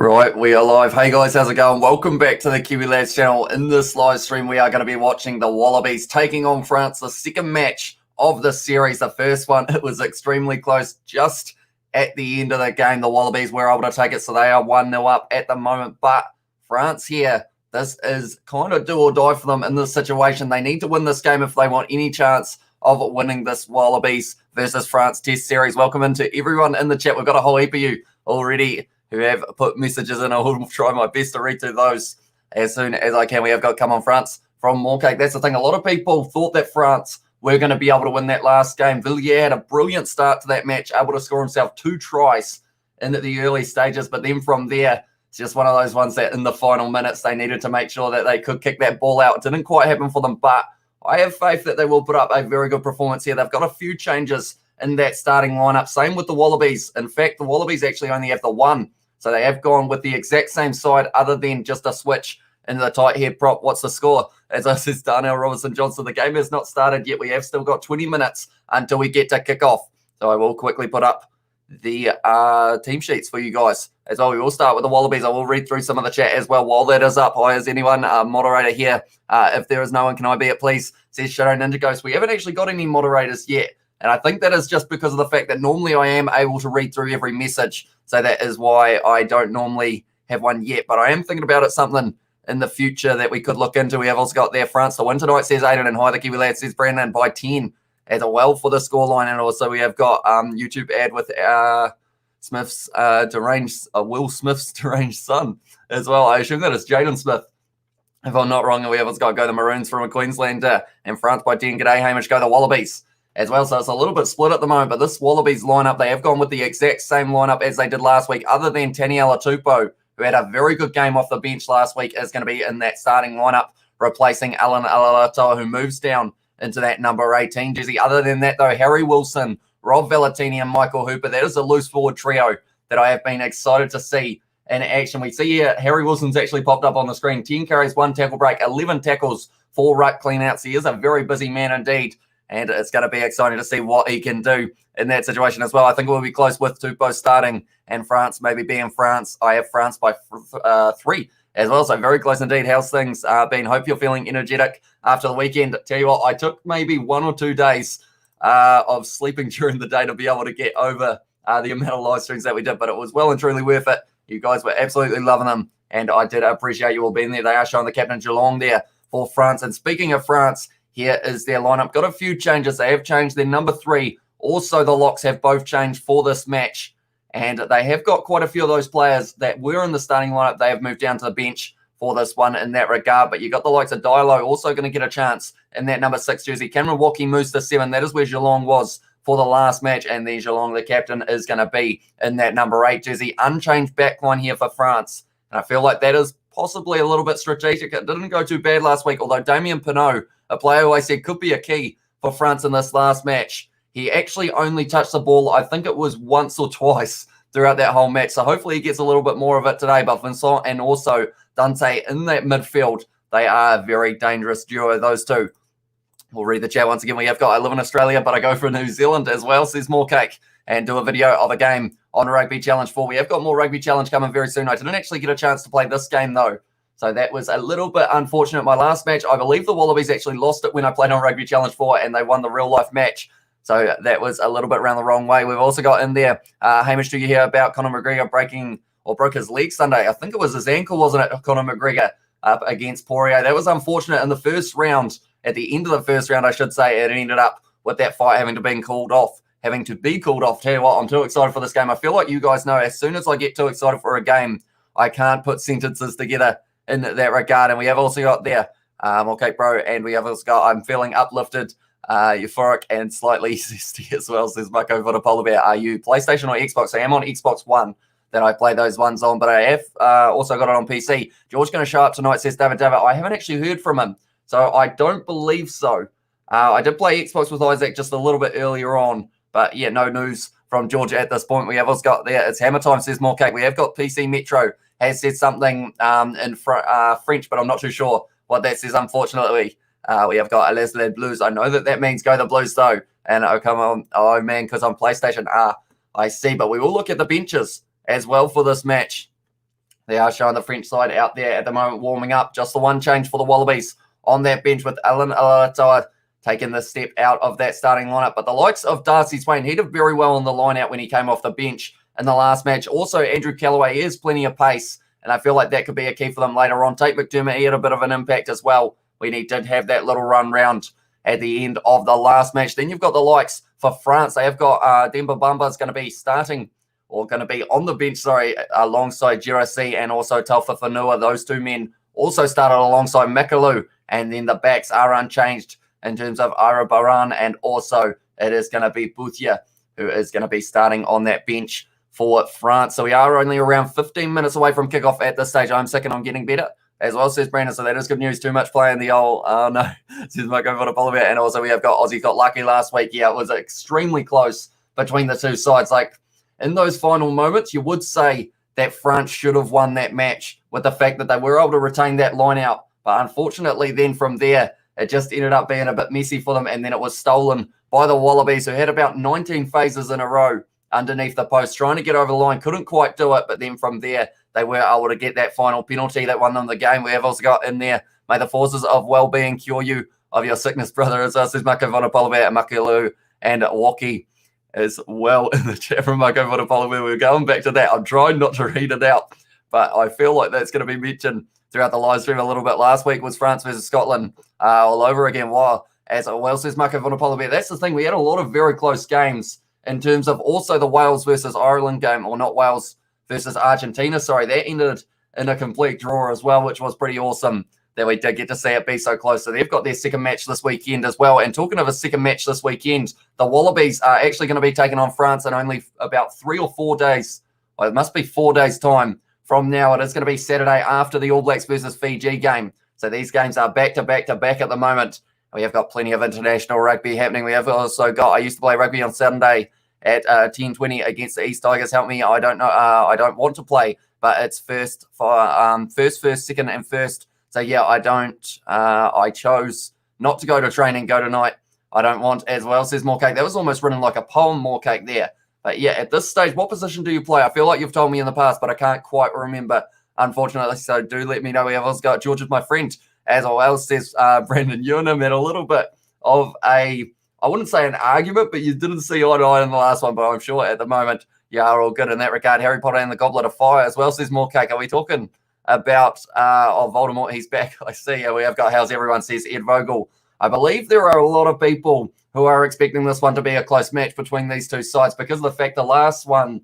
Right, we are live. Hey guys, how's it going? Welcome back to the Kiwi Lads channel. In this live stream, we are going to be watching the Wallabies taking on France, the second match of the series. The first one, it was extremely close. Just at the end of the game, the Wallabies were able to take it, so they are 1-0 up at the moment. But France here, this is kind of do or die for them in this situation. They need to win this game if they want any chance of winning this Wallabies versus France Test series. Welcome into everyone in the chat. We've got a whole heap of you already who have put messages in. I will try my best to read through those as soon as I can. We have got Come On France from Moorcake. That's the thing. A lot of people thought that France were going to be able to win that last game. Villiers had a brilliant start to that match, able to score himself 2 tries in the early stages. But then from there, it's just one of those ones that in the final minutes, they needed to make sure that they could kick that ball out. It didn't quite happen for them, but I have faith that they will put up a very good performance here. They've got a few changes in that starting lineup. Same with the Wallabies. In fact, the Wallabies actually only have the one. So they have gone with the exact same side other than just a switch into the tight head prop. What's the score? As I said, Darnell Robinson-Johnson, the game has not started yet. We have still got 20 minutes until we get to kick off. So I will quickly put up the team sheets for you guys as well. We will start with the Wallabies. I will read through some of the chat as well while that is up. Hi, is anyone moderator here? If there is no one, can I be it, please? Says Shadow Ninja Ghost. We haven't actually got any moderators yet. And I think that is just because of the fact that normally I am able to read through every message. So that is why I don't normally have one yet. But I am thinking about it, something in the future that we could look into. We have also got there France to win tonight, says Aiden. And hi, the Kiwi Lad, says Brandon, by 10 as well for the scoreline. And also we have got YouTube ad with Smith's Will Smith's deranged son as well. I assume that is Jaden Smith, if I'm not wrong. And we have also got Go the Maroons from a Queenslander and France by 10. G'day, Hamish. Go the Wallabies as well. So it's a little bit split at the moment, but this Wallabies lineup, they have gone with the exact same lineup as they did last week, other than Taniela Tupou, who had a very good game off the bench last week, is going to be in that starting lineup, replacing Alan Alalatoa, who moves down into that number 18 jersey. Other than that, though, Harry Wilson, Rob Valentini, and Michael Hooper, that is a loose forward trio that I have been excited to see in action. We see here Harry Wilson's actually popped up on the screen. 10 carries, 1 tackle break, 11 tackles, 4 ruck clean-outs. He is a very busy man indeed. And it's going to be exciting to see what he can do in that situation as well. I think it will be close with Tupou starting and France maybe being France. I have France by 3 as well. So very close indeed. How's things been? Hope you're feeling energetic after the weekend. Tell you what, I took maybe 1 or 2 days of sleeping during the day to be able to get over the amount of live streams that we did. But it was well and truly worth it. You guys were absolutely loving them. And I did appreciate you all being there. They are showing the captain Geelong there for France. And speaking of France, here is their lineup. Got a few changes. They have changed their number 3. Also, the locks have both changed for this match. And they have got quite a few of those players that were in the starting lineup. They have moved down to the bench for this one in that regard. But you got the likes of Diallo also going to get a chance in that number 6 jersey. Cameron Walkie moves to 7. That is where Geelong was for the last match. And then Geelong, the captain, is going to be in that number 8 jersey. Unchanged backline here for France. And I feel like that is possibly a little bit strategic. It didn't go too bad last week, although Damien Pinot, a player who I said could be a key for France in this last match, he actually only touched the ball, I think it was once or twice throughout that whole match. So hopefully he gets a little bit more of it today. But Vincent and also Dante in that midfield, they are a very dangerous duo, those two. We'll read the chat once again. We have got, I live in Australia, but I go for New Zealand as well, says Moorcake, and do a video of a game on Rugby Challenge 4. We have got more Rugby Challenge coming very soon. I didn't actually get a chance to play this game, though. So that was a little bit unfortunate. My last match, I believe the Wallabies actually lost it when I played on Rugby Challenge 4 and they won the real-life match. So that was a little bit around the wrong way. We've also got in there, Hamish, do you hear about Conor McGregor broke his leg Sunday? I think it was his ankle, wasn't it, Conor McGregor up against Poirier? That was unfortunate in the first round. At the end of the first round, I should say, it ended up with that fight having to be called off. Tell you what, I'm too excited for this game. I feel like you guys know, as soon as I get too excited for a game, I can't put sentences together in that regard. And we have also got there, okay, bro, and we have also got, I'm feeling uplifted, euphoric, and slightly zesty as well, says Marco for the Polar Bear. Are you PlayStation or Xbox? I am on Xbox One that I play those ones on, but I have also got it on PC. George going to show up tonight, says David. I haven't actually heard from him, so I don't believe so. I did play Xbox with Isaac just a little bit earlier on, but yeah, no news from George at this point. We have also got there, it's Hammer Time, says Moorcake. We have got PC Metro has said something in French, but I'm not too sure what that says, unfortunately. We have got Les Bleus. I know that means go the Blues, though. And oh, come on. Oh, man, because on PlayStation. I see. But we will look at the benches as well for this match. They are showing the French side out there at the moment warming up. Just the one change for the Wallabies on that bench with Alan Alatoa taking the step out of that starting lineup. But the likes of Darcy Swain, he did very well on the line out when he came off the bench in the last match. Also, Andrew Callaway is plenty of pace, and I feel like that could be a key for them later on. Tate McDermott, he had a bit of an impact as well when he did have that little run round at the end of the last match. Then you've got the likes for France. They have got Demba Bamba is going to be starting, or going to be on the bench, alongside Girassi and also Taufa Whanua. Those two men also started alongside Mikalu, and then the backs are unchanged in terms of Ira Baran, and also it is going to be Boutia who is going to be starting on that bench for France. So we are only around 15 minutes away from kickoff at this stage. I'm sick and I'm getting better as well, says Brandon. So that is good news. Too much play in the old, no, says Marco Vodopolivia. And also we have got Aussie got lucky last week. Yeah, it was extremely close between the two sides. Like in those final moments, you would say that France should have won that match with the fact that they were able to retain that line out. But unfortunately, then from there, it just ended up being a bit messy for them. And then it was stolen by the Wallabies, who had about 19 phases in a row underneath the post, trying to get over the line. Couldn't quite do it. But then from there, they were able to get that final penalty that won them the game. We have also got in there, may the forces of well-being cure you of your sickness, brother. As us, Marco Vodopolivia, Makilu, and Waki as well in the chat from Marco Vodopolivia. We're going back to that. I'm trying not to read it out, but I feel like that's going to be mentioned throughout the live stream a little bit. Last week was France versus Scotland all over again. Wow. As well says Marco Vodopolivia, that's the thing. We had a lot of very close games in terms of also the Wales versus Ireland game, or not Wales versus Argentina. Sorry, that ended in a complete draw as well, which was pretty awesome that we did get to see it be so close. So they've got their second match this weekend as well. And talking of a second match this weekend, the Wallabies are actually going to be taking on France in only about 3 or 4 days. Well, it must be 4 days' time from now. It is going to be Saturday after the All Blacks versus Fiji game. So these games are back to back to back at the moment. We have got plenty of international rugby happening. We have also got, I used to play rugby on Saturday at 10:20 against the East Tigers. Help me, I don't know. I don't want to play, but it's first, second, and first. So yeah, I chose not to go to training, go tonight. I don't want as well, says Morecake. That was almost written like a poem, Morecake, there. But yeah, at this stage, what position do you play? I feel like you've told me in the past, but I can't quite remember, unfortunately. So do let me know. We have also got George is my friend, as well, says Brandon Ewanham, had a little bit of I wouldn't say an argument, but you didn't see eye to eye in the last one, but I'm sure at the moment you are all good in that regard. Harry Potter and the Goblet of Fire as well, says Morecake. Are we talking about Voldemort? He's back. I see. We have got how's everyone, says Ed Vogel. I believe there are a lot of people who are expecting this one to be a close match between these two sides because of the fact the last one,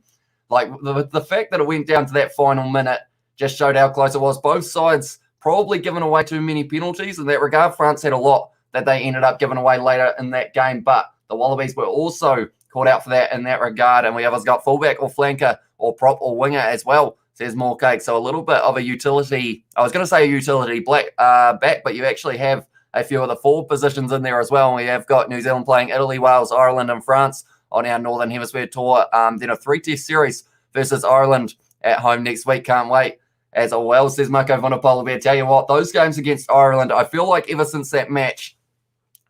like the fact that it went down to that final minute just showed how close it was. Both sides probably given away too many penalties in that regard. France had a lot that they ended up giving away later in that game, but the Wallabies were also caught out for that in that regard. And we have got fullback or flanker or prop or winger as well, says Morecake. So a little bit of a utility. I was going to say a utility back, but you actually have a few of the forward positions in there as well. And we have got New Zealand playing Italy, Wales, Ireland, and France on our Northern Hemisphere tour. Then a 3-test series versus Ireland at home next week. Can't wait. As well, says Marco Vodopolivia. Tell you what, those games against Ireland, I feel like ever since that match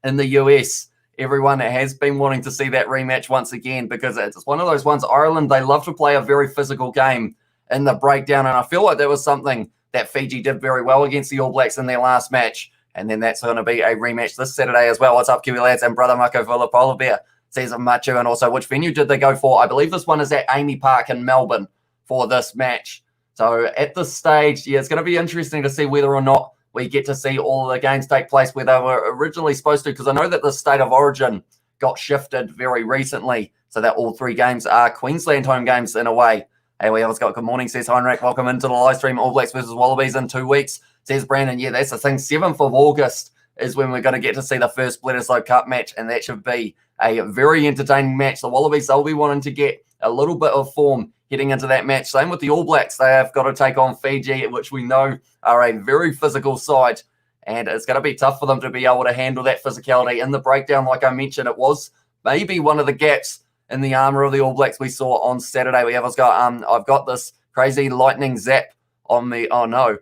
in the US, everyone has been wanting to see that rematch once again because it's one of those ones. Ireland, they love to play a very physical game in the breakdown, and I feel like that was something that Fiji did very well against the All Blacks in their last match, and then that's going to be a rematch this Saturday as well. What's up, Kiwi lads? And brother Marco Vodopolivia says Machu, and also which venue did they go for? I believe this one is at AAMI Park in Melbourne for this match. So at this stage, yeah, it's going to be interesting to see whether or not we get to see all the games take place where they were originally supposed to, because I know that the state of origin got shifted very recently so that all 3 games are Queensland home games in a way. Hey, we always got good morning, says Heinrich. Welcome into the live stream. All Blacks versus Wallabies in 2 weeks, says Brandon. Yeah, that's the thing. 7th of August is when we're going to get to see the first Bledisloe Cup match, and that should be a very entertaining match. The Wallabies, they'll be wanting to get a little bit of form heading into that match. Same with the All Blacks. They have got to take on Fiji, which we know are a very physical side, and it's going to be tough for them to be able to handle that physicality in the breakdown. Like I mentioned, it was maybe one of the gaps in the armour of the All Blacks we saw on Saturday. I've got this crazy lightning zap on me. Oh no.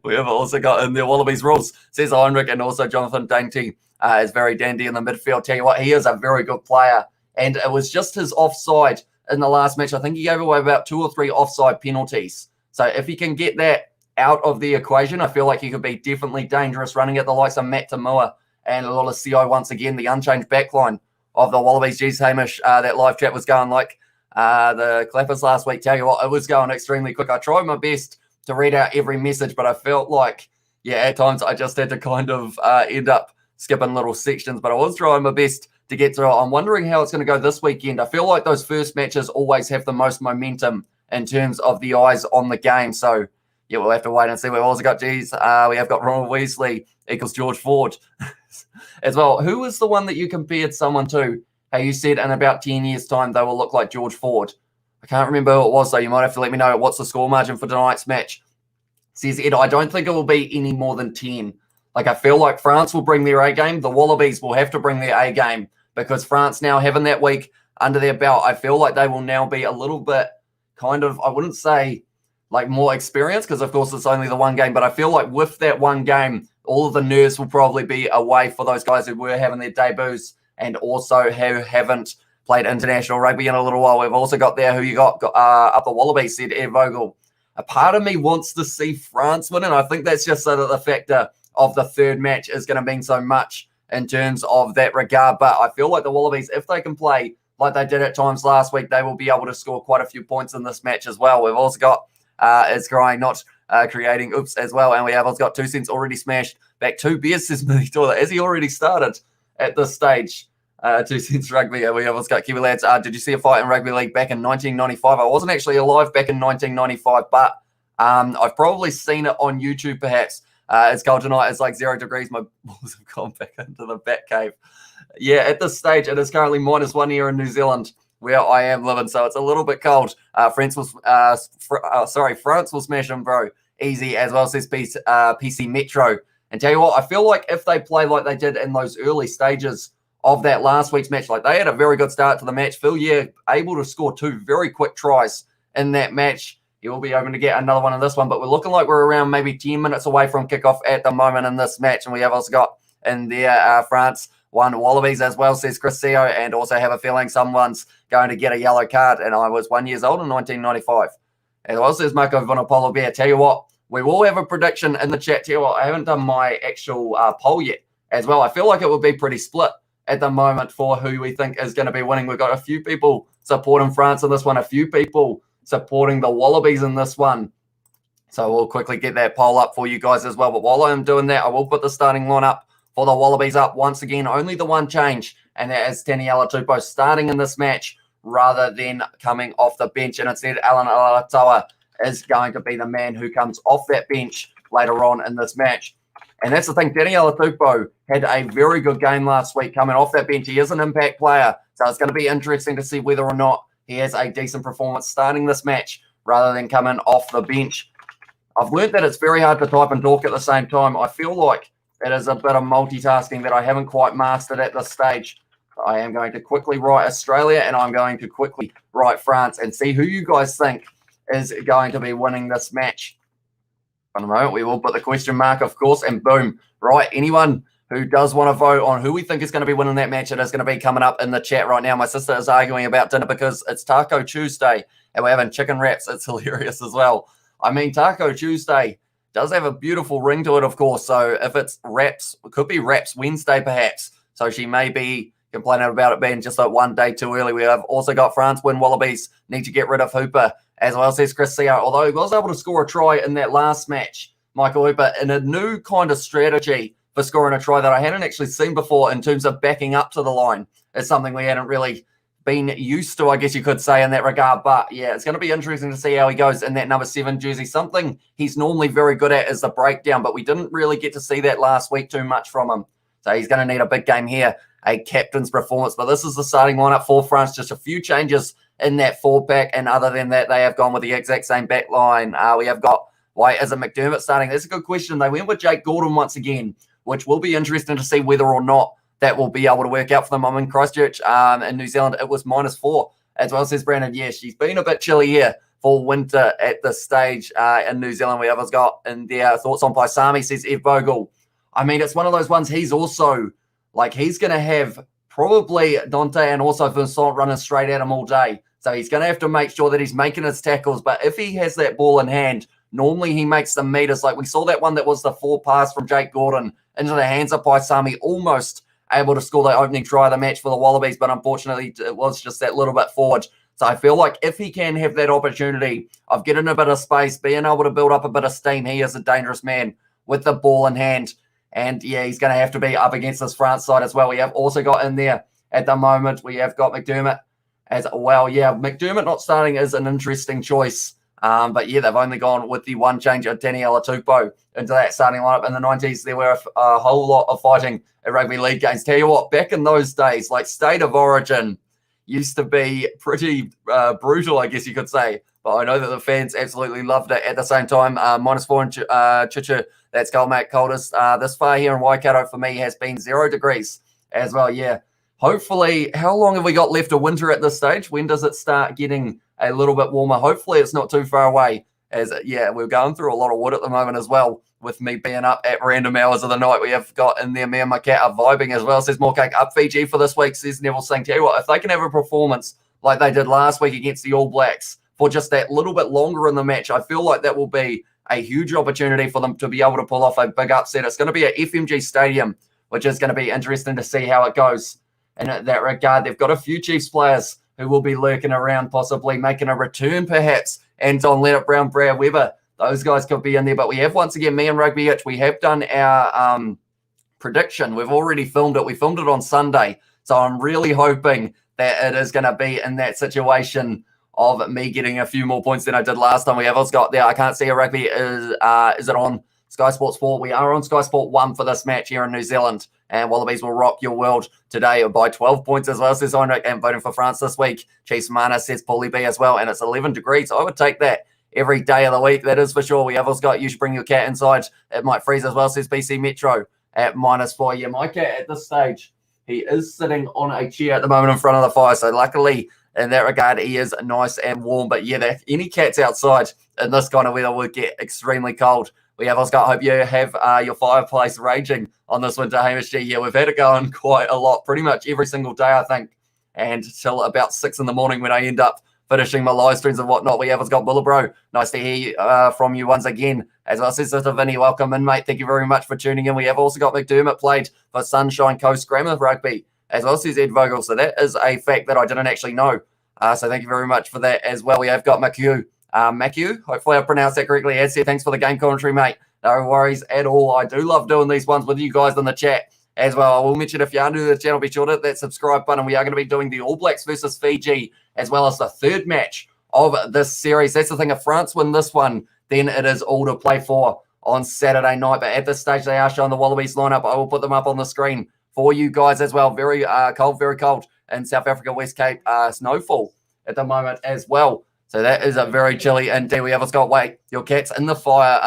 We have also got in the Wallabies rules, says Heinrich, and also Jonathan Dainty is very dandy in the midfield. Tell you what, he is a very good player, and it was just his offside in the last match. I think he gave away about 2 or 3 offside penalties. So if he can get that out of the equation, I feel like he could be definitely dangerous running at the likes of Matt Tamua and a lot of CO once again, the unchanged backline of the Wallabies. Geez, Hamish, that live chat was going like the clappers last week. Tell you what, it was going extremely quick. I tried my best to read out every message, but I felt like, yeah, at times I just had to kind of end up skipping little sections, but I was trying my best to get through it. I'm wondering how it's going to go this weekend. I feel like those first matches always have the most momentum in terms of the eyes on the game. So, yeah, we'll have to wait and see. We've also got, we have got Ronald Weasley equals George Ford as well. Who was the one that you compared someone to? How you said in about 10 years' time they will look like George Ford? I can't remember who it was, though. You might have to let me know. What's the score margin for tonight's match? Says Ed, I don't think it will be any more than 10. Like, I feel like France will bring their A game. The Wallabies will have to bring their A game because France now having that week under their belt, I feel like they will now be a little bit kind of, I wouldn't say like more experienced because, of course, it's only the one game. But I feel like with that one game, all of the nerves will probably be away for those guys who were having their debuts and also who haven't played international rugby in a little while. We've also got there who you got up the Wallabies, said Ed Vogel. A part of me wants to see France win, and I think that's just so that the factor of the third match is going to mean so much in terms of that regard. But I feel like the Wallabies, if they can play like they did at times last week, they will be able to score quite a few points in this match as well. We've also got It's Crying Not creating oops as well. And we have also got 2 cents already smashed. Back 2 beers, says Millie Toilet, as he already started at this stage. 2 cents rugby. And we have also got Kiwi Lads. Did you see a fight in rugby league back in 1995? I wasn't actually alive back in 1995, but I've probably seen it on YouTube perhaps. It's cold tonight. It's like 0 degrees. My balls have gone back into the bat cave. Yeah, at this stage, it is currently -1 here in New Zealand where I am living, so it's a little bit cold. France will smash them, bro. Easy as well, says PC Metro. And tell you what, I feel like if they play like they did in those early stages of that last week's match, like they had a very good start to the match. Phil, able to score 2 very quick tries in that match. He will be hoping to get another one in this one, but we're looking like we're around maybe 10 minutes away from kickoff at the moment in this match. And we have also got in there France 1 Wallabies as well, says Chris Seo, and also have a feeling someone's going to get a yellow card. And I was 1 year old in 1995. And also says Marco Vonopolo Bear. Tell you what, we will have a prediction in the chat. Tell you what, I haven't done my actual poll yet as well. I feel like it would be pretty split at the moment for who we think is going to be winning. We've got a few people supporting France in this one, a few people supporting the Wallabies in this one. So we'll quickly get that poll up for you guys as well. But while I'm doing that, I will put the starting line up for the Wallabies up once again. Only the one change, and that is Taniela Tupou starting in this match rather than coming off the bench. And instead, Alan Alatoa is going to be the man who comes off that bench later on in this match. And that's the thing. Taniela Tupou had a very good game last week coming off that bench. He is an impact player, so it's going to be interesting to see whether or not he has a decent performance starting this match rather than coming off the bench. I've learned that it's very hard to type and talk at the same time. I feel like it is a bit of multitasking that I haven't quite mastered at this stage. I am going to quickly write Australia and I'm going to quickly write France and see who you guys think is going to be winning this match. In a moment, we will put the question mark, of course, and boom. Right, anyone who does want to vote on who we think is going to be winning that match, it is going to be coming up in the chat right now. My sister is arguing about dinner because it's Taco Tuesday and we're having chicken wraps. It's hilarious as well. I mean, Taco Tuesday does have a beautiful ring to it, of course. So if it's wraps, it could be wraps Wednesday perhaps. So she may be complaining about it being just like one day too early. We have also got France win Wallabies need to get rid of Hooper, as well, says Chris Seo. Although he was able to score a try in that last match, Michael Hooper, in a new kind of strategy for scoring a try that I hadn't actually seen before in terms of backing up to the line. It's something we hadn't really been used to, I guess you could say, in that regard. But yeah, it's going to be interesting to see how he goes in that number 7 jersey. Something he's normally very good at is the breakdown, but we didn't really get to see that last week too much from him. So he's going to need a big game here, a captain's performance. But this is the starting lineup for France. Just a few changes in that 4-pack, and other than that, they have gone with the exact same back line. We have got, why isn't McDermott starting? That's a good question. They went with Jake Gordon once again, which will be interesting to see whether or not that will be able to work out for them. I'm in Christchurch in New Zealand. It was -4, as well, says Brandon. Yeah, she's been a bit chilly here for winter at this stage in New Zealand. We others got in their thoughts on Paisami, says Ev Vogel. I mean, it's one of those ones. He's also, like, he's going to have probably Dante and also Vincent running straight at him all day. So So he's going to have to make sure that he's making his tackles. But if he has that ball in hand, normally he makes some meters. Like we saw that one that was the 4 pass from Jake Gordon into the hands of Paisami, almost able to score the opening try of the match for the Wallabies, but unfortunately it was just that little bit forward. So I feel like if he can have that opportunity of getting a bit of space, being able to build up a bit of steam, he is a dangerous man with the ball in hand. And yeah, he's going to have to be up against this France side as well. We have also got in there at the moment, we have got McDermott as well. Yeah, McDermott not starting is an interesting choice. But yeah, they've only gone with the one change of Daniela Tupou into that starting lineup. In the 90s, there were a whole lot of fighting at rugby league games. Tell you what, back in those days, like State of Origin used to be pretty brutal, I guess you could say. But I know that the fans absolutely loved it at the same time. -4 in Chuchu, that's Goldmate coldest. This far here in Waikato for me has been 0 degrees as well, yeah. Hopefully, how long have we got left of winter at this stage? When does it start getting a little bit warmer? Hopefully it's not too far away, as yeah, we're going through a lot of wood at the moment as well, with me being up at random hours of the night. We have got in there, me and my cat are vibing as well. Says more cake up Fiji for this week, says Neville Singh. Tell you what, if they can have a performance like they did last week against the All Blacks for just that little bit longer in the match, I feel like that will be a huge opportunity for them to be able to pull off a big upset. It's going to be at FMG Stadium, which is going to be interesting to see how it goes. And in that regard, they've got a few Chiefs players who will be lurking around, possibly making a return, perhaps. Anton Leonard Brown, Brad Weber, those guys could be in there. But we have, once again, me and Rugby Itch, we have done our prediction. We've already filmed it. We filmed it on Sunday. So I'm really hoping that it is going to be in that situation of me getting a few more points than I did last time. We have also got there. I can't see a rugby. Is it on Sky Sports 4? We are on Sky Sport 1 for this match here in New Zealand. And Wallabies will rock your world today by 12 points as well, says Heinrich. And voting for France this week, Chiefs Mana, says Paulie B as well. And it's 11 degrees. I would take that every day of the week. That is for sure. We have also got, you should bring your cat inside. It might freeze as well, says BC Metro at -4. Yeah, my cat at this stage, he is sitting on a chair at the moment in front of the fire. So luckily, in that regard, he is nice and warm. But yeah, any cats outside in this kind of weather would get extremely cold. We have also got, hope you have your fireplace raging on this winter, Hamish G. Yeah, we've had it going quite a lot, pretty much every single day, I think. And till about 6 in the morning when I end up finishing my live streams and whatnot. We have also got Willowbro. Nice to hear from you once again. As well, says to Vinny, welcome in, mate. Thank you very much for tuning in. We have also got McDermott played for Sunshine Coast Grammar Rugby, as well, says Ed Vogel. So that is a fact that I didn't actually know. So thank you very much for that as well. We have got Macu. Hopefully I pronounced that correctly. Ed said, thanks for the game commentary, mate. No worries at all. I do love doing these ones with you guys in the chat as well. I will mention, if you are new to the channel, be sure to hit that subscribe button. We are going to be doing the All Blacks versus Fiji, as well as the third match of this series. That's the thing. If France win this one, then it is all to play for on Saturday night. But at this stage, they are showing the Wallabies lineup. I will put them up on the screen for you guys as well. Very cold in South Africa, West Cape. Snowfall at the moment as well. So that is a very chilly indeed. We have us got, wait, your cat's in the fire.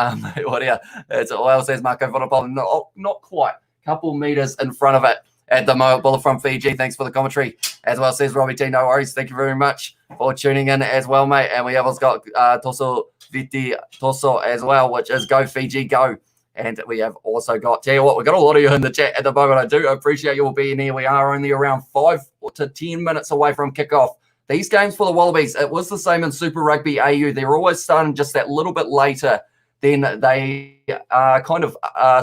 What here? It's oil, says Marco Vonapol. Not quite. Couple meters in front of it at the moment. Bullet from Fiji. Thanks for the commentary. As well, says Robbie T. No worries. Thank you very much for tuning in as well, mate. And we have also got Toso Viti Toso as well, which is Go Fiji Go. And we have also got, tell you what, we've got a lot of you in the chat at the moment. I do appreciate you all being here. We are only around 5 to 10 minutes away from kickoff. These games for the Wallabies, it was the same in Super Rugby AU. They're always starting just that little bit later than they are kind of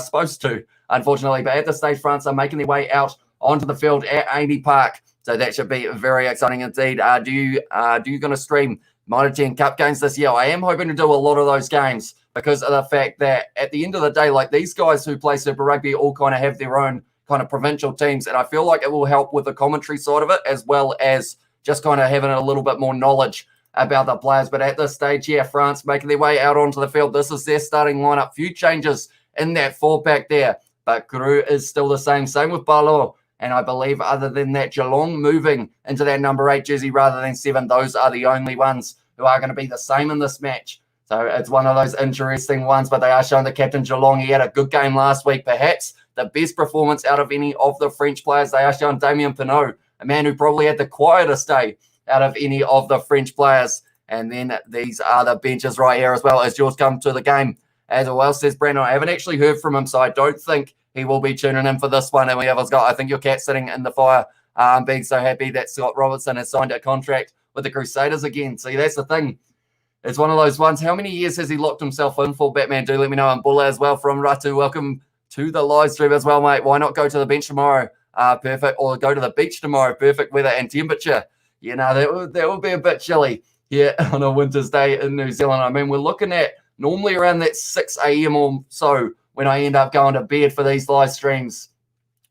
supposed to, unfortunately. But at this stage, France are making their way out onto the field at AAMI Park. So that should be very exciting indeed. Do you going to stream Mitre 10 Cup games this year? I am hoping to do a lot of those games because of the fact that at the end of the day, like these guys who play Super Rugby all kind of have their own kind of provincial teams. And I feel like it will help with the commentary side of it, as well as just kind of having a little bit more knowledge about the players. But at this stage, yeah, France making their way out onto the field. This is their starting lineup. Few changes in that four-pack there. But Guru is still the same. Same with Barlow. And I believe other than that, Geelong moving into that number 8 jersey rather than 7. Those are the only ones who are going to be the same in this match. So it's one of those interesting ones. But they are showing the captain Geelong. He had a good game last week. Perhaps the best performance out of any of the French players. They are showing Damien Pinot, a man who probably had the quietest day out of any of the French players. And then these are the benches right here as well as George come to the game. As well, says Brandon, I haven't actually heard from him, so I don't think he will be tuning in for this one. And we have got, I think your cat sitting in the fire, being so happy that Scott Robertson has signed a contract with the Crusaders again. See, that's the thing. It's one of those ones. How many years has he locked himself in for, Batman? Do let me know. And Bulla as well from Ratu. Welcome to the live stream as well, mate. Why not go to the bench tomorrow? Perfect. Or go to the beach tomorrow. Perfect weather and temperature. You know, that would be a bit chilly here on a winter's day in New Zealand. I mean, we're looking at normally around that 6 a.m. or so when I end up going to bed for these live streams.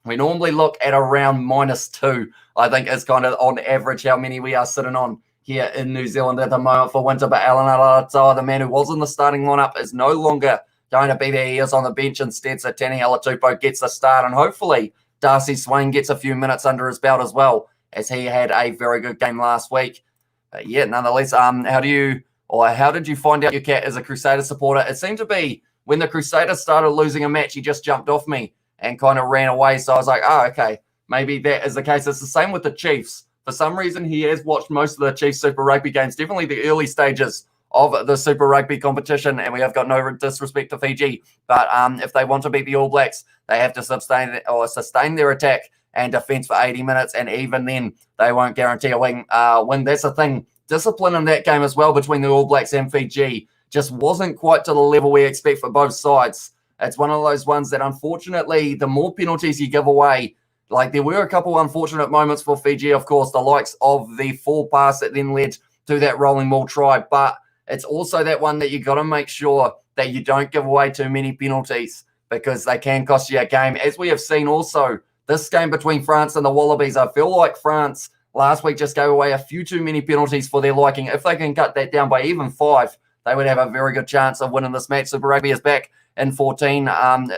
We normally look at around -2. I think is kind of on average how many we are sitting on here in New Zealand at the moment for winter. But Alan Aratoa, the man who was in the starting lineup, is no longer going to be there. He is on the bench instead. So Tani Alatupo gets the start. And hopefully Darcy Swain gets a few minutes under his belt as well, as he had a very good game last week. But yeah, nonetheless, how did you find out your cat is a Crusader supporter? It seemed to be when the Crusaders started losing a match, he just jumped off me and kind of ran away. So I was like, oh, okay, maybe that is the case. It's the same with the Chiefs. For some reason, he has watched most of the Chiefs Super Rugby games, definitely the early stages of the Super Rugby competition, and we have got no disrespect to Fiji. But if they want to beat the All Blacks, they have to sustain their attack and defence for 80 minutes, and even then, they won't guarantee a win. That's the thing. Discipline in that game as well between the All Blacks and Fiji just wasn't quite to the level we expect for both sides. It's one of those ones that, unfortunately, the more penalties you give away, like there were a couple unfortunate moments for Fiji, of course, the likes of the 4 pass that then led to that rolling ball try. But it's also that one that you got to make sure that you don't give away too many penalties because they can cost you a game. As we have seen also, this game between France and the Wallabies, I feel like France last week just gave away a few too many penalties for their liking. If they can cut that down by even 5, they would have a very good chance of winning this match. Super Rugby is back in 14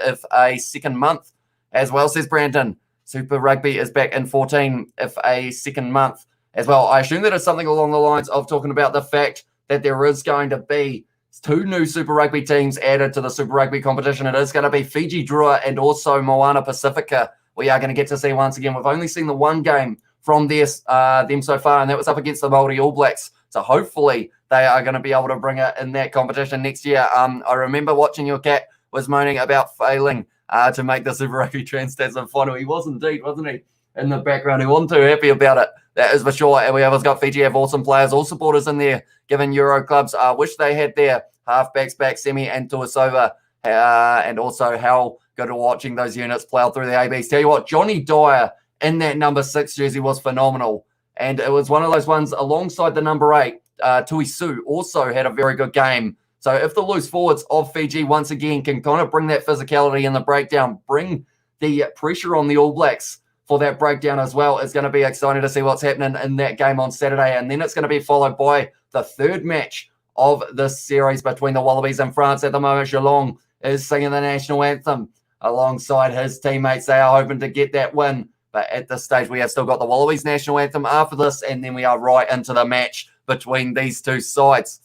if a second month as well, says Brandon. Super Rugby is back in 14 if a second month as well. I assume that it's something along the lines of talking about the fact that there is going to be 2 new Super Rugby teams added to the Super Rugby competition. It is going to be Fiji Drua and also Moana Pacifica. We are going to get to see once again. We've only seen the one game from them so far, and that was up against the Māori All Blacks. So hopefully they are going to be able to bring it in that competition next year. I remember watching your cat was moaning about failing to make the Super Rugby Trans-Tasman final. He was indeed, wasn't he? In the background. He wasn't too happy about it. That is for sure. And we have got Fiji have awesome players, all supporters in there, given Euro clubs. Wish they had their halfbacks back, Semi and Tuasova, and also how good watching those units plow through the ABs. Tell you what, Johnny Dyer in that number 6 jersey was phenomenal. And it was one of those ones alongside the number 8, Tuisu also had a very good game. So if the loose forwards of Fiji once again can kind of bring that physicality in the breakdown, bring the pressure on the All Blacks for that breakdown as well, it's going to be exciting to see what's happening in that game on Saturday. And then it's going to be followed by the third match of this series between the Wallabies and France. At the moment, Geelong is singing the national anthem alongside his teammates. They are hoping to get that win. But at this stage, we have still got the Wallabies national anthem after this, and then we are right into the match between these two sides.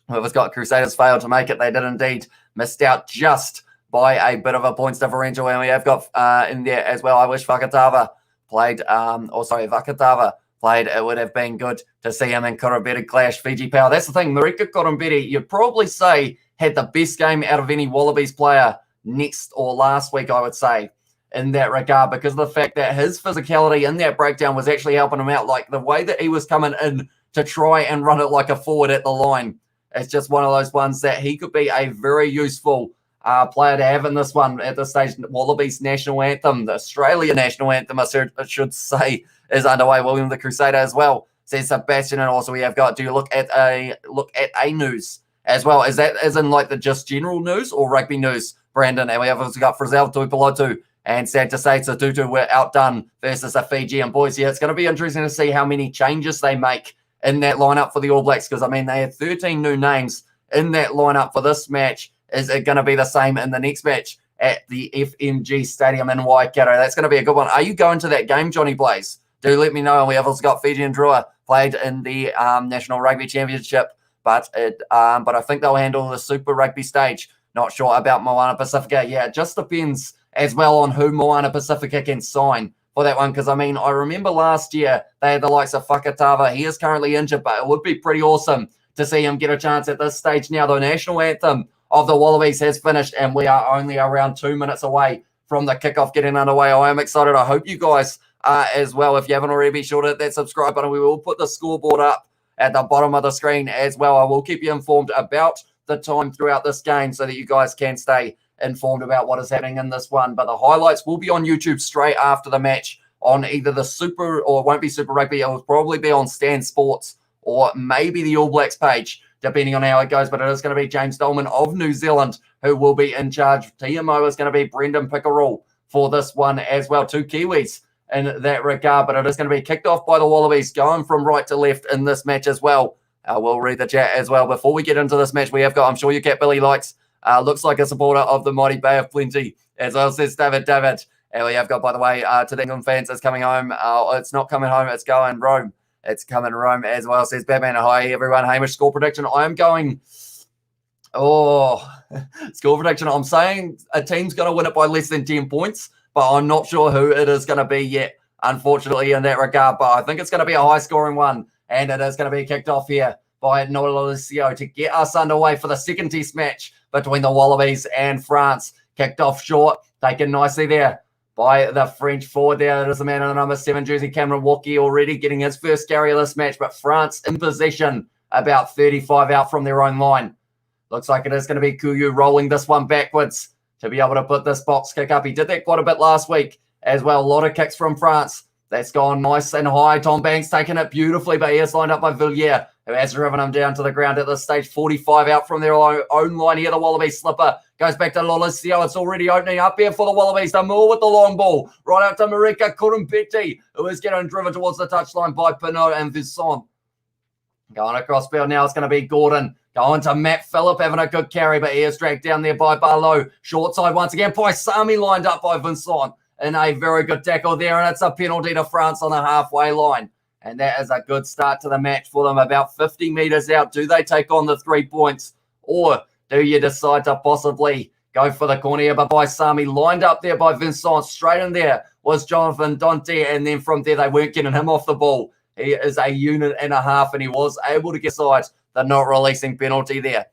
Whoever's got Crusaders failed to make it. They did indeed. Missed out just by a bit of a points differential. And we have got in there as well. I wish Vakatava played. Vakatava played. It would have been good to see him in Kurabeti clash. Fiji power. That's the thing. Marika Kurabeti, you'd probably say, had the best game out of any Wallabies player next or last week, I would say, in that regard, because of the fact that his physicality in that breakdown was actually helping him out. Like the way that he was coming in to try and run it like a forward at the line. It's just one of those ones that he could be a very useful player to have in this one at this stage. Wallabies national anthem, the Australia national anthem, I should say, is underway. William the Crusader as well, says Sebastian. And also we have got, do you look at a news as well? Is that as in like the just general news or rugby news, Brandon? And we have also got Frizzell Tuipulotu and sad to say Tutu were outdone versus the Fijian boys. Yeah, it's going to be interesting to see how many changes they make in that lineup for the All Blacks, because I mean they had 13 new names in that lineup for this match. Is it going to be the same in the next match at the FMG Stadium in Waikato? That's going to be a good one. Are you going to that game, Johnny Blaze? Do let me know. And we have also got Fiji and Drua played in the National Rugby Championship, but I think they'll handle the Super Rugby stage. Not sure about Moana Pacifica. Yeah, it just depends as well on who Moana Pacifica can sign for that one, because I mean I remember last year they had the likes of Fakatava. He is currently injured, but it would be pretty awesome to see him get a chance at this stage. Now the national anthem of the Wallabies has finished, and we are only around 2 minutes away from the kickoff getting underway. I am excited. I hope you guys are as well. If you haven't already, be sure to hit that subscribe button. We will put the scoreboard up at the bottom of the screen as well. I will keep you informed about the time throughout this game so that you guys can stay informed about what is happening in this one. But the highlights will be on YouTube straight after the match on either the Super, or it won't be Super Rugby. It will probably be on Stan Sports or maybe the All Blacks page, depending on how it goes. But it is going to be James Dolman of New Zealand who will be in charge. TMO is going to be Brendan Pickerel for this one as well. 2 Kiwis in that regard, but it is going to be kicked off by the Wallabies, going from right to left in this match as well. We'll read the chat as well. Before we get into this match, we have got, I'm sure your cat Billy likes, looks like a supporter of the mighty Bay of Plenty, as well, says David. And we have got, by the way, to the England fans, it's coming home. It's not coming home, it's going Rome. It's coming Rome as well, says Batman. Hi, everyone. Hamish, score prediction. I am going, score prediction. I'm saying a team's going to win it by less than 10 points, but I'm not sure who it is going to be yet, unfortunately, in that regard. But I think it's going to be a high-scoring one, and it is going to be kicked off here by Nolalicio to get us underway for the second test match between the Wallabies and France. Kicked off short, taken nicely there by the French forward there. It is the man in the number 7 jersey, Cameron Walkie, already getting his first carry of this match, but France in possession, about 35 out from their own line. Looks like it is going to be Kuyu rolling this one backwards to be able to put this box kick up. He did that quite a bit last week as well. A lot of kicks from France. That's gone nice and high. Tom Banks taking it beautifully, but he is lined up by Villiers, who has driven him down to the ground at this stage. 45 out from their own line here. The Wallabies slipper goes back to Lolesio. It's already opening up here for the Wallabies. Tamur with the long ball. Right out to Marika Kurumpeti, who is getting driven towards the touchline by Pinot and Vincent. Going across field now, it's going to be Gordon. Going to Matt Phillip, having a good carry, but he is dragged down there by Barlow. Short side once again. Paisami lined up by Vincent. And a very good tackle there, and it's a penalty to France on the halfway line. And that is a good start to the match for them. About 50 metres out. Do they take on the 3 points, or do you decide to possibly go for the corner here? But Paisami lined up there by Vincent. Straight in there was Jonathan Dante, and then from there they weren't getting him off the ball. He is a unit and a half, and he was able to get aside the not releasing penalty there.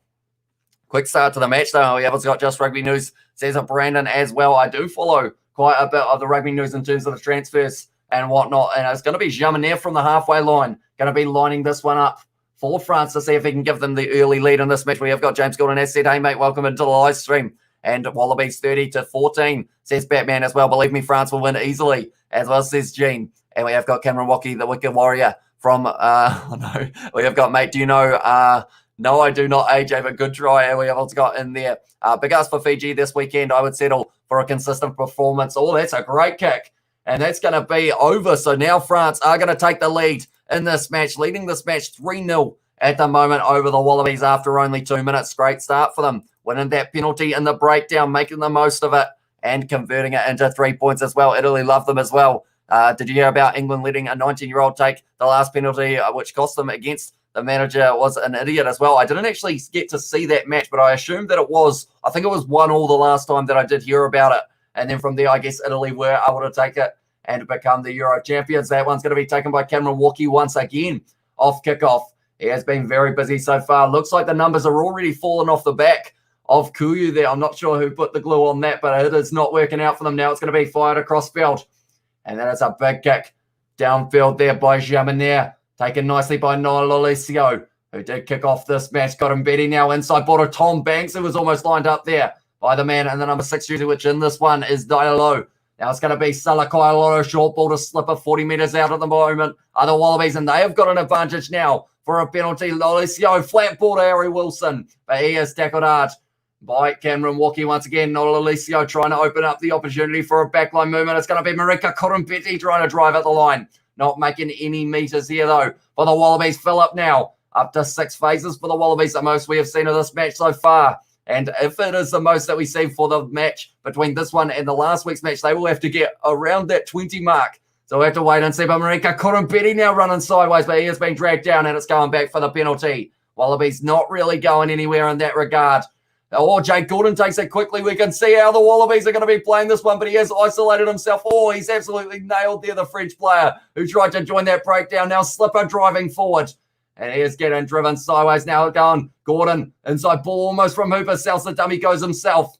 Quick start to the match, though. We have got Just Rugby News, says it Brandon as well. I do follow quite a bit of the rugby news in terms of the transfers and whatnot. And it's going to be Jaminet from the halfway line, going to be lining this one up for France to see if he can give them the early lead in this match. We have got James Gordon as said, hey, mate, welcome into the live stream. And Wallabies 30-14, says Batman as well. Believe me, France will win easily, as well, says Gene. And we have got Cameron Walkie, the Wicked Warrior from, we have got, mate, do you know, no, I do not, AJ, but good try. And we have also got in there. Big ask for Fiji this weekend. I would settle for a consistent performance. Oh, that's a great kick. And that's going to be over. So now France are going to take the lead in this match, leading this match 3-0 at the moment over the Wallabies after only 2 minutes. Great start for them. Winning that penalty in the breakdown, making the most of it, and converting it into 3 points as well. Italy love them as well. Did you hear about England letting a 19-year-old take the last penalty, which cost them against the manager? Was an idiot as well. I didn't actually get to see that match, but I assumed that it was, I think it was 1-1 the last time that I did hear about it. And then from there, I guess Italy were able to take it and become the Euro champions. That one's going to be taken by Cameron Walkie once again off kickoff. He has been very busy so far. Looks like the numbers are already falling off the back of Kuyu there. I'm not sure who put the glue on that, but it is not working out for them now. It's going to be fired across field. And then it's a big kick downfield there by Jaminet. Taken nicely by Nololisio, who did kick off this match. Got him Betty now inside border. Tom Banks, who was almost lined up there by the man in the number 6 jersey, which in this one is Diallo. Now it's going to be Salakai Lotto, short ball to slipper, 40 metres out at the moment. Other Wallabies, and they have got an advantage now for a penalty. Nololisio, flat ball to Harry Wilson, but he is tackled hard by Cameron Walkie once again. Nololisio trying to open up the opportunity for a backline movement. It's going to be Marika Kurumpeti trying to drive at the line. Not making any meters here, though, for the Wallabies. Phillip now up to 6 phases for the Wallabies, the most we have seen of this match so far. And if it is the most that we see for the match between this one and the last week's match, they will have to get around that 20 mark. So we'll have to wait and see. But Marika Kurumpeti now running sideways, but he has been dragged down and it's going back for the penalty. Wallabies not really going anywhere in that regard. Oh, Jake Gordon takes it quickly. We can see how the Wallabies are going to be playing this one, but he has isolated himself. Oh, he's absolutely nailed there, the French player who tried to join that breakdown. Now Slipper driving forward. And he is getting driven sideways now. Going Gordon inside ball almost from Hooper. Sells the dummy, goes himself.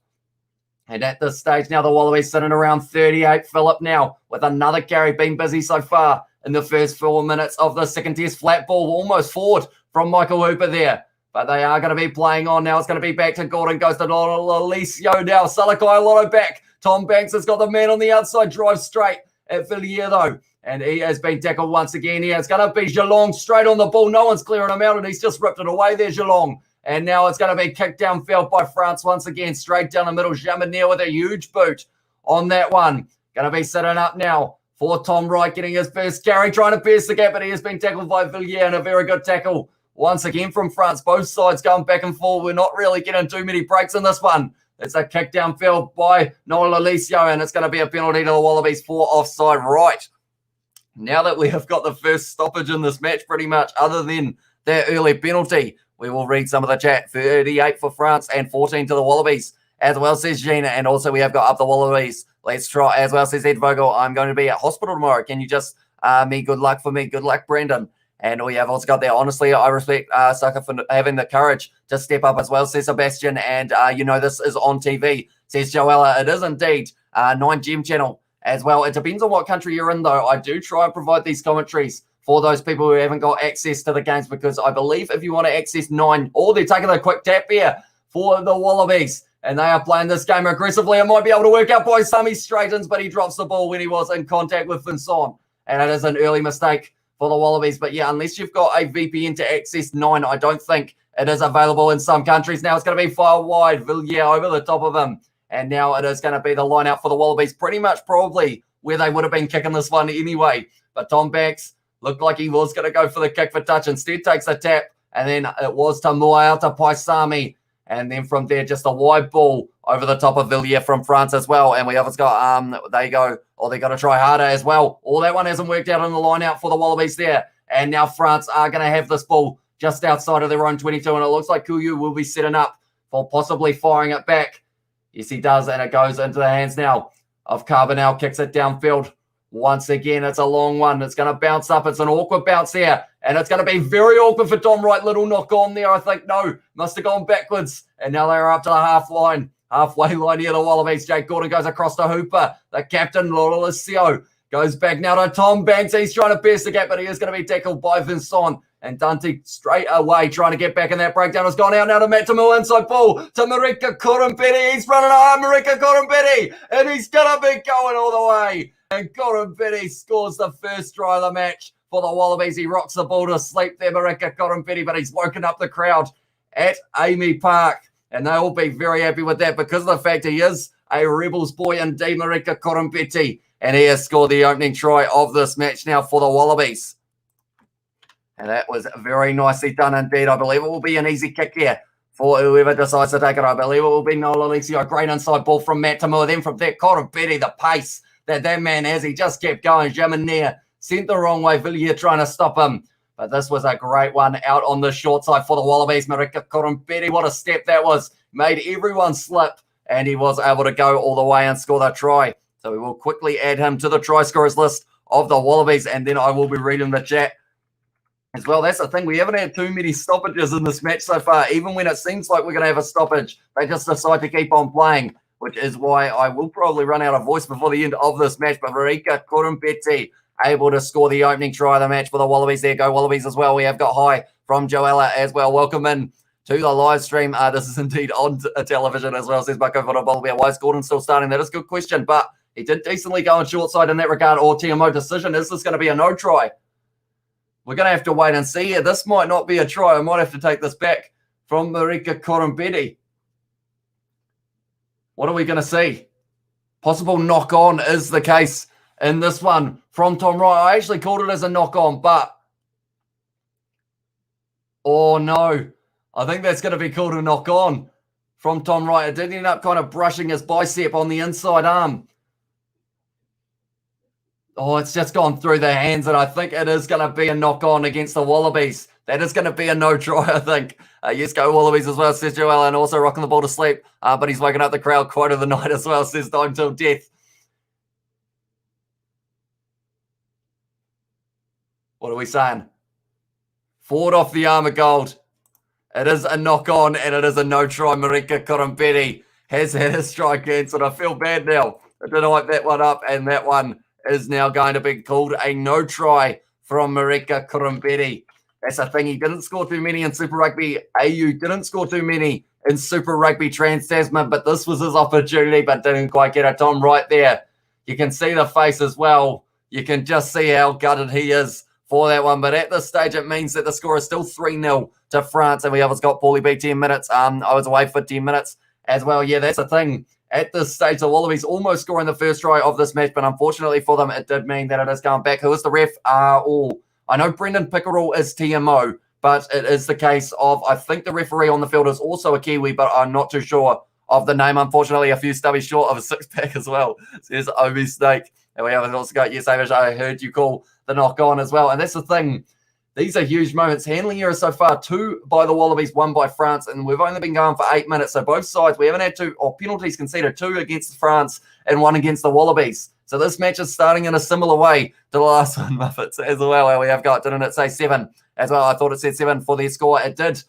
And at this stage now, the Wallabies sitting around 38. Phillip now with another carry, been busy so far. in the first 4 minutes of the second test. Flat ball almost forward from Michael Hooper there. But they are going to be playing on now. It's going to be back to Gordon. Goes to Alicio now. Salakai Lotto back. Tom Banks has got the man on the outside. Drives straight at Villiers though. And he has been tackled once again here. It's going to be Geelong straight on the ball. No one's clearing him out, and he's just ripped it away there, Geelong. And now it's going to be kicked downfield by France once again. Straight down the middle. Jamanier with a huge boot on that one. Going to be sitting up now for Tom Wright, getting his first carry, trying to pierce the gap, but he has been tackled by Villiers, and a very good tackle once again from France. Both sides going back and forth. We're not really getting too many breaks in this one. It's a kick downfield by Noel Alicio, and it's going to be a penalty to the Wallabies for offside right. Now that we have got the first stoppage in this match, pretty much, other than that early penalty, we will read some of the chat. 38 for France and 14 to the Wallabies, as well, says Gina. And also we have got up the Wallabies. Let's try, as well, says Ed Vogel. I'm going to be at hospital tomorrow. Can you just me good luck for me? Good luck, Brandon. And we have also got there. Honestly, I respect Saka for having the courage to step up as well, says Sebastian. And, this is on TV, says Joella. It is indeed 9GM channel as well. It depends on what country you're in, though. I do try and provide these commentaries for those people who haven't got access to the games, because I believe if you want to access 9, they're taking a quick tap here for the Wallabies, and they are playing this game aggressively. It might be able to work out by Sami straightens, but he drops the ball when he was in contact with Vincent, and it is an early mistake for the Wallabies. But yeah, unless you've got a VPN to access 9, I don't think it is available in some countries. Now it's going to be far wide. Villiers over the top of him. And now it is going to be the line out for the Wallabies, pretty much probably where they would have been kicking this one anyway. But Tom Banks looked like he was going to go for the kick for touch. Instead takes a tap. And then it was to Moauta Paisami. And then from there, just a wide ball over the top of Villiers from France as well. And we have got, they got to try harder as well. That one hasn't worked out on the line out for the Wallabies there. And now France are going to have this ball just outside of their own 22. And it looks like Kuyu will be setting up for possibly firing it back. Yes, he does. And it goes into the hands now of Carbonell. Kicks it downfield. Once again, it's a long one. It's going to bounce up. It's an awkward bounce here. And it's going to be very awkward for Tom Wright. Little knock on there, I think. No, must have gone backwards. And now they're up to the halfway line here, the Wallabies. Jake Gordon goes across to Hooper. The captain, Loralicio, goes back now to Tom Banks. He's trying to pierce the gap, but he is going to be tackled by Vincent. And Dante straight away trying to get back in that breakdown. Has gone out now to Matt Tamua, inside ball to Marika Korompeti. He's running hard, Marika Korompeti. And he's going to be going all the way. And Korompeti scores the first try of the match for the Wallabies. He rocks the ball to sleep there, Marika Korompeti, but he's woken up the crowd at AAMI Park. And they'll be very happy with that because of the fact he is a Rebels boy indeed, Marika Korompeti. And he has scored the opening try of this match now for the Wallabies. And that was very nicely done indeed. I believe it will be an easy kick here for whoever decides to take it. I believe it will be Noel Alicio. A great inside ball from Matt Tamua. Then from there, Korompeti, the pace that man has. He just kept going. Jamanier sent the wrong way. Villiers trying to stop him. But this was a great one out on the short side for the Wallabies. Marika Korompeti, what a step that was. Made everyone slip. And he was able to go all the way and score that try. So we will quickly add him to the try scorers list of the Wallabies. And then I will be reading the chat as well. That's the thing. We haven't had too many stoppages in this match so far. Even when it seems like we're going to have a stoppage, they just decide to keep on playing, which is why I will probably run out of voice before the end of this match. But Marika Korompeti able to score the opening try of the match for the Wallabies. There go Wallabies as well. We have got hi from Joella as well. Welcome in to the live stream. This is indeed on television as well, says Bucko for the Wallaby. Why is Gordon still starting? That is a good question, but he did decently go on short side in that regard. Or TMO decision. Is this going to be a no try? We're going to have to wait and see here. This might not be a try. I might have to take this back from Marika Korompeti. What are we going to see? Possible knock-on is the case in this one from Tom Wright. I actually called it as a knock-on, but oh no. I think that's going to be called a knock-on from Tom Wright. It did end up kind of brushing his bicep on the inside arm. Oh, it's just gone through the hands, and I think it is going to be a knock-on against the Wallabies. That is going to be a no try, I think. Yes, go Wallabies as well, says Joel, and also rocking the ball to sleep. But he's woken up the crowd quite of the night as well, says Time Till Death. What are we saying? Forward off the arm of gold. It is a knock-on, and it is a no try. Marika Korompeti has had his strike cancelled. I feel bad now. I didn't wipe that one up, and that one is now going to be called a no try from Marika Kurumbetti. That's the thing. He didn't score too many in Super Rugby AU, didn't score too many in Super Rugby Trans-Tasman, but this was his opportunity, but didn't quite get it. Tom right there. You can see the face as well. You can just see how gutted he is for that one. But at this stage, it means that the score is still 3-0 to France. And we have got Paulie B 10 minutes. I was away for 10 minutes as well. Yeah, that's the thing. At this stage, the Wallabies almost scoring the first try of this match, but unfortunately for them, it did mean that it is going back. Who is the ref? I know Brendan Pickerel is TMO, but it is the case of, I think the referee on the field is also a Kiwi, but I'm not too sure of the name. Unfortunately, a few stubbies short of a six-pack as well. Says Obi Snake. And we have also got, yes, Avish, I heard you call the knock on as well. And that's the thing. These are huge moments. Handling errors so far, 2 by the Wallabies, 1 by France, and we've only been going for 8 minutes. So both sides, we haven't had 2 or penalties conceded, 2 against France and 1 against the Wallabies. So this match is starting in a similar way to the last one, Muffets, as well. We have got, didn't it say 7 as well? I thought it said 7 for their score. It did,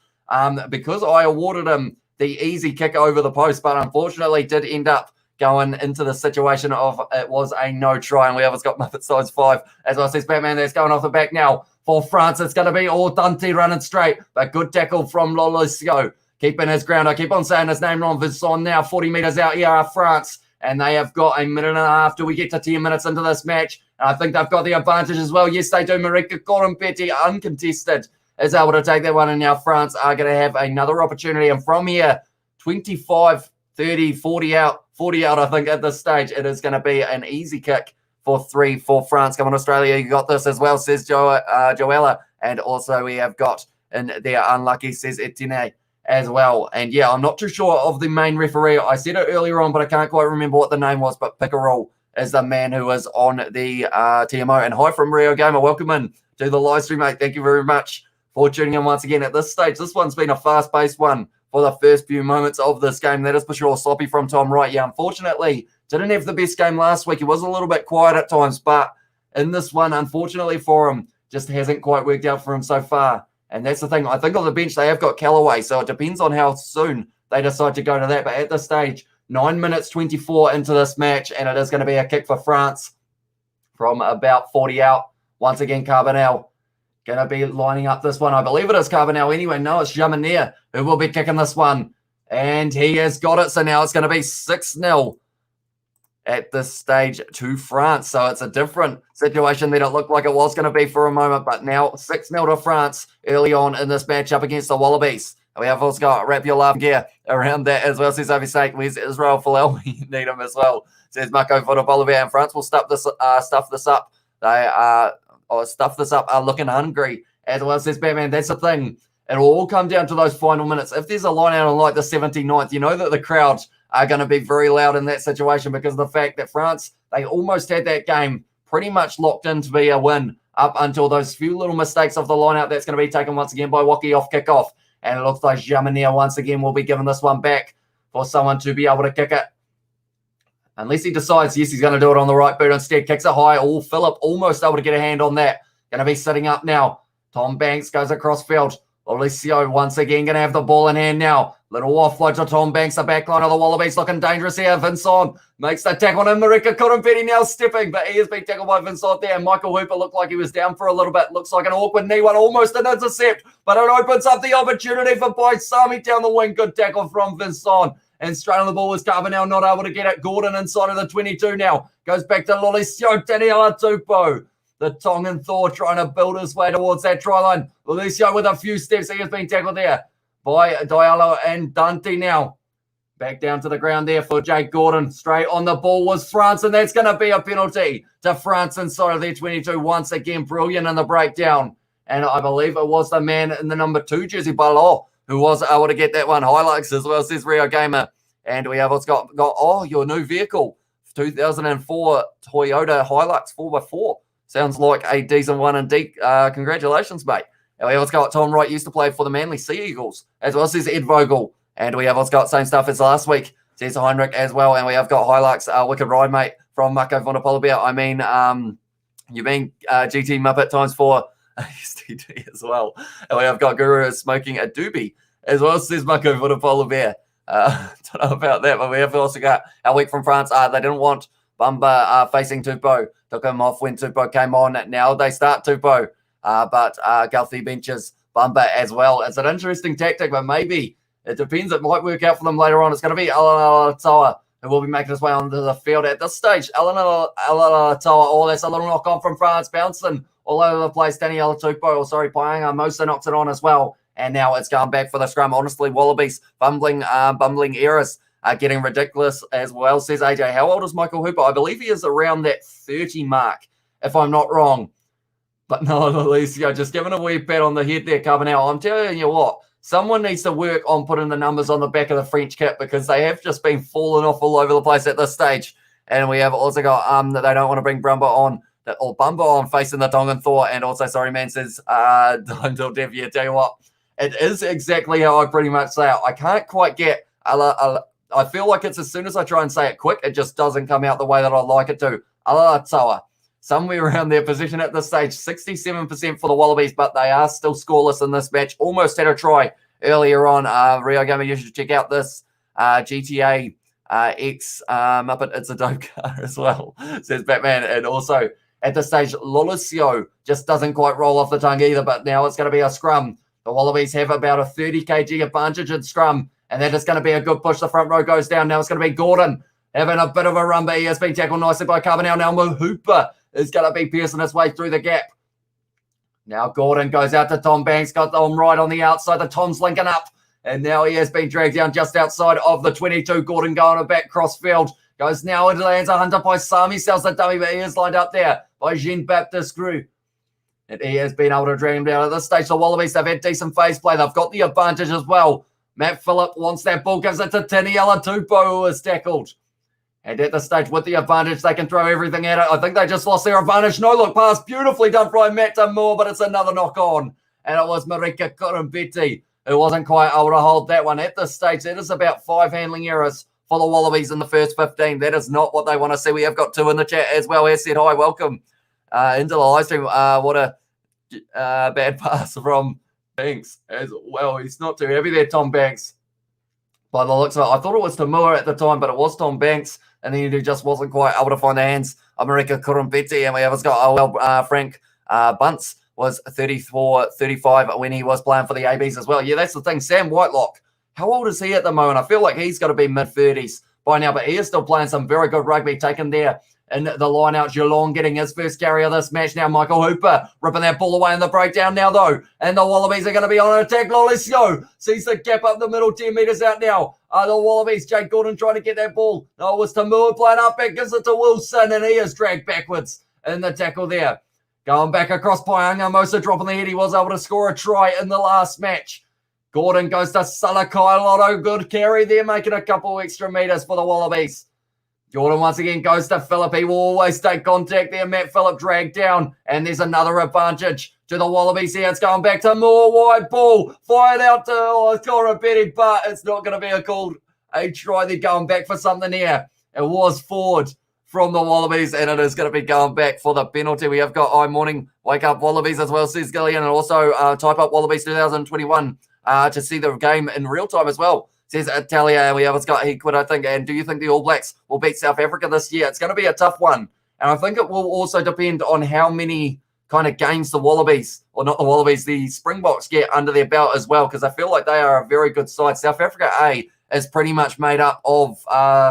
because I awarded him the easy kick over the post, but unfortunately did end up going into the situation of it was a no try, and we have got Muppet size 5 as well. Says Batman, that's going off the back now for France. It's going to be all Dante running straight, but good tackle from Lolisco, keeping his ground. I keep on saying his name wrong. Vincent now 40 meters out here are France, and they have got a minute and a half till we get to 10 minutes into this match, and I think they've got the advantage as well. Yes, they do. Marika Kurumbetti, uncontested, is able to take that one, and now France are going to have another opportunity, and from here, 25, 30, 40 out, I think, at this stage. It is going to be an easy kick for 3 for France. Come on, Australia, you got this as well, says Joella. And also we have got in there, unlucky, says Etienne as well. And yeah, I'm not too sure of the main referee. I said it earlier on, but I can't quite remember what the name was. But Pickerel is the man who is on the TMO. And hi from Rio Gamer. Welcome in to the live stream, mate. Thank you very much for tuning in once again at this stage. This one's been a fast-paced one for the first few moments of this game. That is for sure. Sloppy from Tom Wright. Yeah, unfortunately, didn't have the best game last week. He was a little bit quiet at times, but in this one, unfortunately for him, just hasn't quite worked out for him so far. And that's the thing. I think on the bench, they have got Callaway, so it depends on how soon they decide to go to that. But at this stage, 9 minutes 24 into this match, and it is going to be a kick for France from about 40 out. Once again, Carbonell going to be lining up this one. I believe it is Carbonell anyway. No, it's Jaminet who will be kicking this one. And he has got it. So now it's going to be 6-0 at this stage to France. So it's a different situation than it looked like it was going to be for a moment. But now 6-0 to France early on in this matchup against the Wallabies. We have also got Wrap Your Love gear around that as well. Says Ovisake, where's Israel Folau? You need him as well. Says Marco Fotopolivia, and France will stuff this up. They are stuff this up, are looking hungry as well. Says Batman, that's the thing. It will all come down to those final minutes. If there's a line out on like the 79th, you know that the crowd are going to be very loud in that situation because of the fact that France, they almost had that game pretty much locked in to be a win up until those few little mistakes of the line out that's going to be taken once again by Waki off kickoff. And it looks like Jaminet once again will be giving this one back for someone to be able to kick it. Unless he decides, yes, he's going to do it on the right boot instead. Kicks it high. Oh, Phillip almost able to get a hand on that. Going to be sitting up now. Tom Banks goes across field. Olicio once again going to have the ball in hand now. Little offload to Tom Banks. The back line of the Wallabies looking dangerous here. Vincent makes the tackle on him. Marika Kurumbetti now stepping, but he has been tackled by Vincent there. Michael Hooper looked like he was down for a little bit. Looks like an awkward knee one. Almost an intercept, but it opens up the opportunity for Boysami down the wing. Good tackle from Vincent. And straight on the ball was Carbonell, not able to get it. Gordon inside of the 22 now. Goes back to Lolicio Daniela Tupou. The Tongan Thor trying to build his way towards that try line. Lolicio with a few steps. He has been tackled there by Diallo and Dante now. Back down to the ground there for Jake Gordon. Straight on the ball was France, and that's going to be a penalty to France inside of their 22. Once again, brilliant in the breakdown. And I believe it was the man in the number 2 jersey, Balo, who was able to get that one. Highlights as well, says Rio Gamer. And we have got your new vehicle, 2004 Toyota Hilux 4x4. Sounds like a decent one indeed. Congratulations, mate. And we have got Tom Wright, used to play for the Manly Sea Eagles, as well, says Ed Vogel. And we have got same stuff as last week, says Heinrich as well. And we have got Hilux, Wicked Ride, mate, from Marco Vonapolabia. I mean, you mean GT Muppet times 4 STD as well. And we have got Guru smoking a doobie, as well, says Marco Vonapolabia. Don't know about that, but we have also got our week from France. They didn't want Bumba facing Tupou. Took him off when Tupou came on. Now they start Tupou. But Galthy benches Bumba as well. It's an interesting tactic, but maybe it depends. It might work out for them later on. It's going to be Alatoa who will be making his way onto the field at this stage. Alatoa, oh, that's a little knock on from France, bouncing all over the place. Daniela Tupou, Paenga Mosa knocks it on as well. And now it's going back for the scrum. Honestly, Wallabies bumbling errors are getting ridiculous as well, says AJ. How old is Michael Hooper? I believe he is around that 30 mark, if I'm not wrong. But no, Alicia, just giving a wee pat on the head there, Carbonell. I'm telling you what, someone needs to work on putting the numbers on the back of the French kit because they have just been falling off all over the place at this stage. And we have also got that they don't want to bring Bumba on facing the Tongan Thor. And also, sorry, man, says don't tell Dev. Tell you what, it is exactly how I pretty much say it. I can't quite get I feel like it's as soon as I try and say it quick, it just doesn't come out the way that I like it to. Alatoa. Somewhere around their position at this stage, 67% for the Wallabies, but they are still scoreless in this match. Almost had a try earlier on. Rio Gamer, you should check out this GTA X Muppet. It's a dope car as well, says Batman. And also at this stage, Lolosio just doesn't quite roll off the tongue either, but now it's going to be a scrum. The Wallabies have about a 30 kg advantage in scrum, and that is going to be a good push. The front row goes down. Now it's going to be Gordon having a bit of a run, but he has been tackled nicely by Carbonell. Now Hooper is going to be piercing his way through the gap. Now Gordon goes out to Tom Banks, got them right on the outside. The Tom's linking up, and now he has been dragged down just outside of the 22. Gordon going back crossfield. Goes now, it lands a hunter by Sami, sells the dummy, but he is lined up there by Jean-Baptiste Grue. And he has been able to drag him down. At this stage, the Wallabies, they've had decent phase play. They've got the advantage as well. Matt Phillip wants that ball, gives it to Taniela Tupou, who is tackled. And at this stage, with the advantage, they can throw everything at it. I think they just lost their advantage. No look pass, beautifully done by Matt Moore, but it's another knock on. And it was Marika Kurambeti who wasn't quite able to hold that one. At this stage, it is about 5 handling errors for the Wallabies in the first 15. That is not what they want to see. We have got 2 in the chat as well. Has said hi, welcome into the live stream. What a bad pass from Banks as well. He's not too happy there, Tom Banks. By the looks of it, I thought it was Tamua at the time, but it was Tom Banks, and then he just wasn't quite able to find the hands of Marika Kurambeti. And we have got Frank Bunce was 34-35 when he was playing for the ABs as well. Yeah, that's the thing. Sam Whitelock, how old is he at the moment? I feel like he's got to be mid-30s by now, but he is still playing some very good rugby, taken there in the line out. Geelong getting his first carry of this match now. Michael Hooper ripping that ball away in the breakdown now, though. And the Wallabies are going to be on an attack. Lolesio sees the gap up the middle, 10 metres out now. The Wallabies, Jake Gordon trying to get that ball. No, it was Tamua playing up back, gives it to Wilson, and he is dragged backwards in the tackle there. Going back across Paenga Mosa, dropping the head. He was able to score a try in the last match. Gordon goes to Salakai Lotto. Good carry there, making a couple extra metres for the Wallabies. Jordan once again goes to Phillip. He will always take contact there. Matt Phillip dragged down. And there's another advantage to the Wallabies here. It's going back to Moore. Wide ball. Fired out to Kurambeti, but it's not going to be a try. They're going back for something here. It was Ford from the Wallabies, and it is going to be going back for the penalty. We have got morning Wake Up Wallabies as well, says Gillian, and also type up Wallabies 2021 to see the game in real time as well. Says Talia, we have got he quit, I think. And do you think the All Blacks will beat South Africa this year? It's going to be a tough one. And I think it will also depend on how many kind of games the Wallabies, or not the Wallabies, the Springboks get under their belt as well, because I feel like they are a very good side. South Africa A is pretty much made up of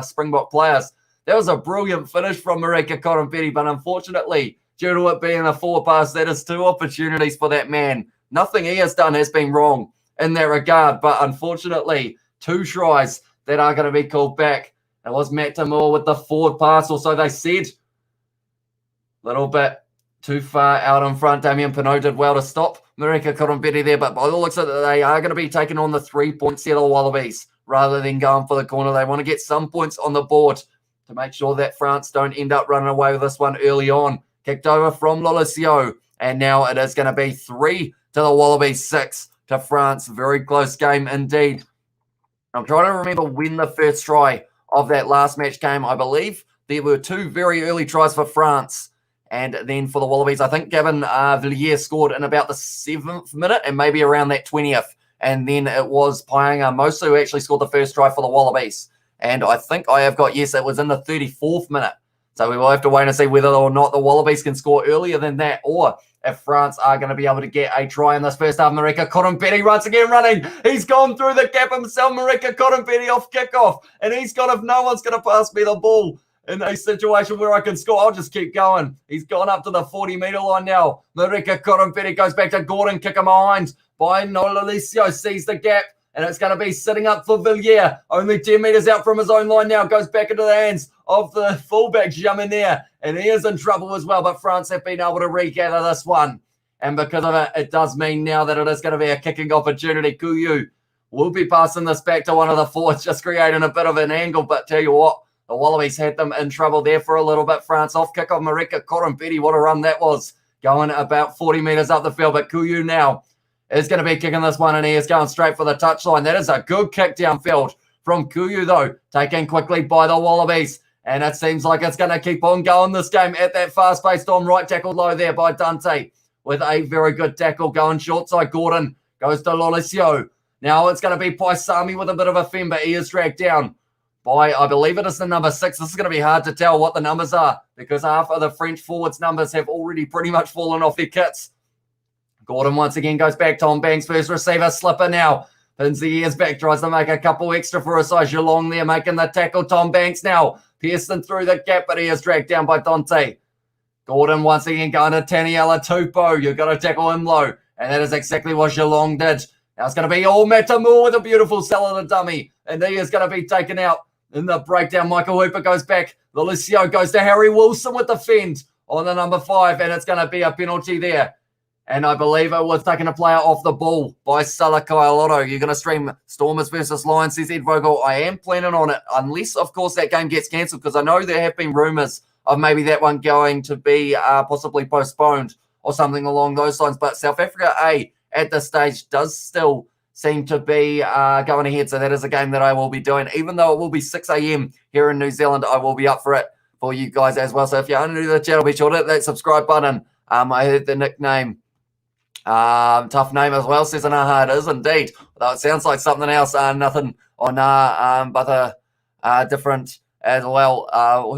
Springbok players. That was a brilliant finish from Marika Kurambeti, but unfortunately, due to it being a 4 pass, that is 2 opportunities for that man. Nothing he has done has been wrong in that regard, but unfortunately, 2 tries that are going to be called back. It was Matt Moore with the forward pass, or so they said. A little bit too far out in front. Damien Pinot did well to stop Marika Kurambeti there, but by the looks of it, they are going to be taking on the 3-point set of Wallabies rather than going for the corner. They want to get some points on the board to make sure that France don't end up running away with this one early on. Kicked over from Lolesio, and now it is going to be 3 to the Wallabies, 6 to France. Very close game indeed. I'm trying to remember when the first try of that last match came. I believe there were 2 very early tries for France. And then for the Wallabies, I think Gavin Villiers scored in about the 7th minute and maybe around that 20th. And then it was Paenga Mosa who actually scored the first try for the Wallabies. And I think I have got, yes, it was in the 34th minute. So we will have to wait and see whether or not the Wallabies can score earlier than that, or if France are going to be able to get a try in this first half. Marika Korompedi once again running. He's gone through the gap himself. Marika Korompedi off kickoff. And he's got, if no one's going to pass me the ball in a situation where I can score, I'll just keep going. He's gone up to the 40-metre line now. Marika Korompedi goes back to Gordon, kick him behind by Nolalicio, sees the gap. And it's going to be sitting up for Villiers. Only 10 metres out from his own line now. Goes back into the hands of the fullback, Jaminair. And he is in trouble as well. But France have been able to regather this one. And because of it, it does mean now that it is going to be a kicking opportunity. Kuyu will be passing this back to one of the forwards, just creating a bit of an angle. But tell you what, the Wallabies had them in trouble there for a little bit. France off kick of Marika Korompedi. What a run that was. Going about 40 metres up the field. But Kuyu now is going to be kicking this one, and he is going straight for the touchline. That is a good kick downfield from Kuyu, though, taken quickly by the Wallabies. And it seems like it's going to keep on going this game at that fast pace. On right, tackled low there by Dante with a very good tackle going short side. Gordon goes to Lolicio. Now it's going to be Paisami with a bit of a fend, but he is dragged down by, I believe it is the number 6. This is going to be hard to tell what the numbers are because half of the French forwards' numbers have already pretty much fallen off their kits. Gordon once again goes back. Tom Banks, first receiver, slipper now. Pins the ears back, tries to make a couple extra for a size Geelong there, making the tackle. Tom Banks now. Pearson through the gap, but he is dragged down by Dante. Gordon once again going to Taniela Tupou. You've got to tackle him low. And that is exactly what Geelong did. Now it's going to be all Matamur with a beautiful sell of the dummy. And he is going to be taken out in the breakdown. Michael Hooper goes back. Lolicio goes to Harry Wilson with the fend on the number 5. And it's going to be a penalty there. And I believe it was taking a player off the ball by Salakai Lotto. You're going to stream Stormers versus Lions, says Ed Vogel. I am planning on it, unless, of course, that game gets cancelled, because I know there have been rumours of maybe that one going to be possibly postponed or something along those lines. But South Africa A, at this stage, does still seem to be going ahead. So that is a game that I will be doing. Even though it will be 6 a.m. here in New Zealand, I will be up for it for you guys as well. So if you're new to the channel, be sure to hit that subscribe button. I heard the nickname. Tough name as well, says Anaha. It is indeed, though it sounds like something else. Nothing on but different as well.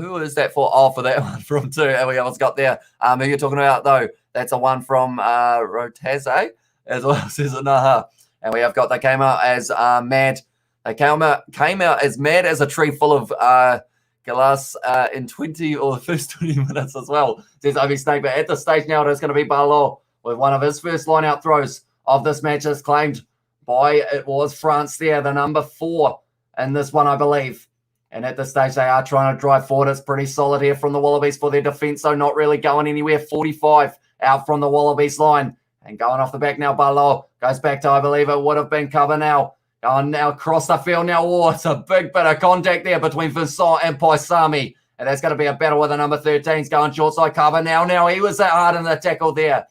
Who is that for? Oh, for that one from 2. And we almost got there. Who you're talking about though? That's a one from Rotaze as well, says Anaha. And we have got, they came out as mad. They came out as mad as a tree full of glass in 20 or the first 20 minutes as well, says Ovi Snake. But at this stage now, it is going to be Barlow with one of his first line-out throws of this match, is claimed by, it was France there, the number 4 in this one, I believe. And at this stage, they are trying to drive forward. It's pretty solid here from the Wallabies for their defence, so not really going anywhere. 45 out from the Wallabies line. And going off the back now, Barlow goes back to, I believe it would have been cover now. Going now across the field now. Oh, it's a big bit of contact there between Vincent and Paisami. And that's going to be a battle with the number 13s going short side cover now. Now he was that hard in the tackle there.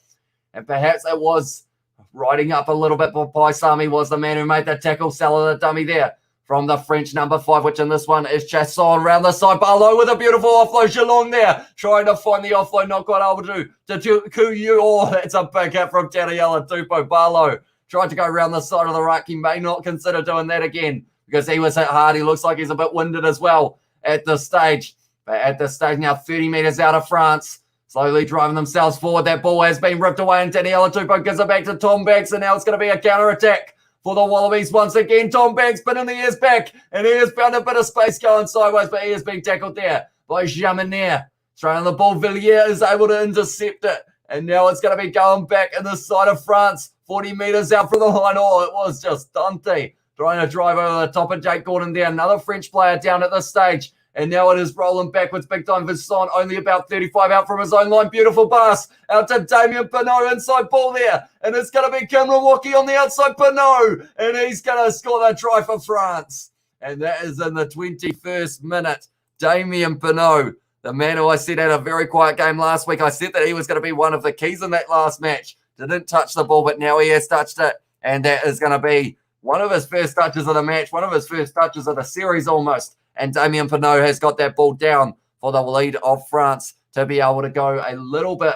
And perhaps it was riding up a little bit, but Paisami was the man who made the tackle. Salah the dummy there from the French number 5, which in this one is Chasson around the side. Barlow with a beautiful offload. Geelong there trying to find the offload, not quite able to Kuyu. Oh, that's a big hit from Taniela Tupou. Barlow tried to go around the side of the ruck. He may not consider doing that again because he was hit hard. He looks like he's a bit winded as well at this stage. But at this stage now, 30 metres out of France. Slowly driving themselves forward. That ball has been ripped away, and Taniela Tupou gives it back to Tom Banks, and now it's going to be a counter-attack for the Wallabies once again. Tom Banks spinning the ears back, and he has found a bit of space going sideways, but he has been tackled there by Jaminair. Throwing the ball, Villiers is able to intercept it, and now it's going to be going back in the side of France, 40 metres out from the line. Oh, it was just Dante trying to drive over the top of Jake Gordon there. Another French player down at this stage. And now it is rolling backwards big time. Vincent only about 35 out from his own line. Beautiful pass out to Damien Pinot. Inside ball there. And it's going to be Cameron Walkie on the outside. Pinot. And he's going to score the try for France. And that is in the 21st minute. Damien Pinot, the man who I said had a very quiet game last week. I said that he was going to be one of the keys in that last match. Didn't touch the ball, but now he has touched it. And that is going to be one of his first touches of the match. One of his first touches of the series almost. And Damien Pinot has got that ball down for the lead of France to be able to go a little bit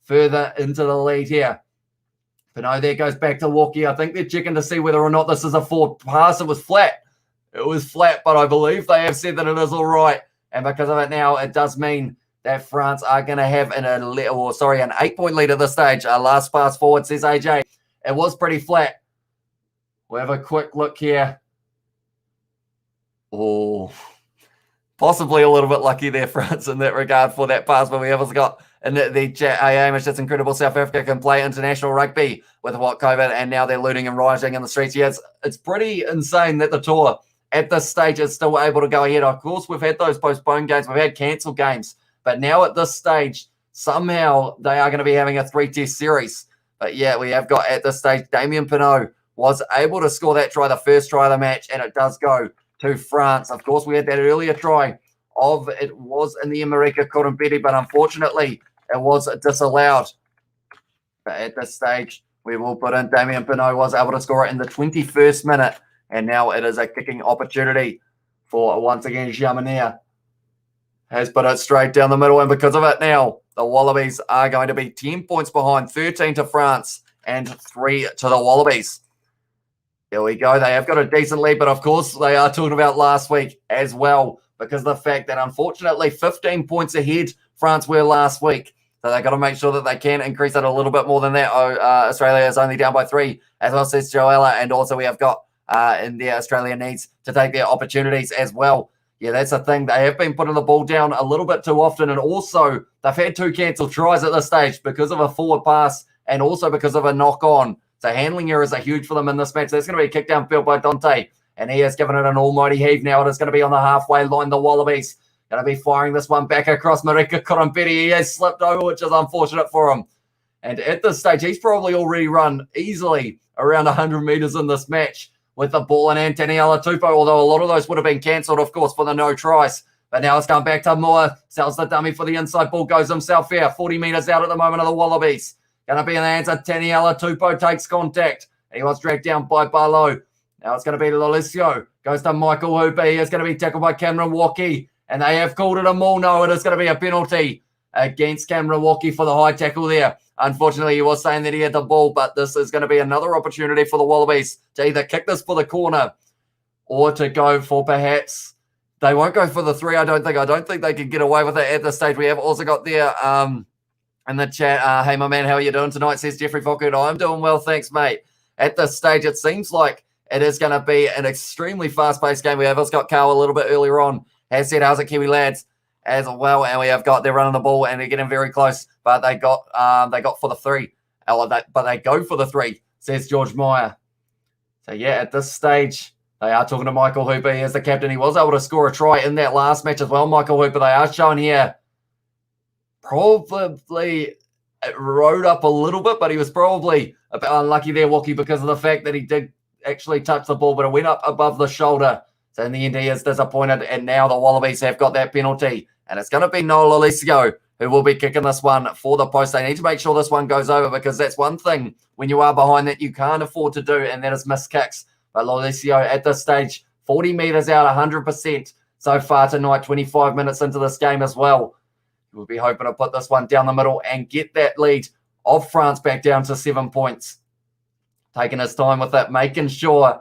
further into the lead here. Pinot there goes back to Walkie. I think they're checking to see whether or not this is a forward pass. It was flat. It was flat, but I believe they have said that it is all right. And because of it now, it does mean that France are going to have an 8-point lead at this stage. Last pass forward, says AJ. It was pretty flat. We'll have a quick look here. Oh, possibly a little bit lucky there, France, in that regard for that pass. But we have also got in the chat, Hamish, it's incredible. South Africa can play international rugby with what COVID, and now they're looting and rioting in the streets. Yeah, it's pretty insane that the tour at this stage is still able to go ahead. Of course, we've had those postponed games. We've had cancelled games. But now at this stage, somehow they are going to be having a 3-test series. But yeah, we have got at this stage, Damien Penaud was able to score that try, the first try of the match, and it does go to France. Of course, we had that earlier try it was in the America Corumbeti, but unfortunately, it was disallowed. But at this stage, we will put in Damien Penaud was able to score it in the 21st minute, and now it is a kicking opportunity for, once again, Jamanier. Has put it straight down the middle, and because of it now, the Wallabies are going to be 10 points behind, 13 to France and 3 to the Wallabies. Here we go. They have got a decent lead, but of course they are talking about last week as well, because of the fact that unfortunately 15 points ahead France were last week. So they've got to make sure that they can increase it a little bit more than that. Australia is only down by 3, as well, says Joella, and also we have got in there Australia needs to take their opportunities as well. Yeah, that's the thing. They have been putting the ball down a little bit too often, and also they've had 2 cancelled tries at this stage because of a forward pass and also because of a knock-on. So handling errors are huge for them in this match. There's going to be a kick downfield by Dante, and he has given it an almighty heave now. It is going to be on the halfway line. The Wallabies going to be firing this one back across Marika Corumbeti. He has slipped over, which is unfortunate for him. And at this stage, he's probably already run easily around 100 metres in this match with the ball in Anthony Alatupo, although a lot of those would have been cancelled, of course, for the no tries. But now it's come back to Moore. Sells the dummy for the inside ball, goes himself here. 40 metres out at the moment of the Wallabies. Going to be in the hands of Taniela Tupou, takes contact. He was dragged down by Barlow. Now it's going to be Lolesio. Goes to Michael Hooper. He is going to be tackled by Cameron Walkie. And they have called it a maul. No, it is going to be a penalty against Cameron Walkie for the high tackle there. Unfortunately, he was saying that he had the ball, but this is going to be another opportunity for the Wallabies to either kick this for the corner or to go for perhaps... They won't go for the 3, I don't think. I don't think they can get away with it at this stage. We have also got there... in the chat, hey, my man, how are you doing tonight? Says Jeffrey Fockett. I'm doing well, thanks, mate. At this stage, it seems like it is going to be an extremely fast-paced game. We have also got Carl a little bit earlier on. Has said, how's it, Kiwi lads? As well, and we have got, they're running the ball, and they're getting very close, but they got for the 3. But they go for the 3, says George Meyer. So, yeah, at this stage, they are talking to Michael Hooper. He is the captain. He was able to score a try in that last match as well, Michael Hooper. They are showing here. Probably rode up a little bit, but he was probably a bit unlucky there, Walkie, because of the fact that he did actually touch the ball, but it went up above the shoulder. So in the end, he is disappointed, and now the Wallabies have got that penalty, and it's going to be Noel Alessio who will be kicking this one for the post. They need to make sure this one goes over, because that's one thing when you are behind that you can't afford to do, and that is miss kicks. But Alessio at this stage, 40 metres out, 100% so far tonight, 25 minutes into this game as well. We'll be hoping to put this one down the middle and get that lead of France back down to 7 points. Taking his time with it, making sure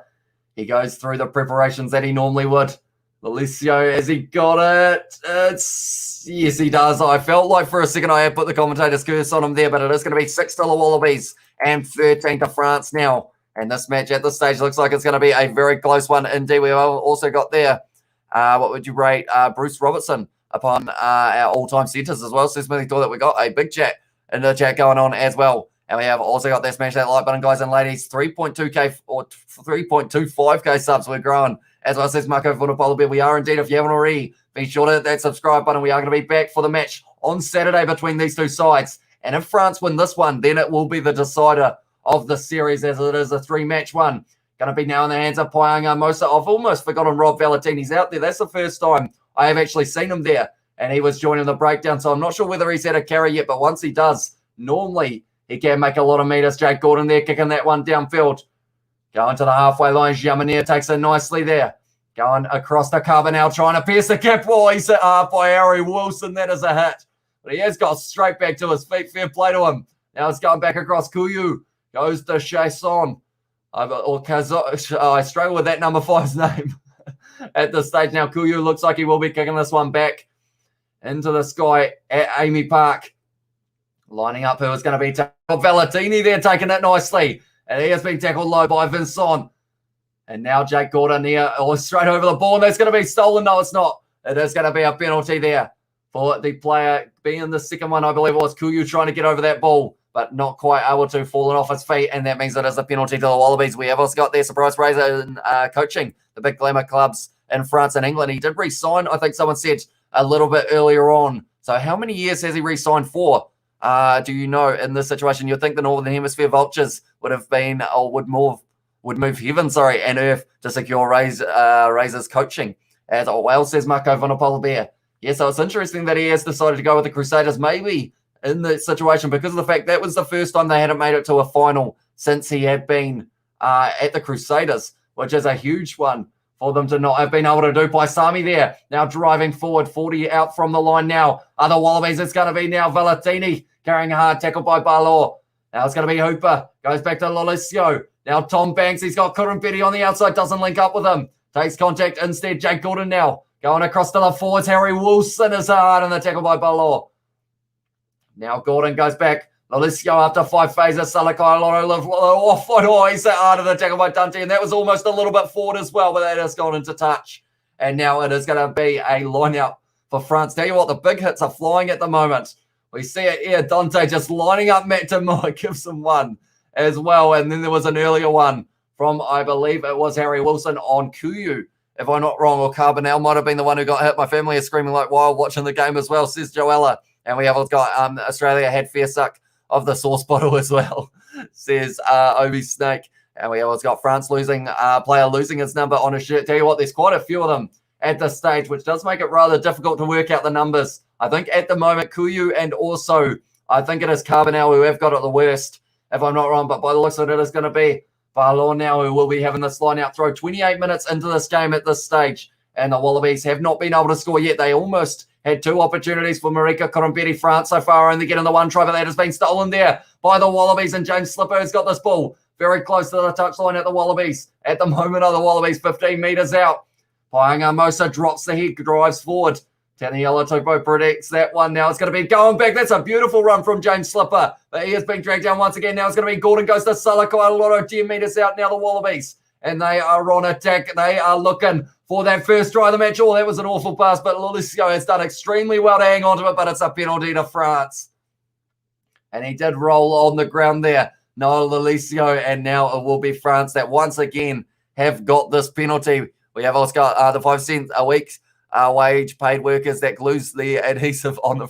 he goes through the preparations that he normally would. Alessio, has he got it? Yes, he does. I felt like for a second I had put the commentator's curse on him there, but it is going to be 6 to the Wallabies and 13 to France now. And this match at this stage looks like it's going to be a very close one indeed. We've also got there, what would you rate Bruce Robertson upon our all-time centres as well. So Smithy thought that we got a big chat in the chat going on as well. And we have also got that smash that like button, guys and ladies. 3.2K or 3.25K subs. We're growing. As well, says Marco Vunapolabir. We are indeed. If you haven't already, be sure to hit that subscribe button. We are going to be back for the match on Saturday between these two sides. And if France win this one, then it will be the decider of the series, as it is a 3-match one. Going to be now in the hands of Payanga Mosa. I've almost forgotten Rob Valentini's out there. That's the first time I have actually seen him there. And he was joining the breakdown. So I'm not sure whether he's had a carry yet. But once he does, normally he can make a lot of meters. Jake Gordon there kicking that one downfield. Going to the halfway line. Jamanier takes it nicely there. Going across the cover now, trying to pierce the cap wall. He's hit by Harry Wilson. That is a hit. But he has got straight back to his feet. Fair play to him. Now it's going back across Kuyu. Goes to Chasson. I struggle with that number 5's name. at this stage. Now, Kuyu looks like he will be kicking this one back into the sky at AAMI Park. Lining up who is going to be tackled. Valentini there taking it nicely. And he has been tackled low by Vincent. And now Jake Gordon here, straight over the ball. That's going to be stolen. No, it's not. It is going to be a penalty there for the player being the second one. I believe it was Kuyu trying to get over that ball, but not quite able to, falling off his feet. And that means it is a penalty to the Wallabies. We have also got their surprise raiser in coaching the big glamour clubs in France and England. He did re-sign, I think someone said, a little bit earlier on. So how many years has he re-signed for? Do you know, in this situation? You'd think the Northern Hemisphere Vultures would have been, or would move heaven, and earth to secure Razor's coaching. As Wales says Marco Vanapola. Yeah, so it's interesting that he has decided to go with the Crusaders, maybe in the situation because of the fact that was the first time they hadn't made it to a final since he had been at the Crusaders, which is a huge one for them to not have been able to do. Paisami there, now driving forward, 40 out from the line now. Other Wallabies, it's going to be now Valentini carrying a hard tackle by Barlaw. Now it's going to be Hooper, goes back to Lolesio. Now Tom Banks, he's got Kurumbeti on the outside, doesn't link up with him. Takes contact instead. Jake Gordon now going across to the forwards. Harry Wilson is hard on the tackle by Barlaw. Now Gordon goes back. Lolesio after 5 phases. Salakai Lotto he's hard on the tackle by Dante, and that was almost a little bit forward as well, but that has gone into touch. And now it is going to be a line out for France. Tell you what, the big hits are flying at the moment. We see it here. Dante just lining up Matt Timur, gives him one as well. And then there was an earlier one from, I believe it was Harry Wilson on Kuyu, if I'm not wrong, or Carbonell might have been the one who got hit. My family is screaming like wild watching the game as well, says Joella. And we have got Australia had fair suck of the sauce bottle as well, says Obi Snake. And we have got France losing, player losing his number on his shirt. Tell you what, there's quite a few of them at this stage, which does make it rather difficult to work out the numbers. I think at the moment, Kuyu and also I think it is Carbonell who have got it the worst, if I'm not wrong. But by the looks of it, it is going to be Barlaw now who will be having this line out throw. 28 minutes into this game at this stage, and the Wallabies have not been able to score yet. They almost had 2 opportunities for Marika Kurumbeti. France so far only getting the 1 try, but that has been stolen there by the Wallabies, and James Slipper has got this ball very close to the touchline at the Wallabies. At the moment, are the Wallabies 15 metres out. Painga Mosa drops the head, drives forward. Taniela Topo predicts that one. Now it's going to be going back. That's a beautiful run from James Slipper. But he has been dragged down once again. Now it's going to be Gordon goes to Salakai Lotto, 10 metres out now, the Wallabies. And they are on attack. They are looking for that first try of the match. Oh, that was an awful pass, but Lolesio has done extremely well to hang on to it, but it's a penalty to France. And he did roll on the ground there, Noel Lolesio, and now it will be France that once again have got this penalty. We have also got the 5 cents a week wage paid workers that glues the adhesive on the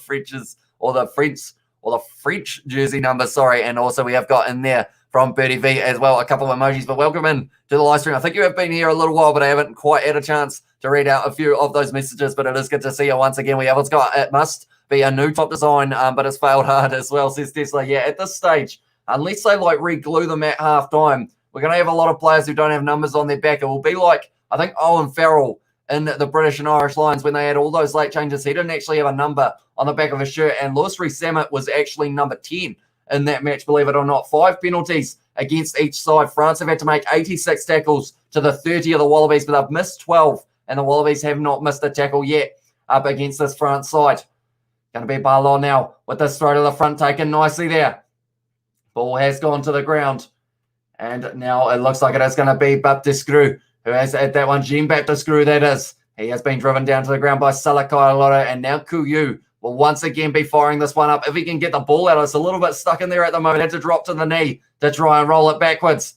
French jersey number, and also we have got in there from Birdie V as well a couple of emojis. But welcome in to the live stream. I think you have been here a little while, but I haven't quite had a chance to read out a few of those messages, but it is good to see you once again. We have got it must be a new top design, but it's failed hard as well, says Tesla. Yeah, at this stage, unless they re-glue them at half time, we're going to have a lot of players who don't have numbers on their back. It will be like, I think, Owen Farrell in the British and Irish Lions when they had all those late changes. He didn't actually have a number on the back of his shirt, and Lewis Rees-Zammit was actually number 10 in that match, believe it or not. 5 penalties against each side. France have had to make 86 tackles to the 30 of the Wallabies, but they've missed 12, and the Wallabies have not missed a tackle yet up against this France side. Going to be Barlaw now with this throw to the front, taken nicely there. Ball has gone to the ground, and now it looks like it is going to be Baptiste-Screw who has at that one. Jean-Baptiste-Screw, that is. He has been driven down to the ground by Salakai Lotto, and now Kuyu will once again be firing this one up. If he can get the ball out, it's a little bit stuck in there at the moment. Had to drop to the knee to try and roll it backwards.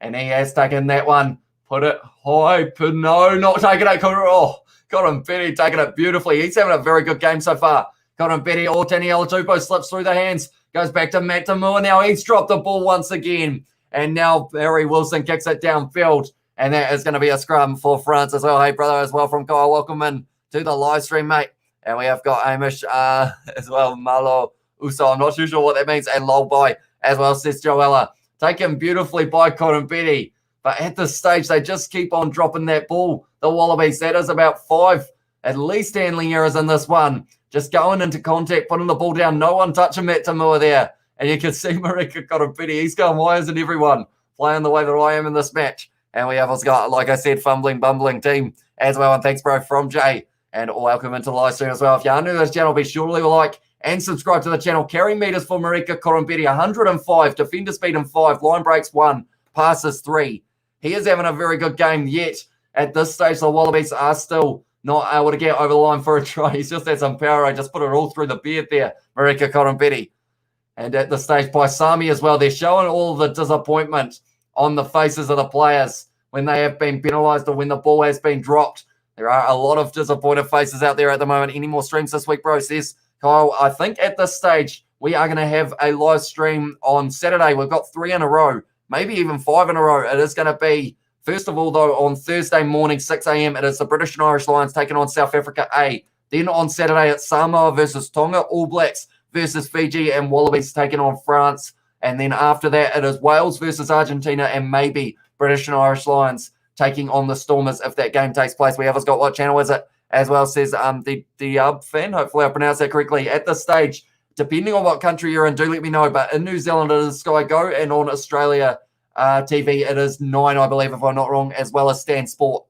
And he has taken that one. Put it high. No, not taking it. Oh, Kurumbeti taking it beautifully. He's having a very good game so far. Kurumbeti, Taniela Tupou slips through the hands. Goes back to Matt Timur. Now he's dropped the ball once again. And now Harry Wilson kicks it downfield. And that is going to be a scrum for France as well. Hey, brother, as well from Kyle. Welcome in to the live stream, mate. And we have got Amish as well, Malo Uso. I'm not too sure what that means. And Lolboy as well, says Joella. Taken beautifully by Kurumbeti. But at this stage, they just keep on dropping that ball. The Wallabies, that is about 5 at least handling errors in this one. Just going into contact, putting the ball down. No one touching Matt Timur there. And you can see Marika Kurumbeti. He's going, why isn't everyone playing the way that I am in this match? And we have also got, like I said, fumbling, bumbling team as well. And thanks, bro, from Jay. And welcome into the live stream as well. If you're new to this channel, be sure to leave a like and subscribe to the channel. Carry meters for Marika Korombeti, 105. Defender speed in 5. Line breaks 1. Passes 3. He is having a very good game, yet at this stage, the Wallabies are still not able to get over the line for a try. He's just had some power. I just put it all through the beard there, Marika Korombeti. And at this stage, Paisami as well. They're showing all the disappointment on the faces of the players when they have been penalised or when the ball has been dropped. There are a lot of disappointed faces out there at the moment. Any more streams this week, bro? Says Kyle. I think at this stage, we are going to have a live stream on Saturday. We've got 3 in a row, maybe even 5 in a row. It is going to be, first of all, though, on Thursday morning, 6 a.m., it is the British and Irish Lions taking on South Africa A. Then on Saturday, it's Samoa versus Tonga, All Blacks versus Fiji, and Wallabies taking on France. And then after that, it is Wales versus Argentina and maybe British and Irish Lions taking on the Stormers if that game takes place. We have got what channel is it as well, says the fan. Hopefully I pronounced that correctly. At this stage, depending on what country you're in, do let me know. But in New Zealand, it is Sky Go, and on Australia TV, it is 9, I believe, if I'm not wrong, as well as Stan Sport.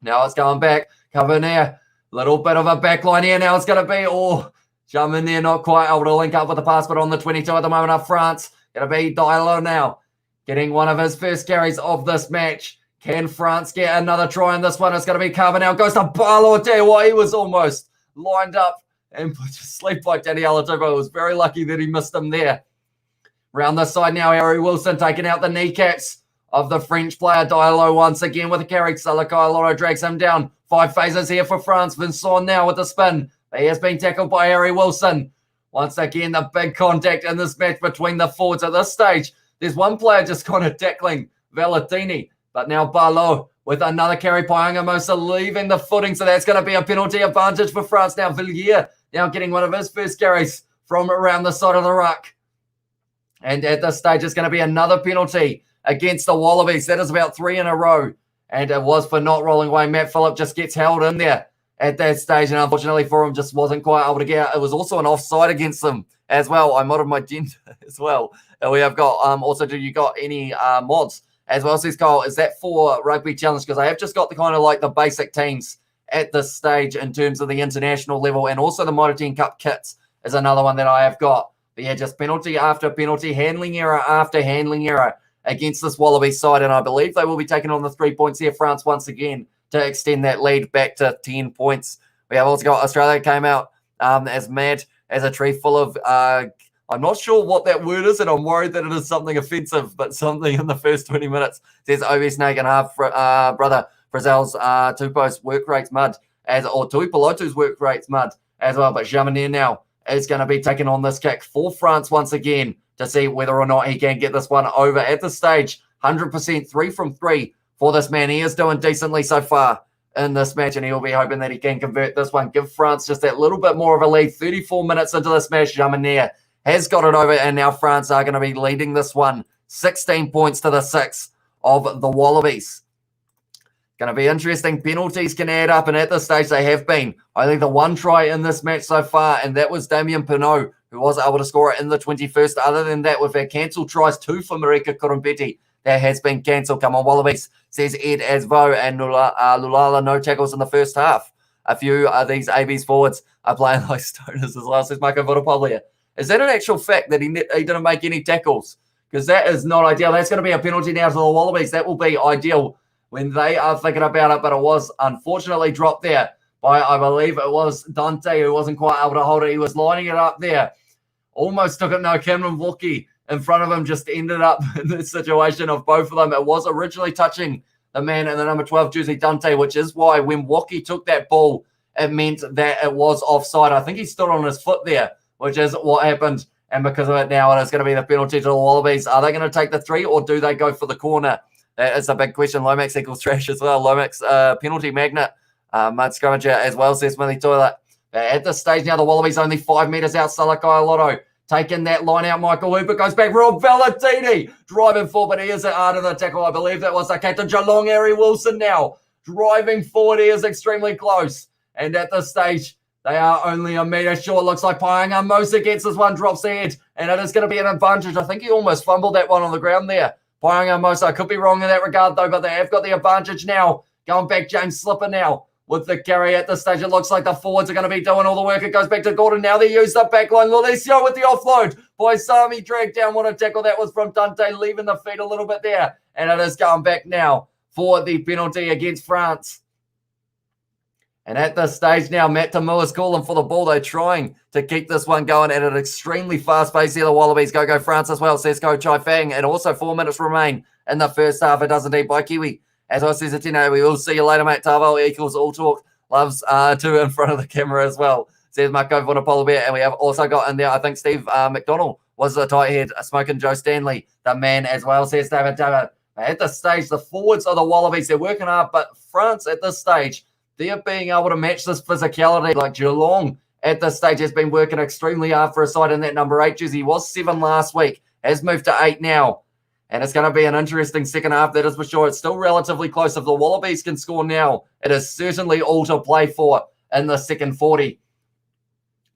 Now it's going back. Cover there. Little bit of a backline here. Now it's going to be, jump in there, not quite able to link up with the pass, but on the 22 at the moment of France. Going to be Diallo now, getting one of his first carries of this match. Can France get another try in this one? It's going to be Carver now. Goes to Barlow. Tell you what, he was almost lined up and put to sleep by Danny Alatupo. Was very lucky that he missed him there. Round this side now, Harry Wilson taking out the kneecaps of the French player. Diallo once again with a carry. Salakai Loro drags him down. 5 phases here for France. Vincent now with the spin. He has been tackled by Harry Wilson. Once again, the big contact in this match between the forwards at this stage. There's one player just kind of tackling Valentini. But now Barlow with another carry. Payangamosa leaving the footing. So that's going to be a penalty advantage for France. Now Villiers now getting one of his first carries from around the side of the ruck. And at this stage, it's going to be another penalty against the Wallabies. That is about 3 in a row. And it was for not rolling away. Matt Phillip just gets held in there at that stage. And unfortunately for him, just wasn't quite able to get out. It was also an offside against them as well. I modded my gender as well. And we have got, also, do you got any mods? As well, says Kyle, is that for Rugby Challenge? Because I have just got the kind of like the basic teams at this stage in terms of the international level, and also the Mitre 10 Cup kits is another one that I have got. But yeah, just penalty after penalty, handling error after handling error against this Wallaby side, and I believe they will be taking on the 3 points here, France, once again, to extend that lead back to 10 points. We have also got Australia came out as mad as a tree full of I'm not sure what that word is, and I'm worried that it is something offensive, but something in the first 20 minutes. Says OB Snake and half brother Frizzell's Tupo's work rates mud, or Tuipilotu's work rates mud as well. But Jaminet now is going to be taking on this kick for France once again to see whether or not he can get this one over at this stage. 100%, 3 from 3 for this man. He is doing decently so far in this match, and he'll be hoping that he can convert this one. Give France just that little bit more of a lead. 34 minutes into this match, Jaminet has got it over, and now France are going to be leading this one 16 points to the 6 of the Wallabies. Going to be interesting. Penalties can add up, and at this stage they have been. Only the 1 try in this match so far, and that was Damien Pinot, who was able to score it in the 21st. Other than that, we've had cancelled tries, 2 for Marika Korombeti. That has been cancelled. Come on, Wallabies, says Ed Asvo, and Lulala, no tackles in the first half. A few of these AB's forwards are playing like stoners as well, says Marco Vodopoglia. Is that an actual fact that he didn't make any tackles? Because that is not ideal. That's going to be a penalty now to the Wallabies. That will be ideal when they are thinking about it, but it was unfortunately dropped there by, I believe it was Dante, who wasn't quite able to hold it. He was lining it up there. Almost took it. No, Cameron Walkie in front of him just ended up in the situation of both of them. It was originally touching the man in the number 12 jersey, Dante, which is why when Walkie took that ball, it meant that it was offside. I think he stood on his foot there, which is what happened. And because of it now, it is going to be the penalty to the Wallabies. Are they going to take the 3 or do they go for the corner? That is a big question. Lomax equals trash as well. Lomax penalty magnet. Mud scrummager as well, says Smithy Toilet. At this stage now, the Wallabies only 5 metres out. Salakai Lotto taking that line out. Michael Hooper goes back. Rob Valentini driving forward, but he is out of the tackle. I believe that was the captain. Geelong, Harry Wilson now driving forward. He is extremely close. And at this stage, they are only a metre short. Looks like Payangamosa gets this one, drops the head, and it is going to be an advantage. I think he almost fumbled that one on the ground there. Mosa, could be wrong in that regard though, but they have got the advantage now. Going back, James Slipper now with the carry at this stage. It looks like the forwards are going to be doing all the work. It goes back to Gordon. Now they use the back line. Lolesio with the offload. Sami dragged down. What a tackle that was from Dante, leaving the feet a little bit there. And it is going back now for the penalty against France. And at this stage now, Matt Tamua's calling for the ball. They're trying to keep this one going at an extremely fast pace here. The Wallabies go France as well, says Ko Chai Fang. And also 4 minutes remain in the first half. It does indeed by Kiwi. As I says, we will see you later, mate. Tavo equals all talk. Loves to in front of the camera as well. Says Marco Vonapolo Bear. And we have also got in there, I think Steve McDonald was the tight head, smoking Joe Stanley, the man as well, says David. At this stage, the forwards of the Wallabies, they're working hard, but France at this stage, they're being able to match this physicality. Like Geelong at this stage has been working extremely hard for a side in that number 8 jersey. He was 7 last week, has moved to 8 now. And it's going to be an interesting second half, that is for sure. It's still relatively close. If the Wallabies can score now, it is certainly all to play for in the second 40.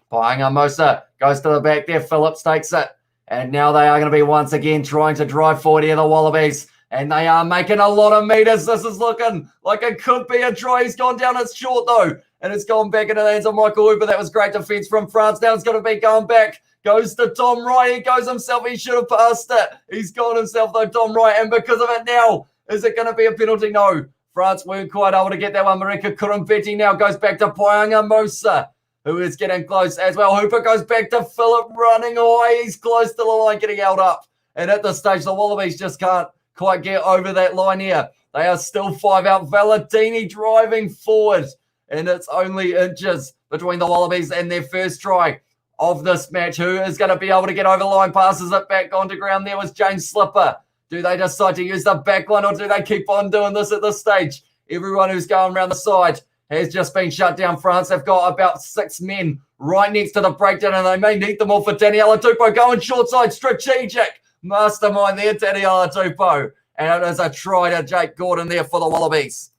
Paenga Mosa goes to the back there. Phillips takes it. And now they are going to be once again trying to drive forward here, the Wallabies. And they are making a lot of meters. This is looking like it could be a try. He's gone down. It's short, though. And it's gone back into the hands of Michael Hooper. That was great defense from France. Now it's going to be going back. Goes to Tom Wright. He goes himself. He should have passed it. He's gone himself, though, Tom Wright. And because of it now, is it going to be a penalty? No. France weren't quite able to get that one. Marika Kurumpetti now goes back to Paenga Mosa, who is getting close as well. Hooper goes back to Phillip running away. He's close to the line, getting held up. And at this stage, the Wallabies just can't quite get over that line here. They are still 5 out. Valentini driving forward. And it's only inches between the Wallabies and their first try of this match. Who is going to be able to get over the line? Passes it back onto ground. There was James Slipper. Do they decide to use the back line, or do they keep on doing this at this stage? Everyone who's going around the side has just been shut down. France have got about 6 men right next to the breakdown, and they may need them all for Daniela Tupou. Going short side, strategic mastermind there, Daniela Tupou. And it is a try to Jake Gordon there for the Wallabies.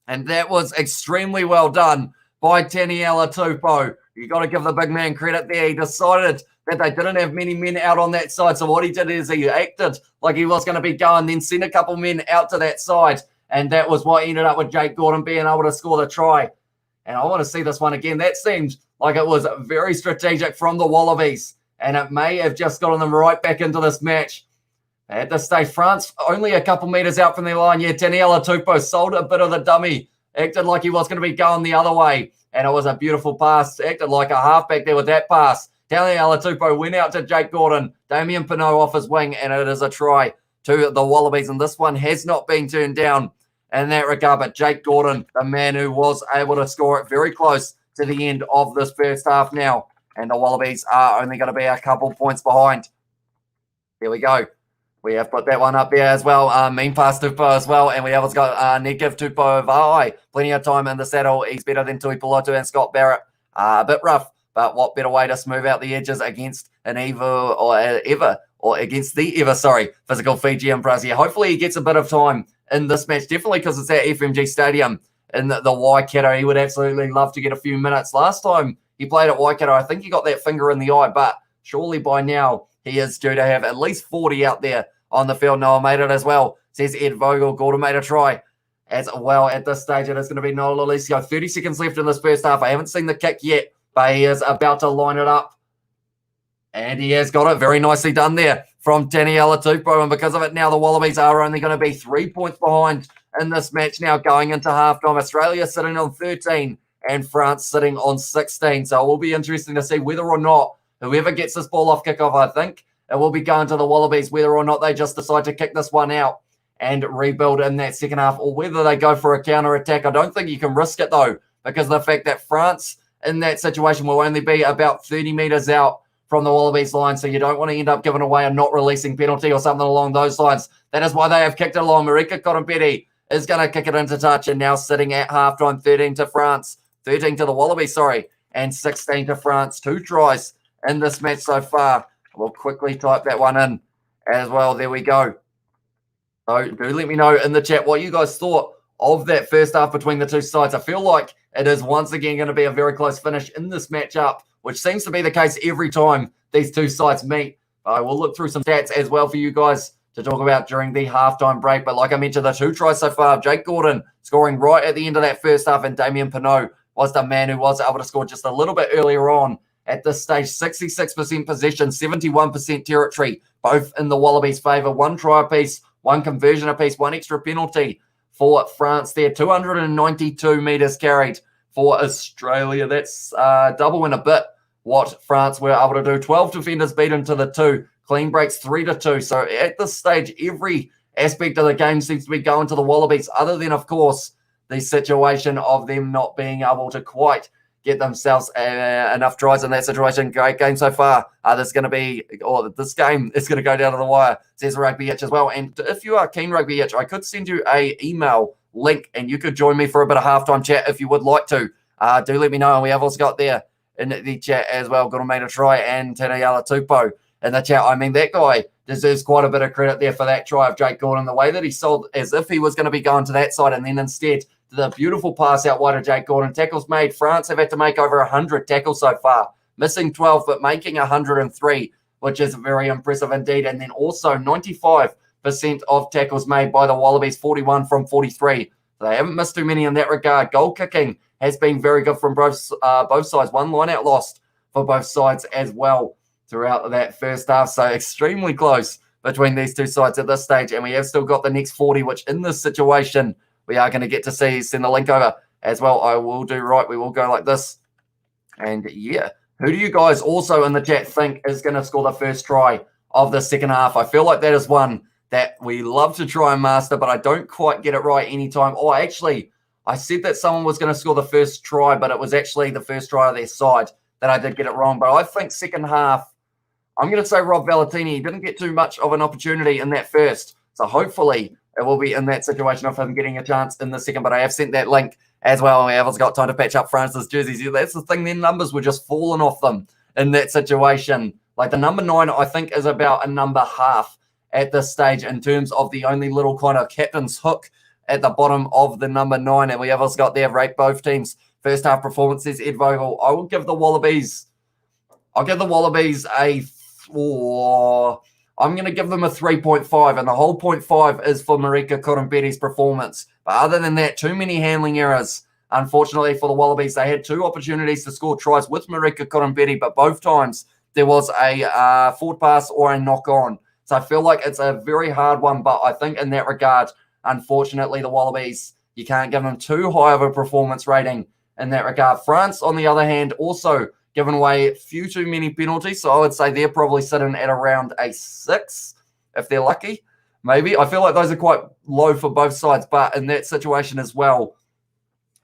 And that was extremely well done by Daniela Tupou. You got to give the big man credit there. He decided that they didn't have many men out on that side. So what he did is he acted like he was going to be going, then sent a couple men out to that side. And that was what ended up with Jake Gordon being able to score the try. And I want to see this one again. That seemed like it was very strategic from the Wallabies. And it may have just gotten them right back into this match. At this stage, France only a couple meters out from their line. Yeah, Daniela Tupou sold a bit of the dummy. Acted like he was going to be going the other way. And it was a beautiful pass. Acted like a halfback there with that pass. Daniela Tupou went out to Jake Gordon. Damien Pinot off his wing. And it is a try to the Wallabies. And this one has not been turned down in that regard. But Jake Gordon, the man who was able to score it very close to the end of this first half now. And the Wallabies are only going to be a couple points behind. There we go. We have put that one up there as well. Mean pass Tupou as well. And we have got negative Tupou Vai. Plenty of time in the saddle. He's better than Tui Piloto and Scott Barrett. A bit rough, but what better way to smooth out the edges against an against the physical Fijian Brazil. Hopefully he gets a bit of time in this match. Definitely because it's at FMG Stadium in the Waikato. He would absolutely love to get a few minutes. Last time he played at Waikato, I think he got that finger in the eye, but surely by now he is due to have at least 40 out there on the field. Noah made it as well, says Ed Vogel. Gordon made a try as well at this stage. It is going to be Noah Lolesio. 30 seconds left in this first half. I haven't seen the kick yet, but he is about to line it up. And he has got it very nicely done there from Daniela Tupou. And because of it now, the Wallabies are only going to be 3 points behind in this match now going into halftime. Australia sitting on 13 and France sitting on 16. So it will be interesting to see whether or not whoever gets this ball off kickoff, I think it will be going to the Wallabies, whether or not they just decide to kick this one out and rebuild in that second half, or whether they go for a counter-attack. I don't think you can risk it, though, because of the fact that France in that situation will only be about 30 metres out from the Wallabies line, so you don't want to end up giving away a not releasing penalty or something along those lines. That is why they have kicked it along. Marika Kurumpetti is going to kick it into touch, and now sitting at halftime, 13 to France, 13 to the Wallabies, and 16 to France. 2 tries in this match so far. We'll quickly type that one in as well. There we go. So do let me know in the chat what you guys thought of that first half between the two sides. I feel like it is once again going to be a very close finish in this matchup, which seems to be the case every time these two sides meet. I will look through some stats as well for you guys to talk about during the halftime break. But like I mentioned, the 2 tries so far, Jake Gordon scoring right at the end of that first half, and Damien Pinot was the man who was able to score just a little bit earlier on. At this stage, 66% possession, 71% territory, both in the Wallabies' favour. 1 try apiece, 1 conversion apiece, 1 extra penalty for France there. 292 metres carried for Australia. That's double in a bit what France were able to do. 12 defenders beaten to the 2. Clean breaks 3-2. So at this stage, every aspect of the game seems to be going to the Wallabies, other than, of course, the situation of them not being able to quite get themselves enough tries in that situation. Great game so far. This game is going to go down to the wire, says Rugby Itch as well. And if you are keen, Rugby Itch, I could send you a email link and you could join me for a bit of halftime chat if you would like to. Do let me know. And we have also got there in the chat as well, Gonna Made a Try and Tanayala Tupou in the chat. I mean, that guy deserves quite a bit of credit there for that try of Jake Gordon, the way that he sold as if he was going to be going to that side, and then instead the beautiful pass out wide of Jake Gordon. Tackles made. France have had to make over 100 tackles so far, missing 12 but making 103, which is very impressive indeed. And then also 95% of tackles made by the Wallabies, 41 from 43. So they haven't missed too many in that regard. Goal kicking has been very good from both sides. 1 line-out lost for both sides as well throughout that first half. So extremely close between these two sides at this stage. And we have still got the next 40, which in this situation we are going to get to see. Send the link over as well. I will do right. We will go like this. And yeah, who do you guys also in the chat think is going to score the first try of the second half? I feel like that is one that we love to try and master, but I don't quite get it right anytime. Oh, actually, I said that someone was going to score the first try, but it was actually the first try of their side that I did get it wrong. But I think second half, I'm going to say Rob Valentini. He didn't get too much of an opportunity in that first. So hopefully it will be in that situation of him getting a chance in the second. But I have sent that link as well. We have also got time to patch up France's jerseys. That's the thing. Their numbers were just falling off them in that situation. Like the number 9, I think, is about a number half at this stage in terms of the only little kind of captain's hook at the bottom of the number 9. And we have also got there, rate both teams' first half performances. Ed Vogel, I will give the Wallabies, a 4. I'm going to give them a 3.5, and the whole 0.5 is for Marika Korombeti's performance. But other than that, too many handling errors. Unfortunately for the Wallabies, they had 2 opportunities to score tries with Marika Korombeti, but both times there was a forward pass or a knock-on. So I feel like it's a very hard one, but I think in that regard, unfortunately, the Wallabies, you can't give them too high of a performance rating in that regard. France, on the other hand, also given away a few too many penalties. So I would say they're probably sitting at around a 6 if they're lucky. Maybe. I feel like those are quite low for both sides. But in that situation as well,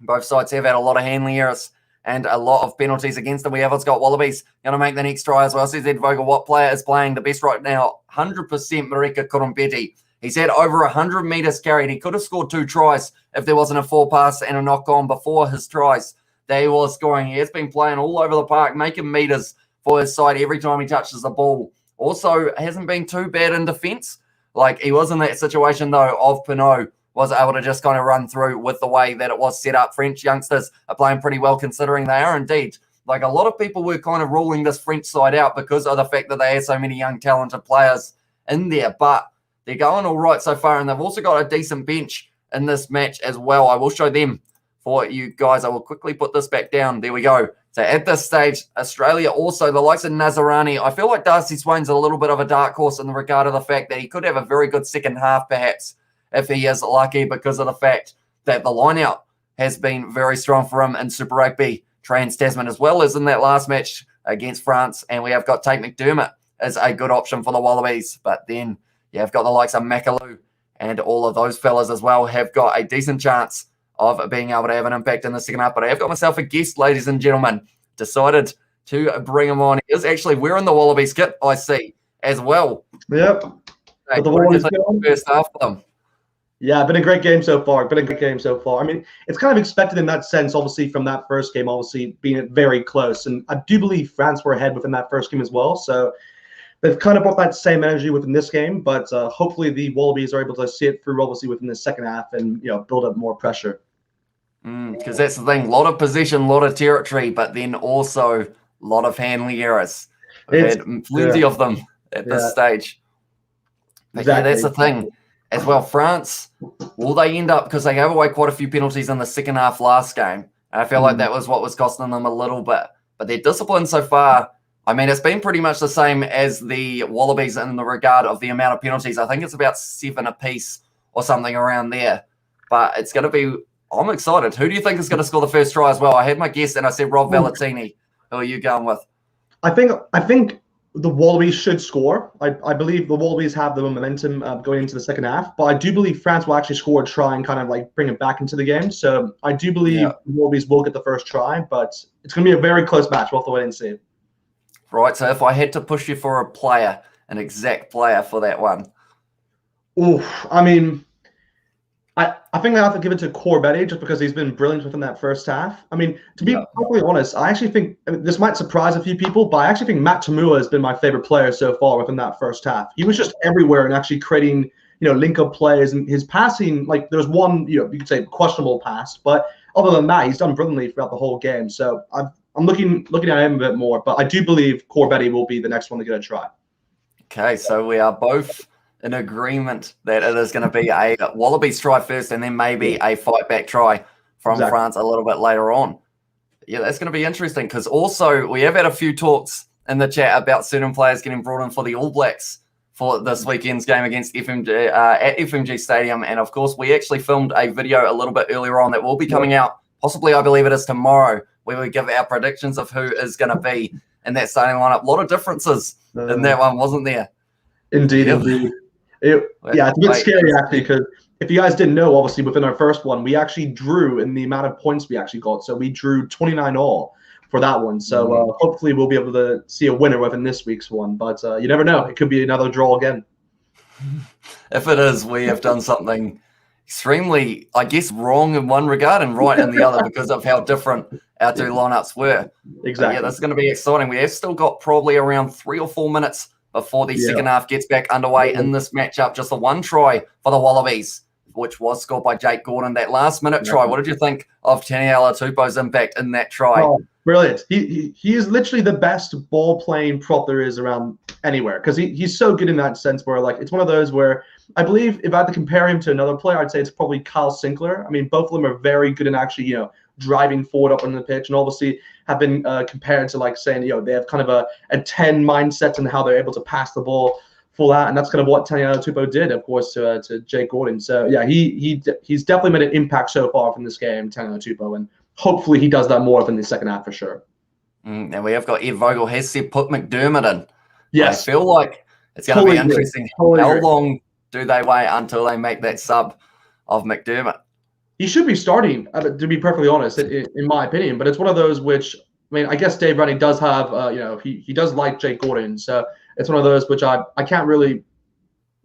both sides have had a lot of handling errors and a lot of penalties against them. We have got Wallabies going to make the next try as well. Says Ed Vogel, what player is playing the best right now? 100% Marika Korombeti. He's had over 100 metres carried. He could have scored 2 tries if there wasn't a 4 pass and a knock-on before his tries. They were scoring. He has been playing all over the park, making meters for his side every time he touches the ball. Also, hasn't been too bad in defence. Like, he was in that situation, though, of Pinot was able to just kind of run through with the way that it was set up. French youngsters are playing pretty well considering they are indeed. Like, a lot of people were kind of ruling this French side out because of the fact that they had so many young, talented players in there. But they're going all right so far, and they've also got a decent bench in this match as well. I will show them for you guys. I will quickly put this back down. There we go. So at this stage, Australia also, the likes of Nazarani, I feel like Darcy Swain's a little bit of a dark horse in the regard of the fact that he could have a very good second half, perhaps, if he is lucky, because of the fact that the line-out has been very strong for him in Super Rugby Trans-Tasman, as well as in that last match against France. And we have got Tate McDermott as a good option for the Wallabies. But then you have got the likes of Makalou and all of those fellas as well have got a decent chance of being able to have an impact in the second half. But I have got myself a guest, ladies and gentlemen. Decided to bring him on. He is actually wearing the Wallabies kit, I see, as well. Yep. Hey, the Wallabies first half for them. Yeah, been a great game so far. I mean, it's kind of expected in that sense, obviously, from that first game, obviously, being very close. And I do believe France were ahead within that first game as well. So they've kind of brought that same energy within this game. But hopefully the Wallabies are able to see it through, obviously, within the second half and, build up more pressure. Because that's the thing. A lot of possession, a lot of territory, but then also a lot of handling errors. We've had plenty of them at this stage. But yeah, that's the thing as well. France, will they end up, because they gave away quite a few penalties in the second half last game, and I feel like that was what was costing them a little bit. But their discipline so far, I mean, it's been pretty much the same as the Wallabies in the regard of the amount of penalties. I think it's about 7 apiece or something around there. But it's going to be, I'm excited. Who do you think is going to score the first try as well? I had my guess and I said Rob Valentini. Who are you going with? I think the Wallabies should score. I believe the Wallabies have the momentum going into the second half, but I do believe France will actually score a try and kind of like bring it back into the game. So I do believe the Wallabies will get the first try, but it's going to be a very close match. We'll have to wait and see. Right, so if I had to push you for a player, an exact player for that one. I mean, I think I have to give it to Corbetti just because he's been brilliant within that first half. I mean, to be perfectly honest, I actually think this might surprise a few people, but I actually think Matt Tamua has been my favorite player so far within that first half. He was just everywhere and actually creating, link-up plays, and his passing, like there's one, you could say questionable pass, but other than that, he's done brilliantly throughout the whole game. So I'm looking at him a bit more, but I do believe Corbetti will be the next one to get a try. Okay, so we are both in agreement that it is going to be a Wallabies try first and then maybe a fight-back try from France a little bit later on. Yeah, that's going to be interesting because also we have had a few talks in the chat about certain players getting brought in for the All Blacks for this weekend's game against FMG at FMG Stadium. And, of course, we actually filmed a video a little bit earlier on that will be coming out, possibly I believe it is tomorrow, where we give our predictions of who is going to be in that starting lineup. A lot of differences in that one, wasn't there? Indeed. It's a bit scary, actually, because if you guys didn't know, obviously, within our first one, we actually drew in the amount of points we actually got. So we drew 29 all for that one. So hopefully we'll be able to see a winner within this week's one. But you never know. It could be another draw again. If it is, we have done something extremely, I guess, wrong in one regard and right in the other because of how different our two lineups were. Exactly. But yeah, this is going to be exciting. We have still got probably around 3 or 4 minutes before the second half gets back underway in this matchup. Just the one try for the Wallabies, which was scored by Jake Gordon. That last-minute try, what did you think of Taniela Tupou's impact in that try? Oh, brilliant. He is literally the best ball-playing prop there is around anywhere because he's so good in that sense where, like, it's one of those where I believe if I had to compare him to another player, I'd say it's probably Kyle Sinclair. I mean, both of them are very good in actually, driving forward up on the pitch, and obviously have been compared to like saying, they have kind of a 10 mindset and how they're able to pass the ball for that, and that's kind of what Taniela Tupou did, of course, to Jake Gordon. So yeah, he's definitely made an impact so far from this game, Taniela Tupou, and hopefully he does that more in the second half for sure. And we have got Ed Vogel has said put McDermott in. Yes, I feel like it's going to be interesting. How long do they wait until they make that sub of McDermott? He should be starting, to be perfectly honest, in my opinion. But it's one of those which, I mean, I guess Dave Rennie does have, he does like Jake Gordon. So it's one of those which I can't really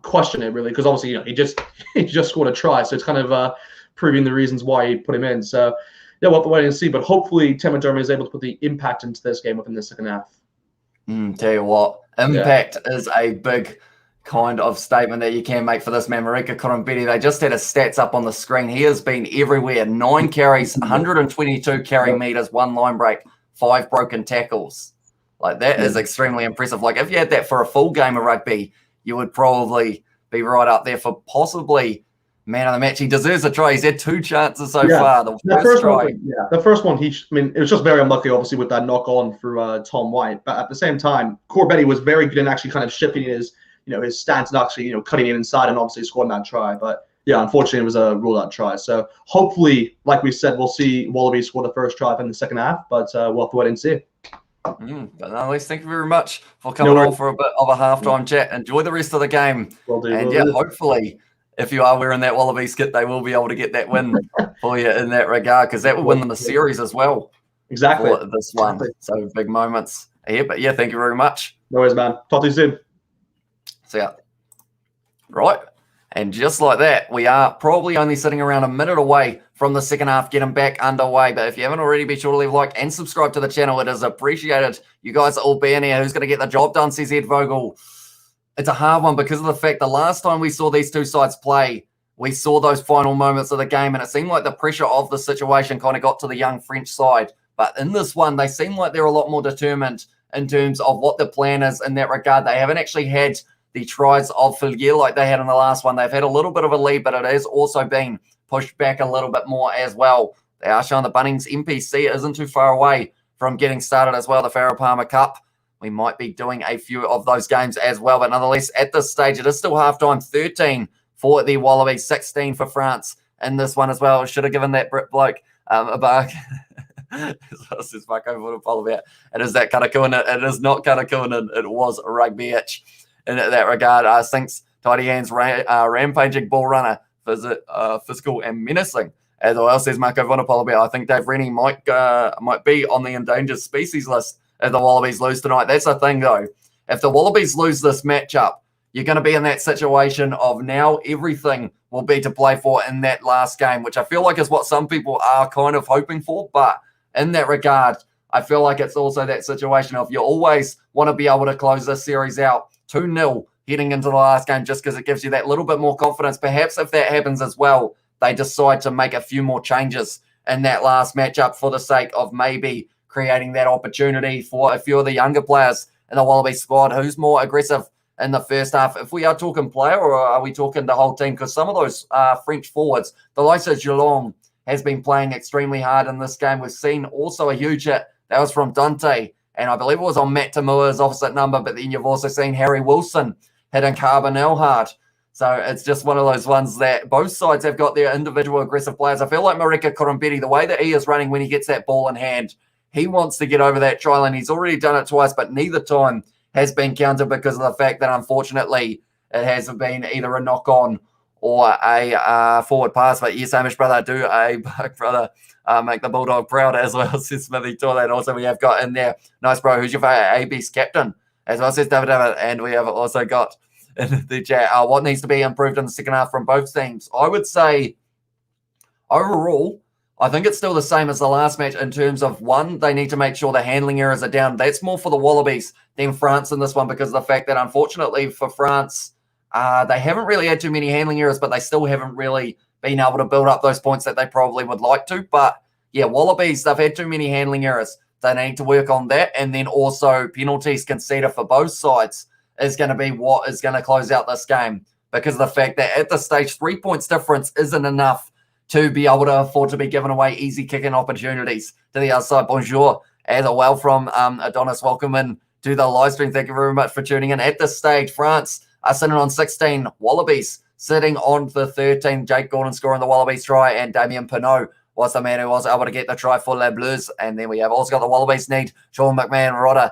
question it, really, because obviously, he just scored a try. So it's kind of proving the reasons why he put him in. So, yeah, we'll have to wait and see. But hopefully, Tim McDermott is able to put the impact into this game within the second half. Tell you what, impact is a big kind of statement that you can make for this man, Marika Kurambedi. They just had his stats up on the screen. He has been everywhere. 9 carries, 122 carry meters, 1 line break, 5 broken tackles. Like, that is extremely impressive. Like, if you had that for a full game of rugby, you would probably be right up there for possibly man of the match. He deserves a try. He's had 2 chances so far. The first try. The first one, it was just very unlucky, obviously, with that knock on through Tom White. But at the same time, Corbetti was very good in actually kind of shifting his stance and actually, cutting it inside and obviously scoring that try. But yeah, unfortunately, it was a ruled out try. So hopefully, like we said, we'll see Wallabies score the first try in the second half, but we'll have to wait and see. But nonetheless, thank you very much for coming on for a bit of a halftime chat. Enjoy the rest of the game. Hopefully, if you are wearing that Wallabies kit, they will be able to get that win for you in that regard, because that will win them the series as well. Exactly. For this one. So big moments here. But yeah, thank you very much. No worries, man. Talk to you soon. See ya. Right. And just like that, we are probably only sitting around a minute away from the second half getting back underway. But if you haven't already, be sure to leave a like and subscribe to the channel. It is appreciated. You guys are all being here. Who's going to get the job done, says Ed Vogel. It's a hard one because of the fact the last time we saw these two sides play, we saw those final moments of the game, and it seemed like the pressure of the situation kind of got to the young French side. But in this one, they seem like they're a lot more determined in terms of what the plan is in that regard. They haven't actually had the tries of Fillier like they had in the last one. They've had a little bit of a lead, but it has also been pushed back a little bit more as well. They are showing the Bunnings NPC isn't too far away from getting started as well. The Farrah Palmer Cup, we might be doing a few of those games as well. But nonetheless, at this stage, it is still halftime. 13 for the Wallabies, 16 for France in this one as well. Should have given that Brit bloke a bark. It is that Karakun. It is not Karakun. It was Rugby Itch in that regard. Sinks tidy hands, rampaging ball runner, physical and menacing. As well, says Marco Vonapolobia. I think Dave Rennie might be on the endangered species list if the Wallabies lose tonight. That's the thing, though. If the Wallabies lose this matchup, you're going to be in that situation of now everything will be to play for in that last game, which I feel like is what some people are kind of hoping for. But in that regard, I feel like it's also that situation of you always want to be able to close this series out 2-0 heading into the last game just because it gives you that little bit more confidence. Perhaps if that happens as well, they decide to make a few more changes in that last matchup for the sake of maybe creating that opportunity for a few of the younger players in the Wallaby squad. Who's more aggressive in the first half? If we are talking player, or are we talking the whole team? Because some of those French forwards, the likes of Geelong has been playing extremely hard in this game. We've seen also a huge hit. That was from Dante, and I believe it was on Matt Tamua's opposite number, but then you've also seen Harry Wilson hitting Carbonell hard. So it's just one of those ones that both sides have got their individual aggressive players. I feel like Marika Korombeti, the way that he is running when he gets that ball in hand, he wants to get over that try line. He's already done it twice, but neither time has been counted because of the fact that, unfortunately, it has been either a knock-on or a forward pass. But yes, Hamish brother, do a brother make the Bulldog proud as well, says Smithy Toilet. And also we have got in there, nice bro, who's your favourite AB's captain? As well, says David. And we have also got in the chat, what needs to be improved in the second half from both teams? I would say, overall, I think it's still the same as the last match in terms of, one, they need to make sure the handling errors are down. That's more for the Wallabies than France in this one because of the fact that, unfortunately, for France, they haven't really had too many handling errors, but they still haven't really been able to build up those points that they probably would like to. But, yeah, Wallabies, they've had too many handling errors. They need to work on that. And then also penalties conceded for both sides is going to be what is going to close out this game because of the fact that at this stage, 3 points difference isn't enough to be able to afford to be giving away easy kicking opportunities to the outside. Bonjour, as well from Adonis. Welcome in to the live stream. Thank you very much for tuning in. At this stage, France are sitting on 16, Wallabies sitting on the 13. Jake Gordon scoring the Wallabies try, and Damien Pinot was the man who was able to get the try for Les Bleus. And then we have also got the Wallabies need Sean McMahon, Rodder,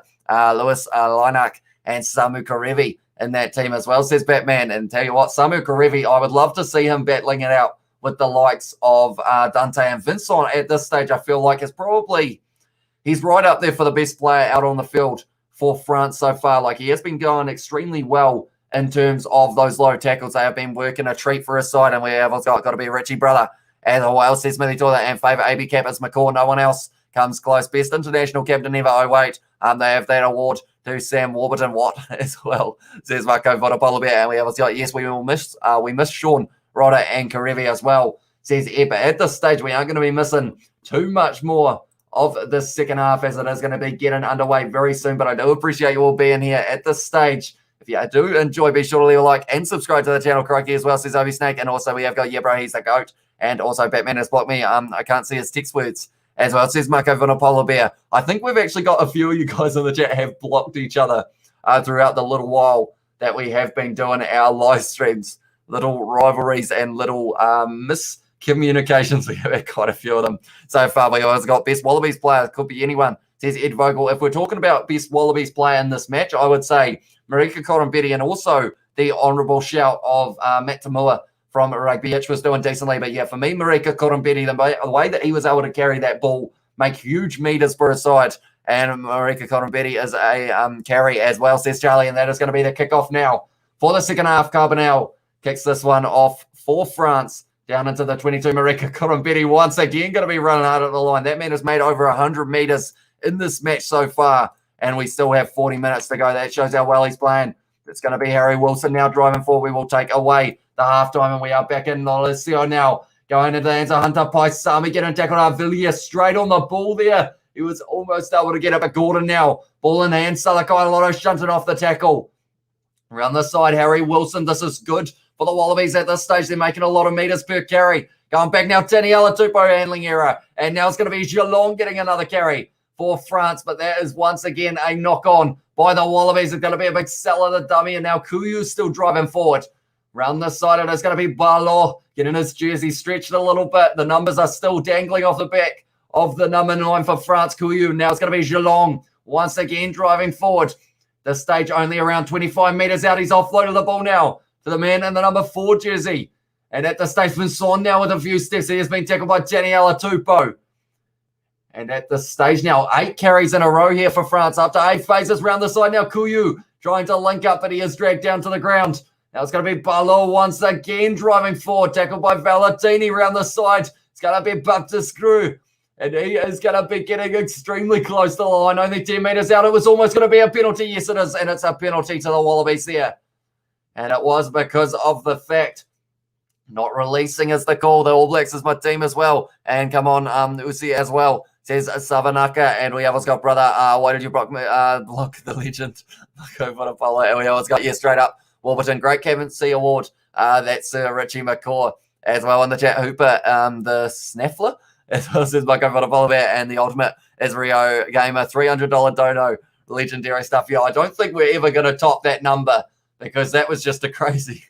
Lewis Linak, and Samu Karevi in that team as well, says Batman. And tell you what, Samu Karevi, I would love to see him battling it out with the likes of Dante and Vincent at this stage. I feel like he's right up there for the best player out on the field for France so far. Like, he has been going extremely well in terms of those low tackles. They have been working a treat for his side, and we have got to be Richie brother. As well, says Smithy Toilet, and favourite AB cap is McCaw. No one else comes close. Best international captain ever. Oh, wait. They have that award to Sam Warburton Watt as well, says Marco Vodopolobia. And we have got, yes, we miss Sean, Rodder, and Karevi as well, says Ed. But at this stage, we aren't going to be missing too much more of the second half as it is going to be getting underway very soon. But I do appreciate you all being here at this stage. If you do enjoy, be sure to leave a like and subscribe to the channel, Crikey, as well, says Obi Snake. And also we have got, yeah, bro, he's the GOAT. And also Batman has blocked me. I can't see his text words as well. It says Marco Vinopola Bear. I think we've actually got a few of you guys in the chat have blocked each other throughout the little while that we have been doing our live streams. Little rivalries and little miscommunications. We have had quite a few of them so far. We always got best Wallabies player. Could be anyone, says Ed Vogel. If we're talking about best Wallabies player in this match, I would say Marika Korombeti, and also the honourable shout of Matt Tamua from Rugby Itch was doing decently. But yeah, for me, Marika Korombeti, the way that he was able to carry that ball, make huge meters for his side, and Marika Korombeti is a carry as well, says Charlie, and that is going to be the kickoff now for the second half. Carbonell kicks this one off for France down into the 22. Marika Korombeti once again going to be running hard at the line. That man has made over 100 meters in this match so far, and we still have 40 minutes to go. That shows how well he's playing. It's going to be Harry Wilson now driving forward. We will take away the halftime, and we are back in Lolesio now. Going into the hands of Hunter Paisami, getting tackled out. Villiers straight on the ball there. He was almost able to get up at Gordon now. Ball in hand. Salakai Lotto shunting off the tackle. Around the side, Harry Wilson. This is good for the Wallabies at this stage. They're making a lot of meters per carry. Going back now, Daniela Tupou handling error. And now it's going to be Geelong getting another carry for France. But that is once again a knock-on by the Wallabies. It's going to be a big sell of the dummy. And now Kuyu's still driving forward. Round the side, it is going to be Barlow getting his jersey stretched a little bit. The numbers are still dangling off the back of the number 9 for France, Kuyu. Now it's going to be Geelong once again driving forward. This stage only around 25 metres out. He's offloaded the ball now to the man in the number 4 jersey. And at the stage, Vincent now with a few steps. He has been tackled by Daniela Tupou. And at the stage now, 8 carries in a row here for France. After 8 phases round the side now, Kuyu trying to link up, but he is dragged down to the ground. Now it's going to be Barlow once again driving forward. Tackled by Valentini round the side. It's going to be Baptiste Screw. And he is going to be getting extremely close to the line. Only 10 metres out. It was almost going to be a penalty. Yes, it is. And it's a penalty to the Wallabies there. And it was because of the fact not releasing is the call. The All Blacks is my team as well. And come on, Uzi as well. Says Savanaka. And we always got brother. Why did you block the legend? And we always got, straight up. Warburton. Great captaincy award. That's Richie McCaw as well in the chat. Hooper, the Snaffler. As well as Marco Votapolo there, and the ultimate is Rio Gamer, $300 dono, legendary stuff. Yeah, I don't think we're ever going to top that number because that was just a crazy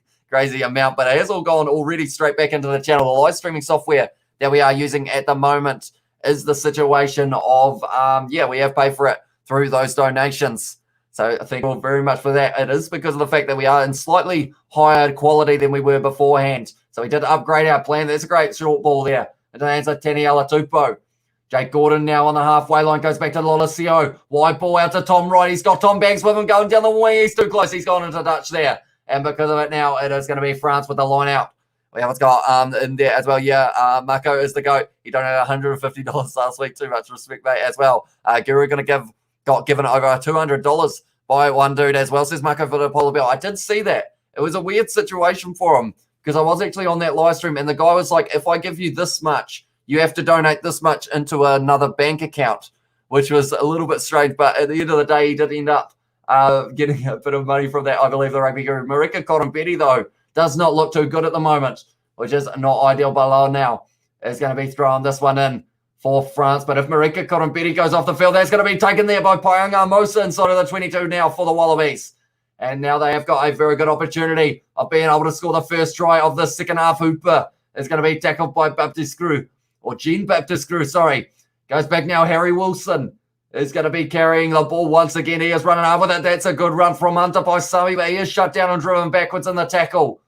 amount. But it has all gone already straight back into the channel. The live streaming software that we are using at the moment is the situation of, we have paid for it through those donations. So thank you all very much for that. It is because of the fact that we are in slightly higher quality than we were beforehand. So we did upgrade our plan. There's a great short ball there. And then it's a Daniela Tupou. Jake Gordon now on the halfway line. Goes back to Lolesio. Wide ball out to Tom Wright. He's got Tom Banks with him going down the wing. He's too close. He's gone into Dutch there. And because of it now, it is going to be France with the line out. We haven't got in there as well. Marco is the GOAT. He donated $150 last week. Too much respect, mate, as well. Guru got given over $200 by one dude as well, says Marco for the Polar Bear. I did see that. It was a weird situation for him. Because I was actually on that live stream and the guy was like, if I give you this much, you have to donate this much into another bank account, which was a little bit strange. But at the end of the day, he did end up getting a bit of money from that, I believe, the rugby guru. Marika Corambetti, though, does not look too good at the moment, which is not ideal. Balao now is going to be throwing this one in for France. But if Marika Corambetti goes off the field, that's going to be taken there by Payanga Mosa inside of the 22 now for the Wallabies. And now they have got a very good opportunity of being able to score the first try of the second half. Hooper is going to be tackled by Baptiste Screw, or Jean-Baptiste Screw, sorry. Goes back now. Harry Wilson is going to be carrying the ball once again. He is running out with it. That's a good run from Hunter by Sami, but he is shut down and driven backwards in the tackle.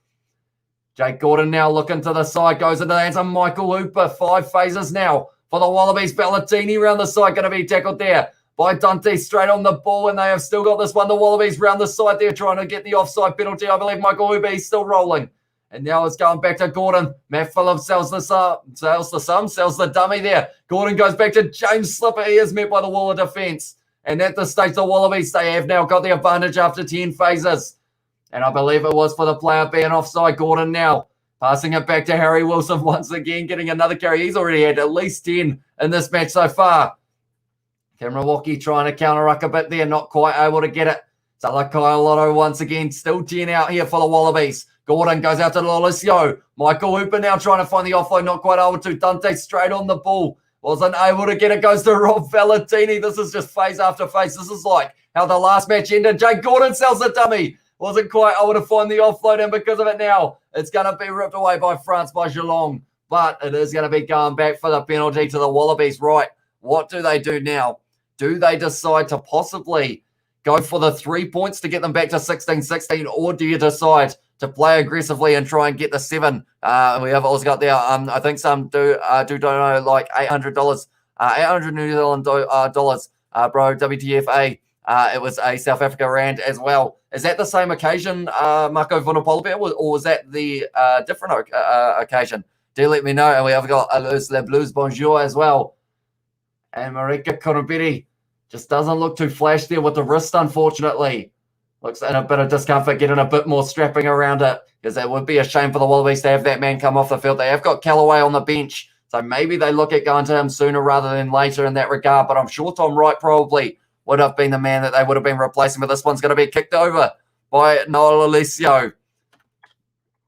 Jake Gordon now looking to the side. Goes into the hands of Michael Hooper. 5 phases now for the Wallabies. Ballatini round the side, going to be tackled there by Dante straight on the ball, and they have still got this one. The Wallabies round the side there trying to get the offside penalty. I believe Michael Hooper is still rolling. And now it's going back to Gordon. Matt Phillips sells the dummy there. Gordon goes back to James Slipper. He is met by the wall of defence. And at this stage, the Wallabies, they have now got the advantage after 10 phases. And I believe it was for the player being offside. Gordon now passing it back to Harry Wilson once again, getting another carry. He's already had at least 10 in this match so far. Cameron Walkie trying to counter-ruck a bit there, not quite able to get it. Salakai Lotto once again, still 10 out here for the Wallabies. Gordon goes out to Lolesio. Michael Hooper now trying to find the offload, not quite able to. Dante straight on the ball. Wasn't able to get it, goes to Rob Valentini. This is just phase after phase. This is like how the last match ended. Jake Gordon sells the dummy. Wasn't quite able to find the offload, and because of it now, it's going to be ripped away by France, by Geelong. But it is going to be going back for the penalty to the Wallabies. Right, what do they do now? Do they decide to possibly go for the 3 points to get them back to 16-16, or do you decide to play aggressively and try and get the 7? And we have also got there, I think some do donate like $800, 800 New Zealand dollars, bro, WTFA. It was a South Africa rand as well. Is that the same occasion, Marco Vunapolbear, or was that the different occasion? Do let me know. And we have got Les Bleus Bonjour as well. And Marika Corambetti just doesn't look too flash there with the wrist, unfortunately. Looks in a bit of discomfort, getting a bit more strapping around it, because it would be a shame for the Wallabies to have that man come off the field. They have got Callaway on the bench, so maybe they look at going to him sooner rather than later in that regard. But I'm sure Tom Wright probably would have been the man that they would have been replacing. But this one's going to be kicked over by Noel Alessio.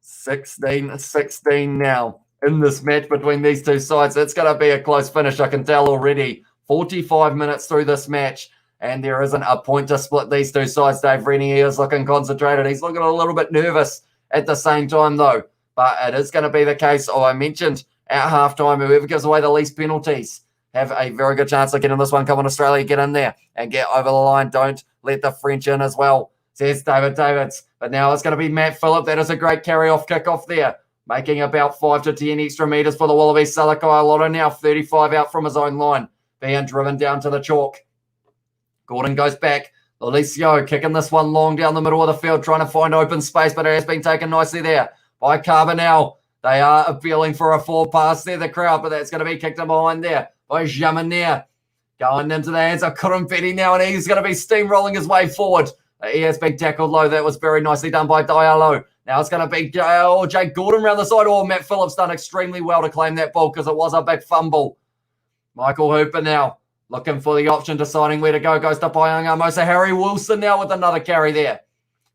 16-16 now in this match between these two sides. It's going to be a close finish, I can tell already. 45 minutes through this match, and there isn't a point to split these two sides. Dave Rennie is looking concentrated. He's looking a little bit nervous at the same time, though. But it is going to be the case, I mentioned at halftime, whoever gives away the least penalties have a very good chance of getting this one. Come on, Australia, get in there and get over the line. Don't let the French in as well, says David Davids. But now it's going to be Matt Phillip. That is a great carry-off kickoff there, making about 5 to 10 extra metres for the Wallabies. Salakai Alotto now 35 out from his own line, being driven down to the chalk. Gordon goes back. Alessio kicking this one long down the middle of the field, trying to find open space, but it has been taken nicely there by Carbonell. They are appealing for a forward pass there, the crowd, but that's going to be kicked in behind there by Jamaner. Going into the hands of Kurumpeti now, and he's going to be steamrolling his way forward. He has been tackled low. That was very nicely done by Diallo. Now it's going to be Jake Gordon around the side. Oh, Matt Phillips done extremely well to claim that ball because it was a big fumble. Michael Hooper now looking for the option, deciding where to go. Goes to Payanga Mosa. Harry Wilson now with another carry there.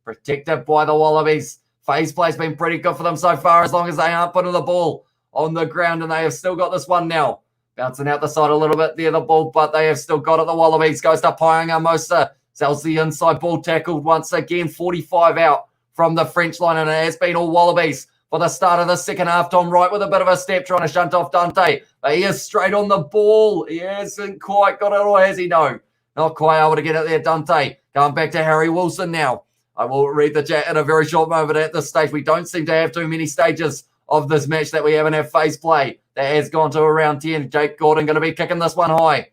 Protected by the Wallabies. Phase play's been pretty good for them so far, as long as they aren't putting the ball on the ground, and they have still got this one now. Bouncing out the side a little bit there, the ball, but they have still got it. The Wallabies goes to Payanga Mosa. Sells the inside ball, tackled once again. 45 out from the French line, and it has been all Wallabies for the start of the second half. Tom Wright with a bit of a step, trying to shunt off Dante. But he is straight on the ball. He hasn't quite got it, or has he? No, not quite able to get it there, Dante. Going back to Harry Wilson now. I will read the chat in a very short moment. At this stage, we don't seem to have too many stages of this match that we haven't had phase play. That has gone to around 10. Jake Gordon going to be kicking this one high.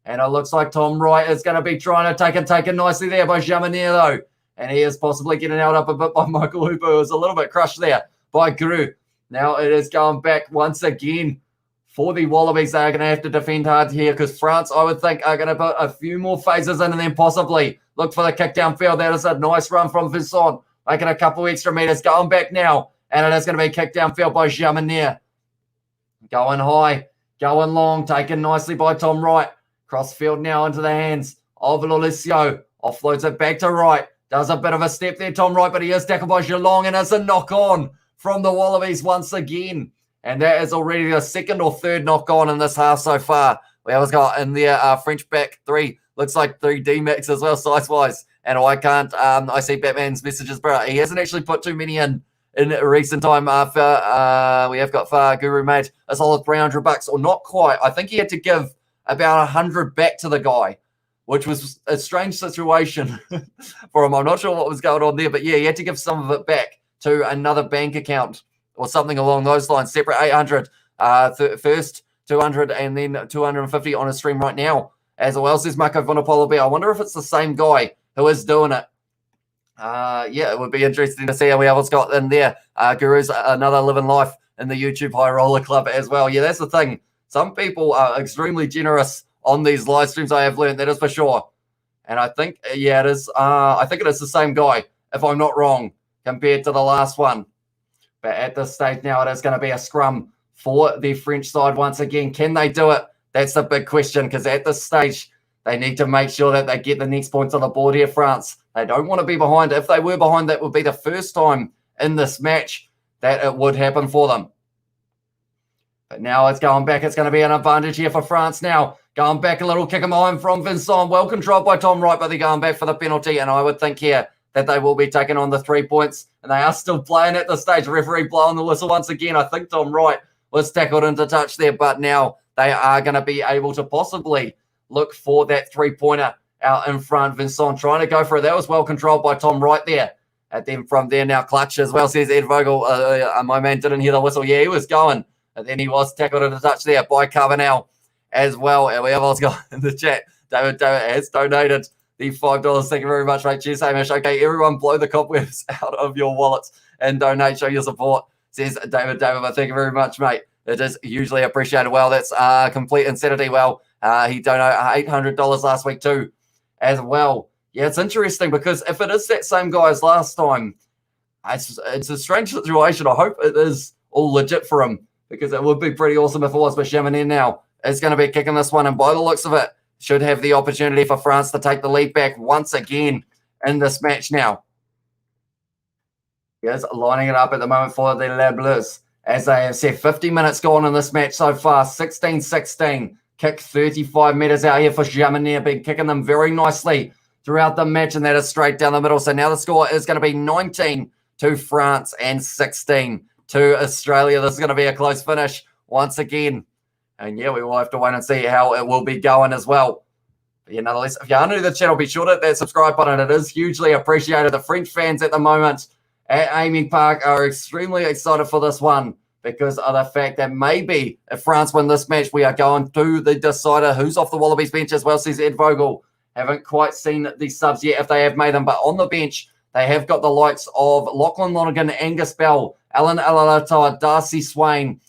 And it looks like Tom Wright is going to be trying to take it nicely there by Jamaner, though. And he is possibly getting out up a bit by Michael Hooper, who was a little bit crushed there by Gru. Now it is going back once again for the Wallabies. They are going to have to defend hard here because France, I would think, are going to put a few more phases in and then possibly look for the kick downfield. That is a nice run from Vincent, making a couple extra metres. Going back now, and it is going to be kicked downfield by Jamaner. Going high, going long, taken nicely by Tom Wright. Crossfield now into the hands of Lolesio. Offloads it back to Wright. Does a bit of a step there, Tom Wright, but he is tackled by Geelong, and it's a knock-on from the Wallabies once again. And that is already the second or third knock-on in this half so far. We have got in there French back three. Looks like 3 D-Max as well, size-wise. And I see Batman's messages, but he hasn't actually put too many in recent time. We have got for Guru Mate a solid $300, or not quite. I think he had to give about 100 back to the guy, which was a strange situation for him. I'm not sure what was going on there, but yeah, he had to give some of it back to another bank account or something along those lines. Separate 800, first 200 and then 250 on his stream right now. As well, says Marco Vonopolobi. I wonder if it's the same guy who is doing it. Yeah, it would be interesting to see how we else got in there. Guru's another living life in the YouTube High Roller Club as well. Yeah, that's the thing. Some people are extremely generous on these live streams, I have learned, that is for sure. And I think, yeah, it is. I think it is the same guy, if I'm not wrong, compared to the last one. But at this stage now, it is going to be a scrum for the French side once again. Can they do it? That's the big question, because at this stage, they need to make sure that they get the next points on the board here, France. They don't want to be behind. If they were behind, that would be the first time in this match that it would happen for them. But now it's going back. It's going to be an advantage here for France now. Going back a little kick him home from Vincent. Well controlled by Tom Wright, but they're going back for the penalty. And I would think here that they will be taking on the 3 points. And they are still playing at this stage. Referee blowing the whistle once again. I think Tom Wright was tackled into touch there. But now they are going to be able to possibly look for that 3-pointer out in front. Vincent trying to go for it. That was well controlled by Tom Wright there. And then from there now, clutch as well, says Ed Vogel. My man didn't hear the whistle. Yeah, he was going. And then he was tackled into touch there by Carbonell as well. And we have also got in the chat, David has donated the $5. Thank you very much, mate. Cheers, Hamish. Okay, everyone blow the cobwebs out of your wallets and donate. Show your support, says David. But thank you very much, mate. It is usually appreciated. Well, that's complete insanity. Well, he donated $800 last week too as well. Yeah, it's interesting because if it is that same guy as last time, it's a strange situation. I hope it is all legit for him, because it would be pretty awesome if it was. But Chamonix now is going to be kicking this one, and by the looks of it, should have the opportunity for France to take the lead back once again in this match now. is lining it up at the moment for the Les Bleus. As they have said, 50 minutes gone in this match so far, 16-16. Kick 35 metres out here for Jamanier, been kicking them very nicely throughout the match, and that is straight down the middle. So now the score is going to be 19 to France and 16 to Australia. This is going to be a close finish once again. And yeah, we will have to wait and see how it will be going as well. But yeah, nonetheless, if you are new to the channel, be sure to hit that subscribe button. It is hugely appreciated. The French fans at the moment at AAMI Park are extremely excited for this one because of the fact that maybe if France win this match, we are going to the decider. Who's off the Wallabies bench as well, says Ed Vogel. Haven't quite seen the subs yet if they have made them, but on the bench, they have got the likes of Lachlan Lonergan, Angus Bell, Alan Alalata, Darcy Swain,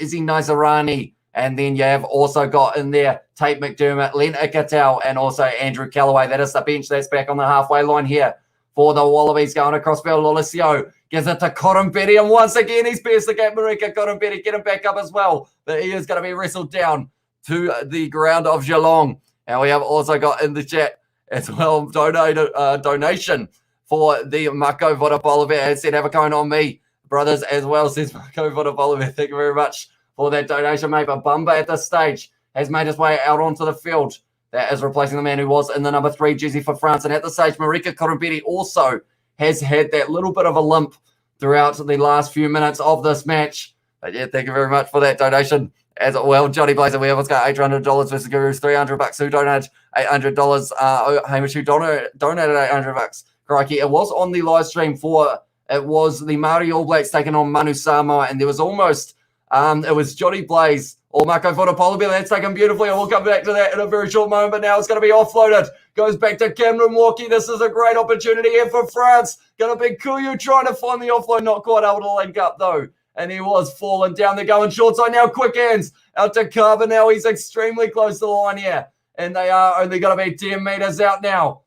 Izzy Nizarani, and then you have also got in there Tate McDermott, Len Ikatel, and also Andrew Callaway. That is the bench that's back on the halfway line here for the Wallabies going across Bell. Lolesio gives it to Corumbeti, and once again, he's pierced the gap. Marika Corumbeti, get him back up as well. But he is going to be wrestled down to the ground of Geelong. And we have also got in the chat as well donation for the Marco Vodopolovic. It said, have a cone on me, brothers, as well, says Marco Vodopolovic. Thank you very much for that donation, mate. But Bumba at this stage has made his way out onto the field. That is replacing the man who was in the number 3 jersey for France. And at this stage, Marika Corumbeti also has had that little bit of a limp throughout the last few minutes of this match. But yeah, thank you very much for that donation as well. Johnny Blazer, we have got $800 versus Guru's $300. Who donated $800? Hamish, who donated $800. Crikey, it was on the live stream it was the Māori All Blacks taking on Manu Samoa, and there was almost, it was Johnny Blaze or Marco Vodopolovic. That's taken beautifully, and we'll come back to that in a very short moment, but now it's going to be offloaded. Goes back to Cameron Walkie. This is a great opportunity here for France. Going to be Kuyu trying to find the offload, not quite able to link up though. And he was falling down. They're going short side now. Quick hands out to Carver now. He's extremely close to the line here. And they are only going to be 10 metres out now.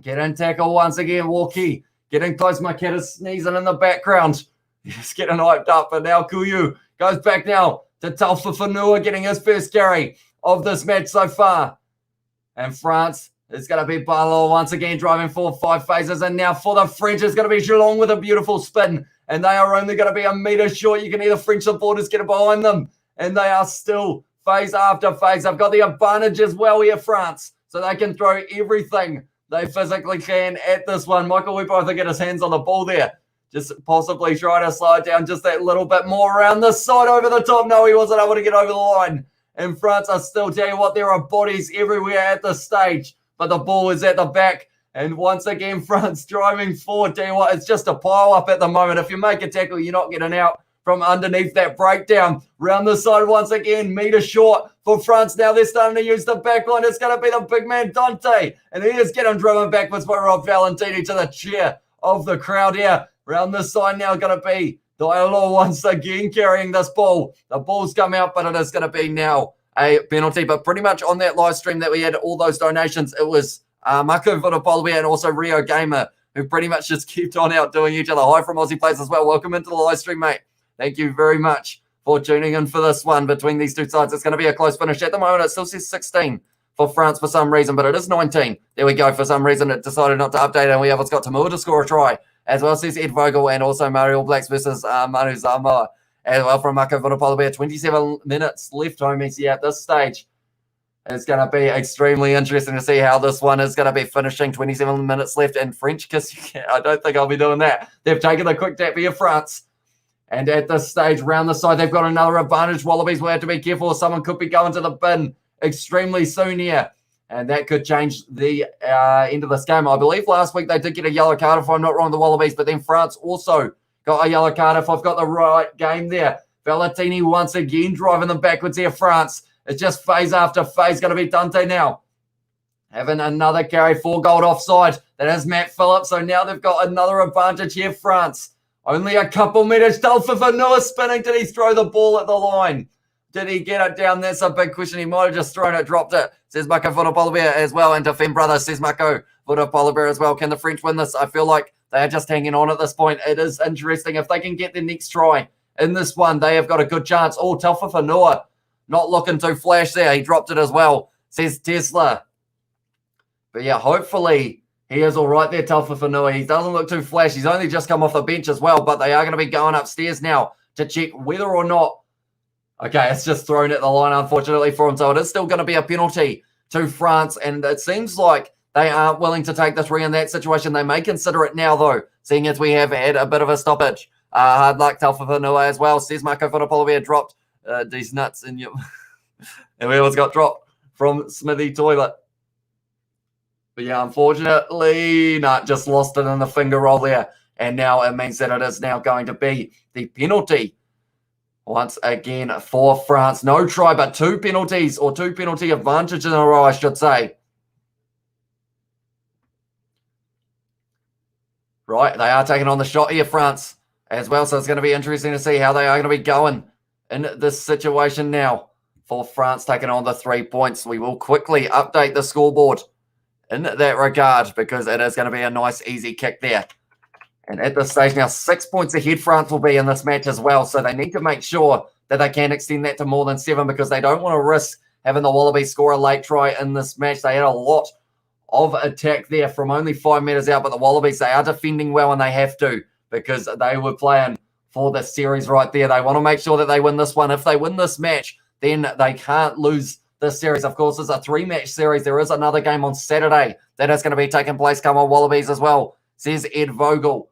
Get in tackle once again. Walkie getting close. My cat is sneezing in the background. He's getting hyped up. But now Kuyu goes back now to Taufa Fanua, getting his first carry of this match so far. And France is going to be Barlow once again driving forward 5 phases. And now for the French, it's going to be Geelong with a beautiful spin. And they are only going to be a metre short. You can hear the French supporters get behind them. And they are still phase after phase. They've got the advantage as well here, France. So they can throw everything they physically can at this one. Michael Weeper, I think, get his hands on the ball there. Just possibly try to slow it down just that little bit more around the side over the top. No, he wasn't able to get over the line. And France are still, tell you what, there are bodies everywhere at this stage. But the ball is at the back. And once again, France driving forward. Tell you what, it's just a pile up at the moment. If you make a tackle, you're not getting out from underneath that breakdown. Round the side once again, metre short for France. Now they're starting to use the back line. It's going to be the big man, Dante. And he is getting driven backwards by Rob Valentini to the cheer of the crowd here. Round the side now going to be Diallo once again carrying this ball. The ball's come out, but it is going to be now a penalty. But pretty much on that live stream that we had all those donations, it was Marco Vodopolovic and also Rio Gamer, who pretty much just kept on outdoing each other. Hi from Aussie Players as well. Welcome into the live stream, mate. Thank you very much for tuning in for this one between these two sides. It's going to be a close finish. At the moment, it still says 16 for France for some reason, but it is 19. There we go. For some reason, it decided not to update, and we have got Tamua to score a try, as well, says Ed Vogel, and also Mario Blacks versus Manu Samoa, as well from Marco Vodopolovic. 27 minutes left, homies, here at this stage. It's going to be extremely interesting to see how this one is going to be finishing. 27 minutes left, and French kiss. I don't think I'll be doing that. They've taken the quick tap here, France. And at this stage, round the side, they've got another advantage. Wallabies will have to be careful. Someone could be going to the bin extremely soon here. And that could change the end of this game. I believe last week they did get a yellow card, if I'm not wrong, the Wallabies. But then France also got a yellow card, if I've got the right game there. Valentini once again driving them backwards here, France. It's just phase after phase. Going to be Dante now. Having another carry, 4 gold offside. That is Matt Phillips. So now they've got another advantage here, France. Only a couple metres. Delphin Vanua spinning. Did he throw the ball at the line? Did he get it down? That's a big question. He might have just thrown it, dropped it. Says Marco Vodopolovic as well. And defend brother, says Marco Vodopolovic as well. Can the French win this? I feel like they are just hanging on at this point. It is interesting. If they can get their next try in this one, they have got a good chance. Oh, Telfa Fanua. Not looking to flash there. He dropped it as well, says Tesla. But yeah, hopefully He is all right there, Taufafanui. He doesn't look too flash. He's only just come off the bench as well, but they are going to be going upstairs now to check whether or not... Okay, it's just thrown at the line, unfortunately, for him. So it is still going to be a penalty to France, and it seems like they aren't willing to take the 3 in that situation. They may consider it now, though, seeing as we have had a bit of a stoppage. Hard luck, Taufafanui, as well. Says Marco Fotopolovia dropped these nuts in your... and we almost got dropped from Smithy Toilet. But yeah, unfortunately, just lost it in the finger roll there. And now it means that it is now going to be the penalty once again for France. No try, but 2 penalties, or 2 penalty advantages in a row, I should say. Right, they are taking on the shot here, France, as well. So it's going to be interesting to see how they are going to be going in this situation now for France taking on the 3 points. We will quickly update the scoreboard in that regard, because it is going to be a nice, easy kick there. And at this stage now, 6 points ahead France will be in this match as well. So they need to make sure that they can extend that to more than 7, because they don't want to risk having the Wallabies score a late try in this match. They had a lot of attack there from only 5 metres out, but the Wallabies, they are defending well, and they have to, because they were playing for the series right there. They want to make sure that they win this one. If they win this match, then they can't lose this series. Of course, it's a 3-match series. There is another game on Saturday that is going to be taking place. Come on, Wallabies as well, says Ed Vogel.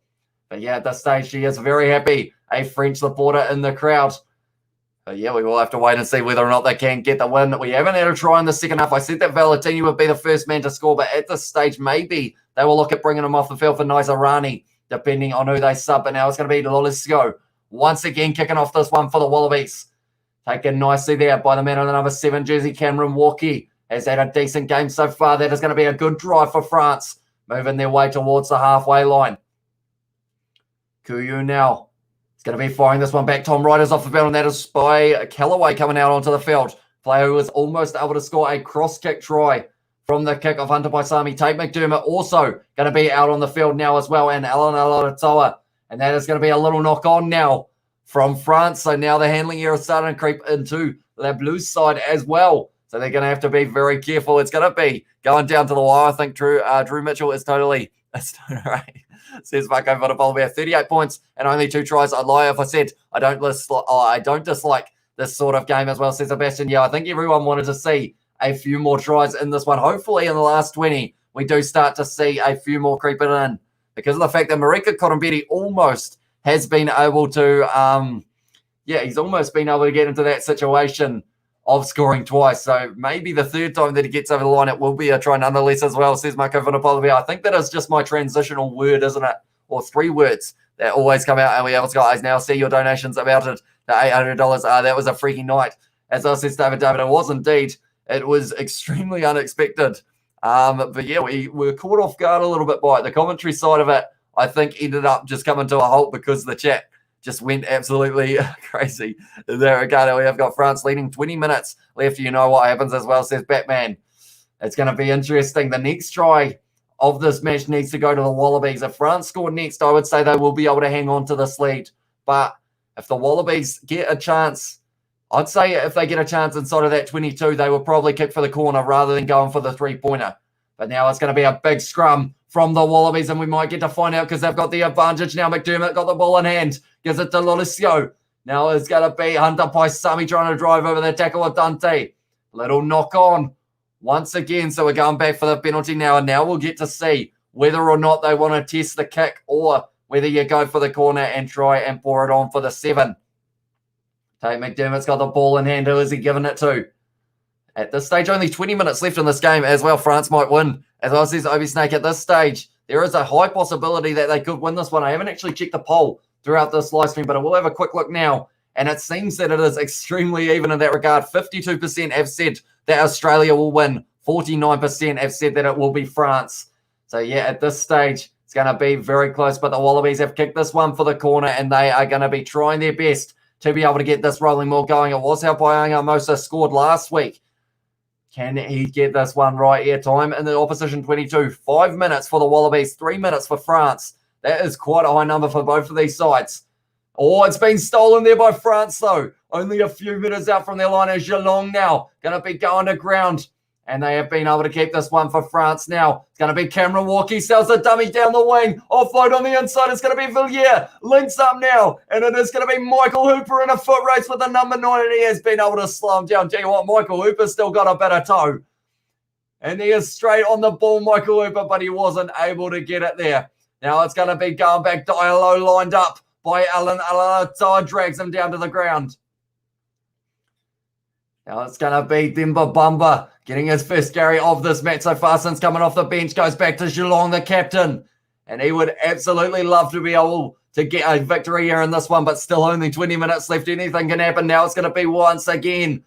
But yeah, at this stage, she is very happy. A French supporter in the crowd. But yeah, we will have to wait and see whether or not they can get the win. We haven't had a try in the second half. I said that Valentini would be the first man to score, but at this stage, maybe they will look at bringing him off the field for Naisarani, depending on who they sub. But now it's going to be Lolisco once again kicking off this one for the Wallabies. Taken nicely there by the man on the number 7 jersey, Cameron Walkie. Has had a decent game so far. That is going to be a good drive for France, moving their way towards the halfway line. Kuyu now. He's going to be firing this one back. Tom Ryder's off the field, and that is by Callaway coming out onto the field. Player who was almost able to score a cross-kick try from the kick of Hunter Paisami. Tate McDermott also going to be out on the field now as well, and Alan Alatoa. And that is going to be a little knock-on now from France. So now the handling here is starting to creep into Les Bleus side as well. So they're going to have to be very careful. It's going to be going down to the wire. I think Drew Mitchell is totally right. Says Marco Fotopolovia. We have 38 points and only 2 tries. I'd lie if I said I don't dislike this sort of game as well, says Sebastian. Yeah, I think everyone wanted to see a few more tries in this one. Hopefully in the last 20, we do start to see a few more creeping in, because of the fact that Marika Korombeti almost has been able to, he's almost been able to get into that situation of scoring twice. So maybe the third time that he gets over the line, it will be a try nonetheless as well, says Marco Fotopolovia. I think that is just my transitional word, isn't it? Or 3 words that always come out, and we able to guys now see your donations about it. The $800. That was a freaky night. As I said, David, it was indeed. It was extremely unexpected. But yeah, we were caught off guard a little bit by it. The commentary side of it, I think, ended up just coming to a halt because the chat just went absolutely crazy. There we go. We have got France leading 20 minutes left. You know what happens as well, says Batman. It's going to be interesting. The next try of this match needs to go to the Wallabies. If France score next, I would say they will be able to hang on to this lead. But if the Wallabies get a chance, I'd say if they get a chance inside of that 22, they will probably kick for the corner rather than going for the 3-pointer. But now it's going to be a big scrum from the Wallabies, and we might get to find out because they've got the advantage now. McDermott got the ball in hand, gives it to Lolisco. Now it's going to be Hunter Paisami trying to drive over the tackle of Dante. Little knock on once again. So we're going back for the penalty now, and now we'll get to see whether or not they want to test the kick or whether you go for the corner and try and pour it on for the 7. Tate McDermott's got the ball in hand. Who is he giving it to? At this stage, only 20 minutes left in this game as well. France might win. As well, says Obi Snake, at this stage, there is a high possibility that they could win this one. I haven't actually checked the poll throughout this live stream, but I will have a quick look now. And it seems that it is extremely even in that regard. 52% have said that Australia will win. 49% have said that it will be France. So, yeah, at this stage, it's going to be very close. But the Wallabies have kicked this one for the corner, and they are going to be trying their best to be able to get this rolling more going. It was how Payanga Mosa scored last week. Can he get this one right here? Time in the opposition 22. 5 minutes for the Wallabies, 3 minutes for France. That is quite a high number for both of these sides. Oh, it's been stolen there by France, though. Only a few minutes out from their line is Geelong now. Going to be going to ground. And they have been able to keep this one for France now. It's going to be Cameron Walkie, sells the dummy down the wing. Offload on the inside. It's going to be Villiers. Links up now. And it is going to be Michael Hooper in a foot race with the number 9. And he has been able to slow him down. Tell you what, Michael Hooper's still got a bit of toe. And he is straight on the ball, Michael Hooper, but he wasn't able to get it there. Now it's going to be going back. Diallo lined up by Alan Alatoa. Drags him down to the ground. Now it's going to be Demba Bumba getting his first carry of this match so far since coming off the bench. Goes back to Geelong, the captain. And he would absolutely love to be able to get a victory here in this one, but still only 20 minutes left. Anything can happen. Now it's going to be once again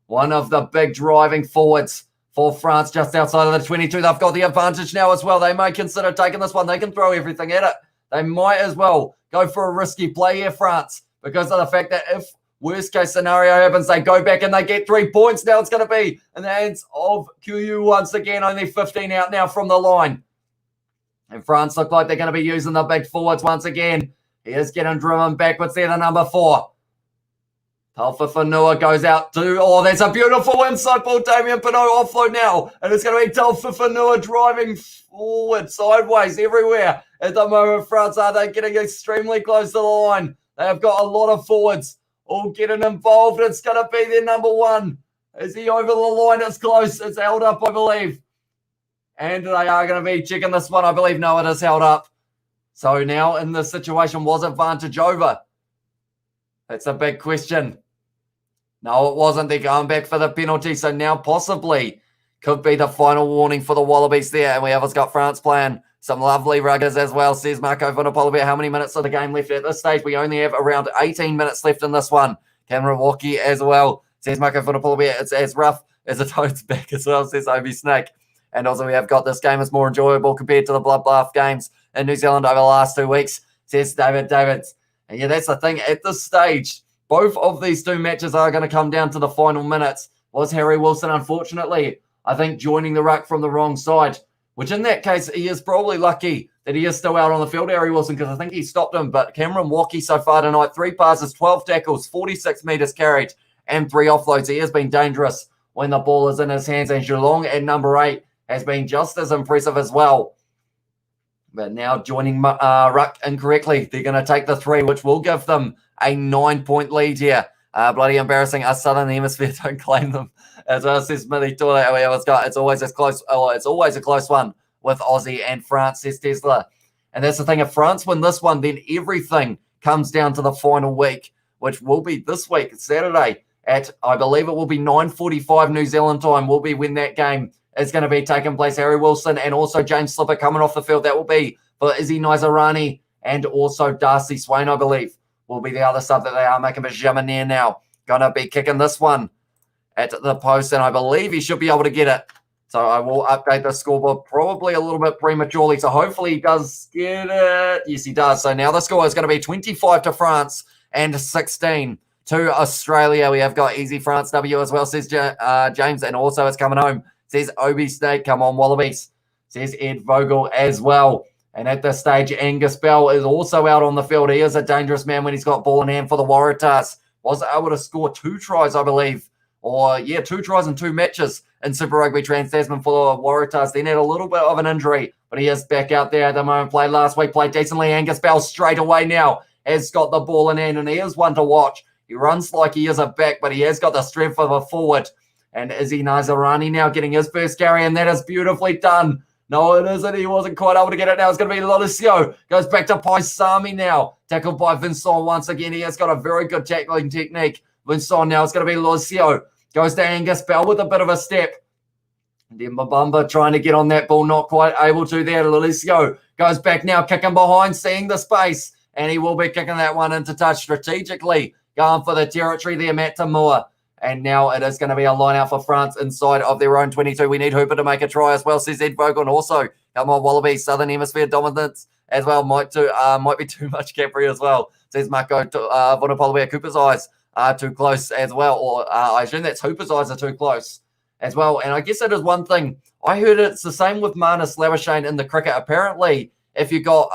one of the big driving forwards for France just outside of the 22. They've got the advantage now as well. They may consider taking this one. They can throw everything at it. They might as well go for a risky play here, France, because of the fact that if worst case scenario happens, they go back and they get 3 points. Now it's going to be in the hands of QU once again. Only 15 out now from the line. And France look like they're going to be using the big forwards once again. He is getting driven backwards there, the number 4. Talfafanua goes out to, that's a beautiful inside ball. Damien Pinot offload now. And it's going to be Talfafanua driving forward, sideways, everywhere. At the moment, France are they getting extremely close to the line. They have got a lot of forwards all getting involved. It's going to be their number 1. Is he over the line? It's close. It's held up, I believe. And they are going to be checking this one, I believe. No, it is held up. So now in this situation, was advantage over? That's a big question. No, it wasn't. They're going back for the penalty. So now possibly could be the final warning for the Wallabies there. And we have got France playing some lovely ruggers as well, says Marco Vunapolobia. How many minutes of the game left at this stage? We only have around 18 minutes left in this one. Cameron Walkie as well, says Marco Vunapolobia. It's as rough as a toad's back as well, says Obi Snake. And also we have got this game is more enjoyable compared to the bloodbath games in New Zealand over the last 2 weeks, says David Davids. And yeah, that's the thing. At this stage, both of these 2 matches are going to come down to the final minutes. Was Harry Wilson, unfortunately, I think, joining the ruck from the wrong side, which in that case, he is probably lucky that he is still out on the field, Harry Wilson, because I think he stopped him. But Cameron Walkie so far tonight, 3 passes, 12 tackles, 46 metres carried, and 3 offloads. He has been dangerous when the ball is in his hands. And Geelong at number 8 has been just as impressive as well. But now joining ruck incorrectly, they're going to take the 3, which will give them a 9-point lead here. Bloody embarrassing. Us Southern Hemisphere don't claim them. As well, says Smithy Toilet. It's always as close. It's always a close one with Aussie and France, says Tesla. And that's the thing. If France win this one, then everything comes down to the final week, which will be this week, Saturday, at, I believe it will be 9:45 New Zealand time, will be when that game is going to be taking place. Harry Wilson and also James Slipper coming off the field. That will be for Izzy Naisarani and also Darcy Swain, I believe, will be the other sub that they are making. But Jamanir now going to be kicking this one at the post, and I believe he should be able to get it. So I will update the scoreboard probably a little bit prematurely. So hopefully he does get it. Yes, he does. So now the score is going to be 25 to France and 16 to Australia. We have got easy France W as well, says James, and also it's coming home, says Obi Snake. Come on, Wallabies, says Ed Vogel as well. And at this stage, Angus Bell is also out on the field. He is a dangerous man when he's got ball in hand for the Waratahs. Was able to score 2 tries, I believe. 2 tries in 2 matches in Super Rugby Trans-Tasman for the Waratahs. Then had a little bit of an injury, but he is back out there at the moment. Played last week, played decently. Angus Bell straight away now has got the ball in hand, and he is one to watch. He runs like he is a back, but he has got the strength of a forward. And Izzy Naisarani now getting his first carry, and that is beautifully done. No, it isn't. He wasn't quite able to get it now. It's going to be Lolesio. Goes back to Paisami now. Tackled by Vincent once again. He has got a very good tackling technique. Vincent now. It's going to be Lolesio. Goes to Angus Bell with a bit of a step. And then Mbamba trying to get on that ball. Not quite able to there. Lolesio goes back now. Kicking behind. Seeing the space. And he will be kicking that one into touch strategically. Going for the territory there, Matt Tamua. And now it is going to be a line out for France inside of their own 22. We need Hooper to make a try as well, says Ed Vogel. And also, come on, Wallabies, Southern Hemisphere dominance as well. Might be too much Capri as well, says Marco Vonapolobia. Cooper's eyes are too close as well. Or I assume that's Hooper's eyes are too close as well. And I guess it is one thing. I heard it's the same with Marnus Labuschagne in the cricket. Apparently, if you've got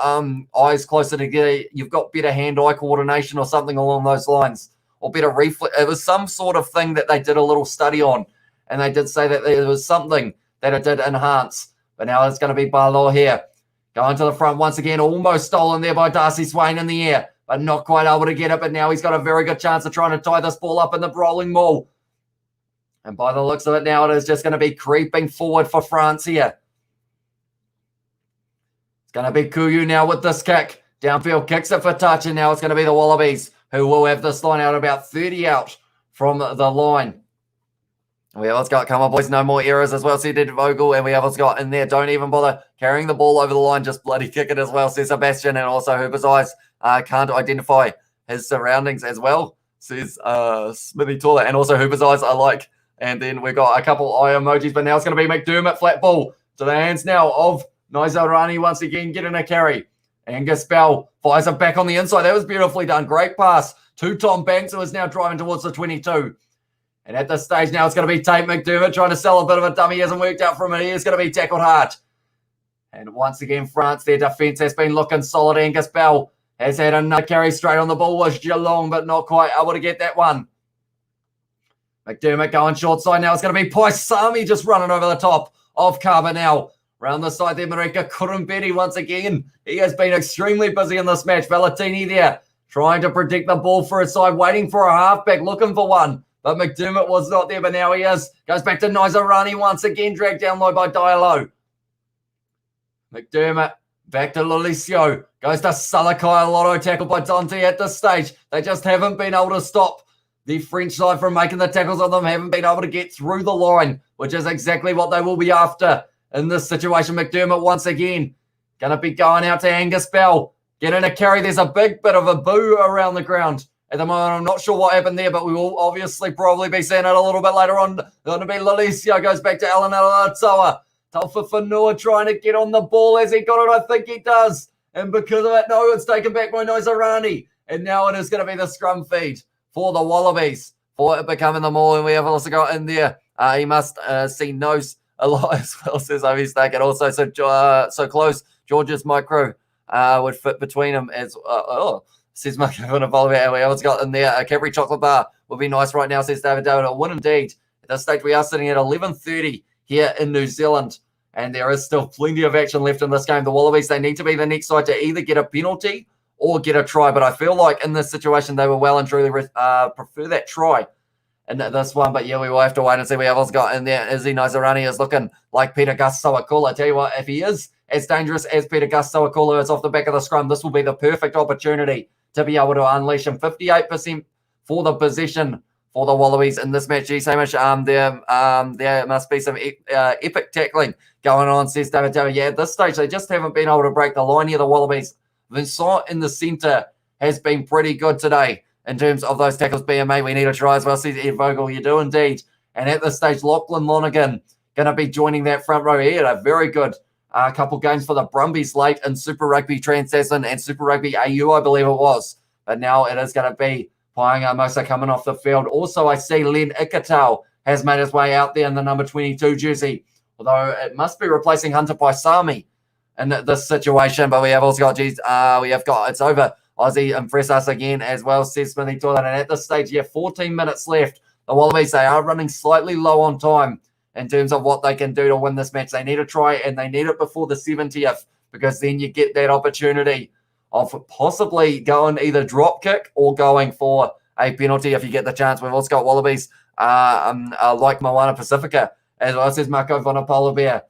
eyes closer together, you've got better hand-eye coordination or something along those lines. Or better reflex. It was some sort of thing that they did a little study on. and they did say that there was something that it did enhance. But now it's going to be Barlow here. Going to the front once again, almost stolen there by Darcy Swain in the air, but not quite able to get it. But now he's got a very good chance of trying to tie this ball up in the rolling maul. And by the looks of it now, it is just going to be creeping forward for France here. It's going to be Kuyu now with this kick. Downfield kicks it for touch, and now it's going to be the Wallabies who will have this line out about 30 out from the line. We have got, come on, boys, no more errors as well, said Vogel, and we have got in there, don't even bother carrying the ball over the line, just bloody kick it as well, says Sebastian, and also Hooper's eyes can't identify his surroundings as well, says Smithy Taller, and also Hooper's eyes I like. And then we've got a couple eye emojis, but now it's going to be McDermott, flat ball to the hands now of Naizarani once again, getting a carry. Angus Bell fires it back on the inside. That was beautifully done. Great pass to Tom Banks, who is now driving towards the 22. And at this stage now, it's going to be Tate McDermott trying to sell a bit of a dummy. He hasn't worked out for him, and he is going to be tackled hard. And once again, France, their defence has been looking solid. Angus Bell has had another carry straight on the ball. Was Geelong, but not quite able to get that one. McDermott going short side now. It's going to be Paisami just running over the top of Carbonell. Round the side there, Marika Kurumbeti once again. He has been extremely busy in this match. Valentini there trying to predict the ball for his side, waiting for a halfback, looking for one. But McDermott was not there, but now he is. Goes back to Naizarani once again, dragged down low by Diallo. McDermott back to Lalicio. Goes to Salakai, Lotto tackled by Dante at this stage. They just haven't been able to stop the French side from making the tackles on them, haven't been able to get through the line, which is exactly what they will be after in this situation. McDermott once again going to be going out to Angus Bell, getting a carry. There's a big bit of a boo around the ground at the moment. I'm not sure what happened there, but we will obviously probably be seeing it a little bit later on. Going to be Lalicio, goes back to Alan Alatoa. Talfa Fanua trying to get on the ball. Has he got it? I think he does. And because of it, no, it's taken back by Naizarani. And now it is going to be the scrum feed for the Wallabies, for it becoming the maul. And we have also got in there, he must see nose a lot as well, says Ovistake. And also so close, George's micro would fit between them as says Mark and we also got in there a Cadbury chocolate bar would be nice right now, says David David. It would indeed. At this stage, we are sitting at 11:30 here in New Zealand, and there is still plenty of action left in this game. The Wallabies, they need to be the next side to either get a penalty or get a try, but I feel like in this situation they were well and truly prefer that try in this one. But yeah, we will have to wait and see. We have also got in there Izzy Naizarani is looking like Peter Gus Sawakula. I tell you what, if he is as dangerous as Peter Gus Sawakula is off the back of the scrum, this will be the perfect opportunity to be able to unleash him. 58% for the possession for the Wallabies in this match. Geez, Hamish, there must be some epic tackling going on, says David Taylor. Yeah, at this stage, they just haven't been able to break the line here, the Wallabies. Vincent in the centre has been pretty good today in terms of those tackles being made. We need a try as well, says Ed Vogel. You do indeed. And at this stage, Lachlan Lonergan going to be joining that front row. He had a very good couple games for the Brumbies late in Super Rugby Trans-Tasman and Super Rugby AU, I believe it was. But now it is going to be Painga Mosa coming off the field. Also, I see Len Ikatau has made his way out there in the number 22 jersey, although it must be replacing Hunter Paisami in this situation. But we have also got, it's over. Aussie impress us again as well, says Smithy Toilet. And at this stage, 14 minutes left. The Wallabies, they are running slightly low on time in terms of what they can do to win this match. They need a try, and they need it before the 70th, because then you get that opportunity of possibly going either drop kick or going for a penalty if you get the chance. We've also got Wallabies like Moana Pacifica, as well, says Marco Vanapola Bear.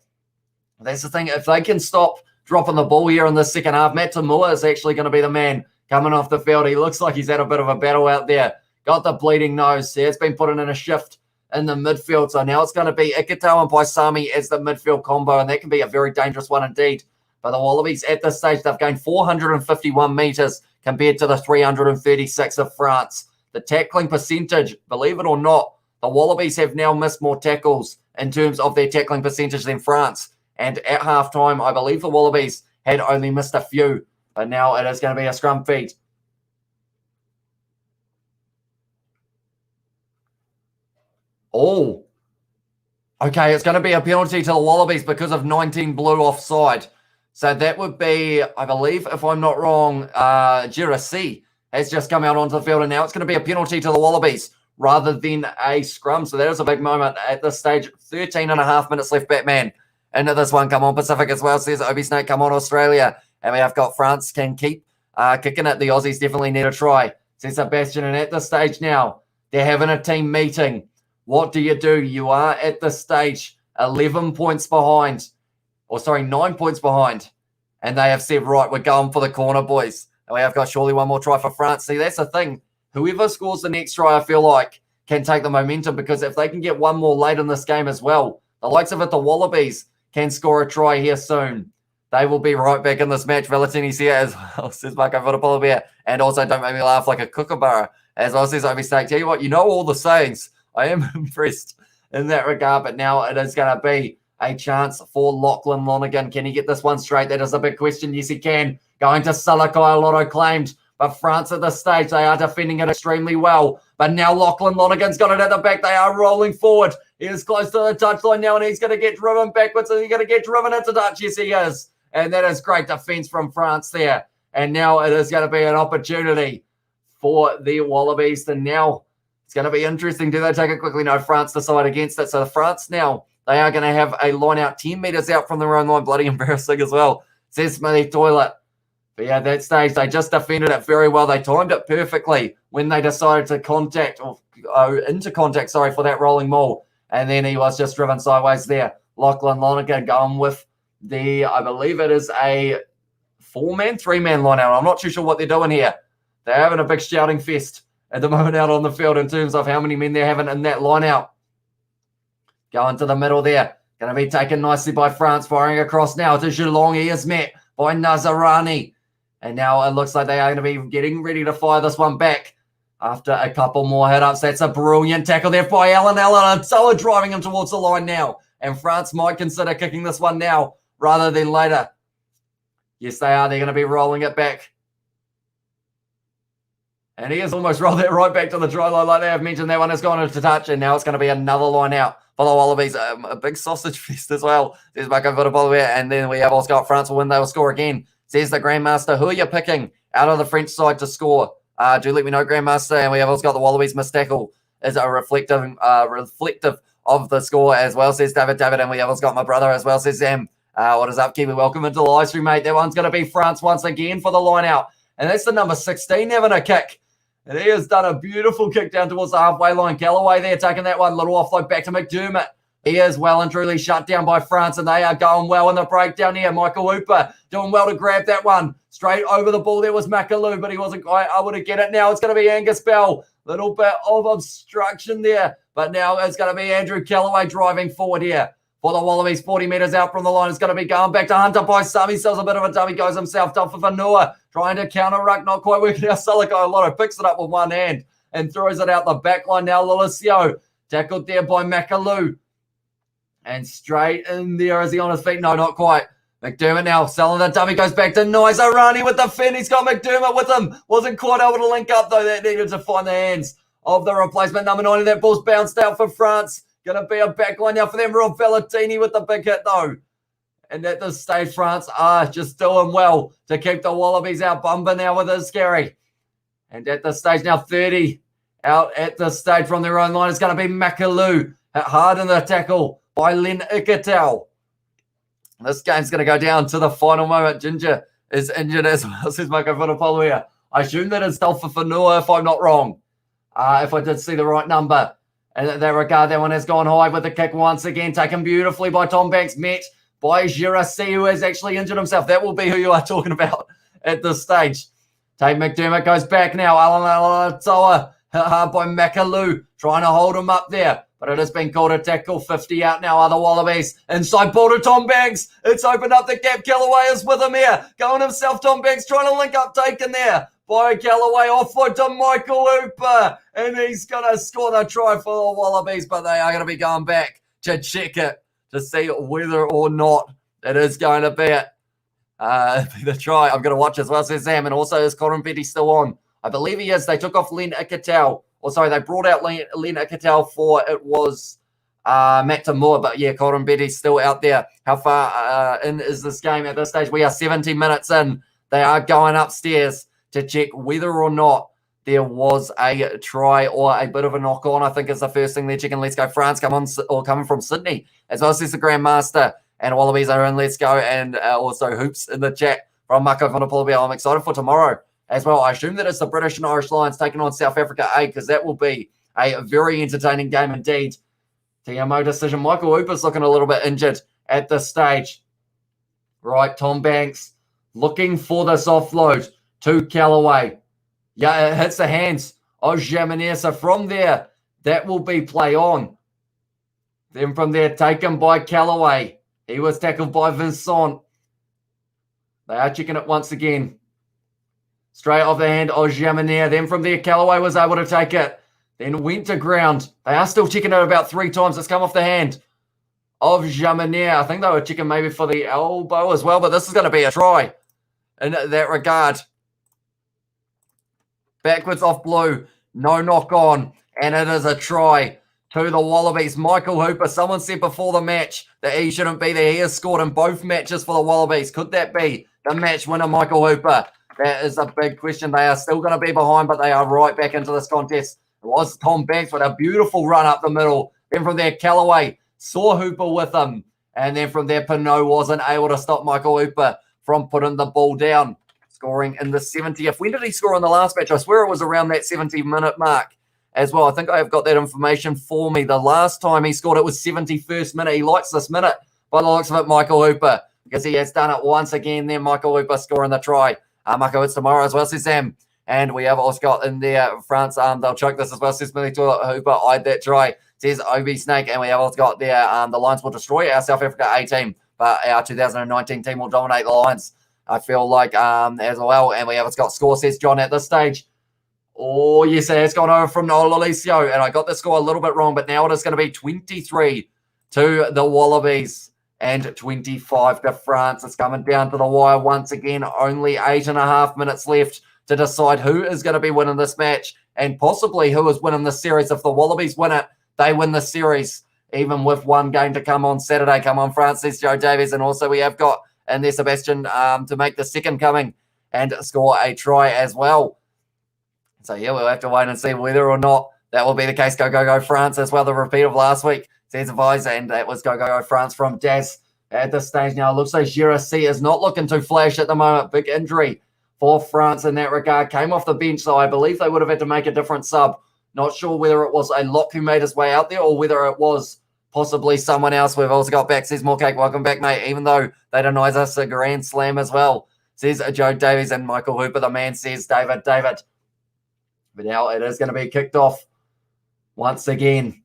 That's the thing. If they can stop dropping the ball here in the second half, Matt Tamua is actually going to be the man coming off the field. He looks like he's had a bit of a battle out there. Got the bleeding nose. He has been put in a shift in the midfield. So now it's going to be Ikatau and Paisami as the midfield combo, and that can be a very dangerous one indeed. But the Wallabies at this stage, they've gained 451 metres compared to the 336 of France. The tackling percentage, believe it or not, the Wallabies have now missed more tackles in terms of their tackling percentage than France. And at halftime, I believe the Wallabies had only missed a few. But now it is going to be a scrum feed. Oh. Okay, it's going to be a penalty to the Wallabies because of 19 blue offside. So that would be, I believe, if I'm not wrong, Girassi has just come out onto the field, and now it's going to be a penalty to the Wallabies. rather than a scrum. So that is a big moment at this stage. 13 and a half minutes left, Batman. Into this one. Come on, Pacific as well, says Obi Snake. Come on, Australia. And we have got France can keep kicking it. The Aussies definitely need a try, says Sebastian. And at this stage now, they're having a team meeting. What do? You are at this stage 11 points behind. 9 points behind. And they have said, right, we're going for the corner, boys. And we have got surely one more try for France. See, that's the thing. Whoever scores the next try, I feel like, can take the momentum, because if they can get one more late in this game as well, the likes of it, the Wallabies, can score a try here soon. They will be right back in this match. Valentini's here as well, says Marco Votapolobia. And also, don't make me laugh like a kookaburra, as well, says Obi Snake. Tell you what, you know all the sayings. I am impressed in that regard, but now it is going to be a chance for Lachlan Lonergan. Can he get this one straight? That is a big question. Yes, he can. Going to Salakai, a lot claimed. But France at this stage, they are defending it extremely well. But now Lachlan Lonergan's got it at the back. They are rolling forward. He is close to the touchline now, and he's going to get driven backwards. And he's going to get driven into touch. Yes, he is. And that is great defense from France there. And now it is going to be an opportunity for the Wallabies. And now it's going to be interesting. Do they take it quickly? No, France decide against it. So France now, they are going to have a line out 10 metres out from their own line. Bloody embarrassing as well, says Smithy Toilet. But yeah, at that stage, they just defended it very well. They timed it perfectly when they decided to into contact, for that rolling maul. And then he was just driven sideways there. Lachlan Lonergan going with I believe it is a 3-man line out. I'm not too sure what they're doing here. They're having a big shouting fest at the moment out on the field in terms of how many men they're having in that line out. Going to the middle there. Going to be taken nicely by France. Firing across now to Geelong. He is met by Nazarani. And now it looks like they are going to be getting ready to fire this one back after a couple more hit-ups. That's a brilliant tackle there by Alan. And so driving him towards the line now. And France might consider kicking this one now rather than later. Yes, they are. They're going to be rolling it back. And he has almost rolled that right back to the try line like they have mentioned. That one has gone into touch, and now it's going to be another line out for the Wallabies. A big sausage fest as well. There's Marco Votapolobia, and then we have also got France will win. They will score again. Says the Grandmaster. Who are you picking out of the French side to score? Do let me know, Grandmaster. And we have also got the Wallabies missed tackle is a reflective of the score as well, says David. And we have also got my brother as well, says Sam. What is up, Kiwi? Welcome into the live stream, mate. That one's going to be France once again for the line out. And that's the number 16 having a kick. And he has done a beautiful kick down towards the halfway line. Galloway there taking that one. Little offload back to McDermott. He is well and truly shut down by France, and they are going well in the breakdown here. Michael Hooper doing well to grab that one. Straight over the ball there was Makalou, but he wasn't quite able to get it. Now it's going to be Angus Bell. Little bit of obstruction there, but now it's going to be Andrew Galloway driving forward here for the Wallabies. 40 metres out from the line. It's going to be going back to Hunter by some. He sells a bit of a dummy, goes himself down for Vanua, trying to counter ruck, not quite working out. Salakai Lotto picks it up with one hand and throws it out the back line. Now Lolesio tackled there by Makalou. And straight in there. Is he on his feet? No, not quite. McDermott now selling the dummy. Goes back to Arani with the fin. He's got McDermott with him. Wasn't quite able to link up, though. That needed to find the hands of the replacement. Number 90. That ball's bounced out for France. Going to be a back line now for them. Rob Valentini with the big hit, though. And at this stage, France are just doing well to keep the Wallabies out. Bumba now with his scary. And at this stage now, 30 out at this stage from their own line. It's going to be Makalou. Hit hard in the tackle by Len Iketel. This game's going to go down to the final moment. Ginger is injured as well, says Marco Votapolo here. I assume that it's Delpha Fanua, if I'm not wrong. If I did see the right number. And in that regard, that one has gone high with the kick once again. Taken beautifully by Tom Banks. Met by Girassi, who has actually injured himself. That will be who you are talking about at this stage. Tate McDermott goes back now. Alan Alatoa by Makalou, trying to hold him up there. But it has been called a tackle. 50 out now are the Wallabies. Inside ball to Tom Banks. It's opened up the gap. Galloway is with him here. Going himself, Tom Banks trying to link up, taken there by Galloway. Offload to Michael Hooper. And he's going to score the try for the Wallabies. But they are going to be going back to check it to see whether or not it is going to be it. The try. I'm going to watch as well, says Sam. And also, is Corin Betty still on? I believe he is. They took off Len Iketel. Or sorry, they brought out Len Iketel for it was Matt Tamua. But yeah, Colin Betty's still out there. How far in is this game at this stage? We are 70 minutes in. They are going upstairs to check whether or not there was a try or a bit of a knock on, I think is the first thing they're checking. Let's go France coming from Sydney, as well as the Grandmaster, and Wallabies are in Let's Go, and also Hoops in the chat from Mako Vanapolabia. I'm excited for tomorrow as well. I assume that it's the British and Irish Lions taking on South Africa A, because that will be a very entertaining game indeed. TMO decision. Michael Hooper's looking a little bit injured at this stage. Right, Tom Banks looking for this offload to Callaway. Yeah, it hits the hands of Jaminet. So from there, that will be play on. Then from there, taken by Callaway. He was tackled by Vincent. They are checking it once again. Straight off the hand of Jaminet. Then from there, Callaway was able to take it. Then went to ground. They are still checking it about 3 times. It's come off the hand of Jaminet. I think they were checking maybe for the elbow as well, but this is going to be a try in that regard. Backwards off blue. No knock on. And it is a try to the Wallabies. Michael Hooper, someone said before the match that he shouldn't be there. He has scored in both matches for the Wallabies. Could that be the match winner, Michael Hooper? That is a big question. They are still going to be behind, but they are right back into this contest. It was Tom Banks with a beautiful run up the middle. Then from there, Callaway saw Hooper with him. And then from there, Pinot wasn't able to stop Michael Hooper from putting the ball down. Scoring in the 70th. When did he score in the last match? I swear it was around that 70-minute mark as well. I think I have got that information for me. The last time he scored, it was 71st minute. He likes this minute by the looks of it, Michael Hooper, because he has done it once again there. Michael Hooper scoring the try. Michael, it's tomorrow as well, says Sam. And we have also got in there France. They'll choke this as well, says Millie Hooper. Eyed that try, says Obi Snake. And we have also got there the Lions will destroy our South Africa A team, but our 2019 team will dominate the Lions, I feel like, as well. And we have got score, says John, at this stage. Oh, yes, it's gone over from Noel Alicio. And I got the score a little bit wrong, but now it is going to be 23 to the Wallabies and 25 to France. It's coming down to the wire once again. Only 8.5 minutes left to decide who is going to be winning this match and possibly who is winning the series. If the Wallabies win it, they win the series, even with one game to come on Saturday. Come on, France, says Joe Davies. And also we have got and there's Sebastian to make the second coming and score a try as well. So, yeah, we'll have to wait and see whether or not that will be the case. Go, go, go, France as well. The repeat of last week, says Advise, and that was go, go, go, France from Daz at this stage. Now, it looks like Girassi is not looking to flash at the moment. Big injury for France in that regard. Came off the bench, so I believe they would have had to make a different sub. Not sure whether it was a lock who made his way out there or whether it was possibly someone else. We've also got back, says Morecake. Welcome back, mate. Even though they denies us a grand slam as well, says Joe Davies. And Michael Hooper, the man, says David. But now it is going to be kicked off once again.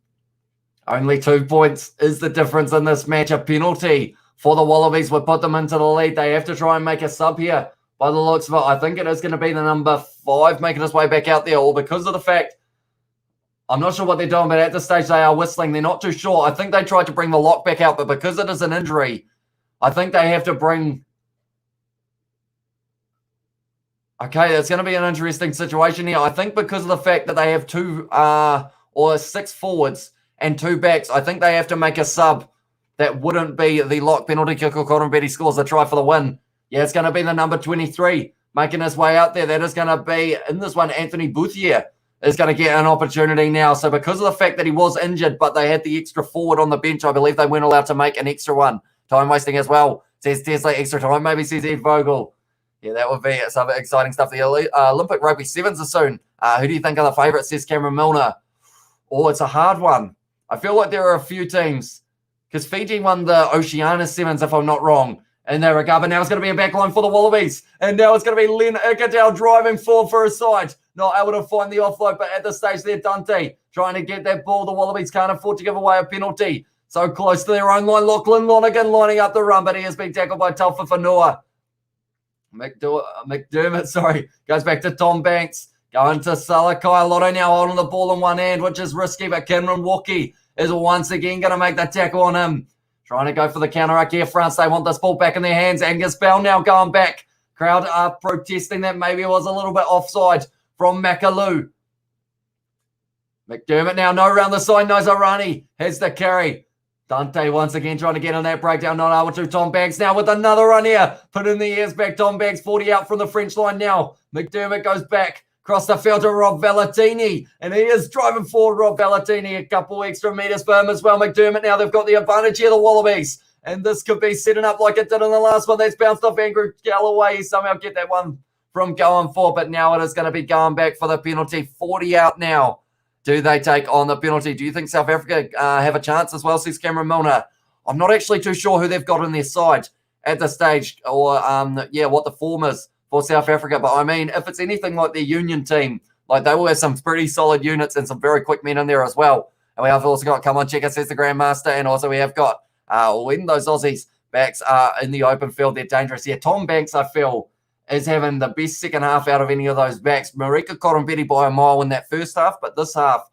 Only 2 points is the difference in this match. A penalty for the Wallabies would put them into the lead. They have to try and make a sub here by the looks of it. I think it is going to be the number 5 making his way back out there, or because of the fact, I'm not sure what they're doing, but at this stage they are whistling. They're not too sure. I think they tried to bring the lock back out, but because it is an injury, I think they have to bring... Okay, it's going to be an interesting situation here. I think because of the fact that they have 2 or 6 forwards and 2 backs, I think they have to make a sub that wouldn't be the lock penalty kick or Cotton Betty scores a try for the win. Yeah, it's going to be the number 23 making his way out there. That is going to be, in this one, Anthony Bouthier is going to get an opportunity now. So because of the fact that he was injured, but they had the extra forward on the bench, I believe they weren't allowed to make an extra one. Time wasting as well. Says Tesla, extra time. Maybe says Ed Vogel. Yeah, that would be some exciting stuff. The Olympic Rugby Sevens are soon. Who do you think are the favourites, says Cameron Milner? Oh, it's a hard one. I feel like there are a few teams, because Fiji won the Oceania Sevens, if I'm not wrong, in that regard. But now it's going to be a backline for the Wallabies. And now it's going to be Len Ikadau driving forward for a side. Not able to find the offload, but at this stage there, Dante trying to get that ball. The Wallabies can't afford to give away a penalty. So close to their own line. Lachlan Lonergan lining up the run, but he has been tackled by Taufa Whanua. McDermott, goes back to Tom Banks. Going to Salakai. Lotto now holding the ball in one hand, which is risky, but Cameron Walkie is once again going to make the tackle on him. Trying to go for the counter-ruck here, France. They want this ball back in their hands. Angus Bell now going back. Crowd are protesting that maybe it was a little bit offside from Makalou. McDermott now, no round the side. Nozarani has the carry. Dante once again trying to get on that breakdown. Not able to. Tom Banks now with another run here. Put in the ears back. Tom Banks 40 out from the French line now. McDermott goes back. Across the field to Rob Valentini, and he is driving forward. Rob Valentini, a couple extra meters for him as well. McDermott now, they've got the advantage here, the Wallabies, and this could be setting up like it did in the last one. That's bounced off Andrew Galloway. He somehow get that one from going forward, but now it is going to be going back for the penalty. 40 out now. Do they take on the penalty? Do you think South Africa have a chance as well, says Cameron Milner? I'm not actually too sure who they've got on their side at this stage, or what the form is for South Africa. But I mean, if it's anything like their union team, like they will have some pretty solid units and some very quick men in there as well. And we have also got, come on, check us, says the Grandmaster. And also we have got, when those Aussies backs are in the open field, they're dangerous. Yeah, Tom Banks, I feel, is having the best second half out of any of those backs. Marika Korombeti by a mile in that first half, but this half,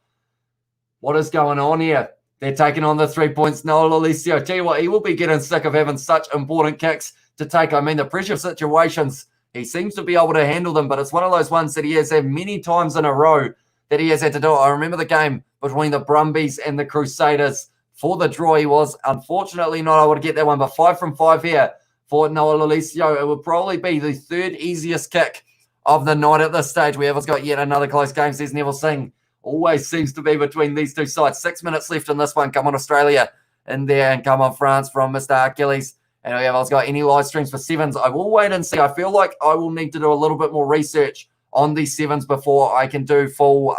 what is going on here? They're taking on the 3 points. Noel Alessio, tell you what, he will be getting sick of having such important kicks to take. I mean, the pressure situations, he seems to be able to handle them, but it's one of those ones that he has had many times in a row that he has had to do it. I remember the game between the Brumbies and the Crusaders. For the draw, he was unfortunately not able to get that one, but 5 from 5 here for Noel Alessio. It would probably be the third easiest kick of the night at this stage. We have got yet another close game, says Neville Singh. Always seems to be between these two sides. 6 minutes left in this one. Come on, Australia in there, and come on, France from Mr. Achilles. And we have got any live streams for sevens. I will wait and see. I feel like I will need to do a little bit more research on these sevens before I can do full,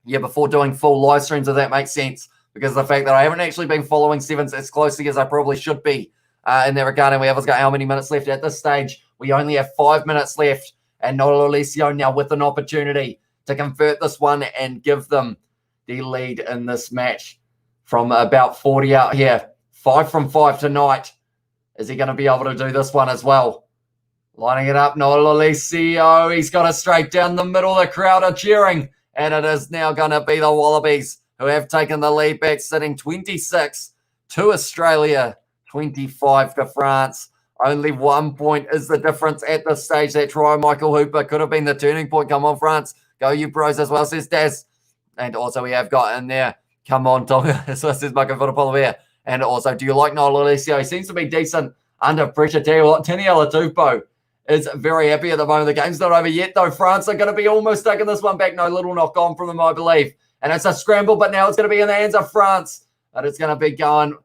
before doing full live streams, if that makes sense. Because of the fact that I haven't actually been following sevens as closely as I probably should be in that regard. And we have got how many minutes left at this stage? We only have 5 minutes left. And Noel Alessio now with an opportunity to convert this one and give them the lead in this match from about 40 out here. 5 from 5 tonight. Is he going to be able to do this one as well? Lining it up, Noel Alessio. He's got it straight down the middle. The crowd are cheering. And it is now going to be the Wallabies who have taken the lead back, sitting 26 to Australia, 25 to France. Only 1 point is the difference at this stage. That try, Michael Hooper, could have been the turning point. Come on, France. Go you bros as well, says Daz. And also we have got in there, come on, Tonga, as well, says Michael Fotopolavia. And also, do you like Noel Alessio? He seems to be decent under pressure. Tell you what, Tini Alatupo is very happy at the moment. The game's not over yet, though. France are going to be almost taking this one back. No little knock on from them, I believe. And it's a scramble, but now it's going to be in the hands of France. But it's going to be going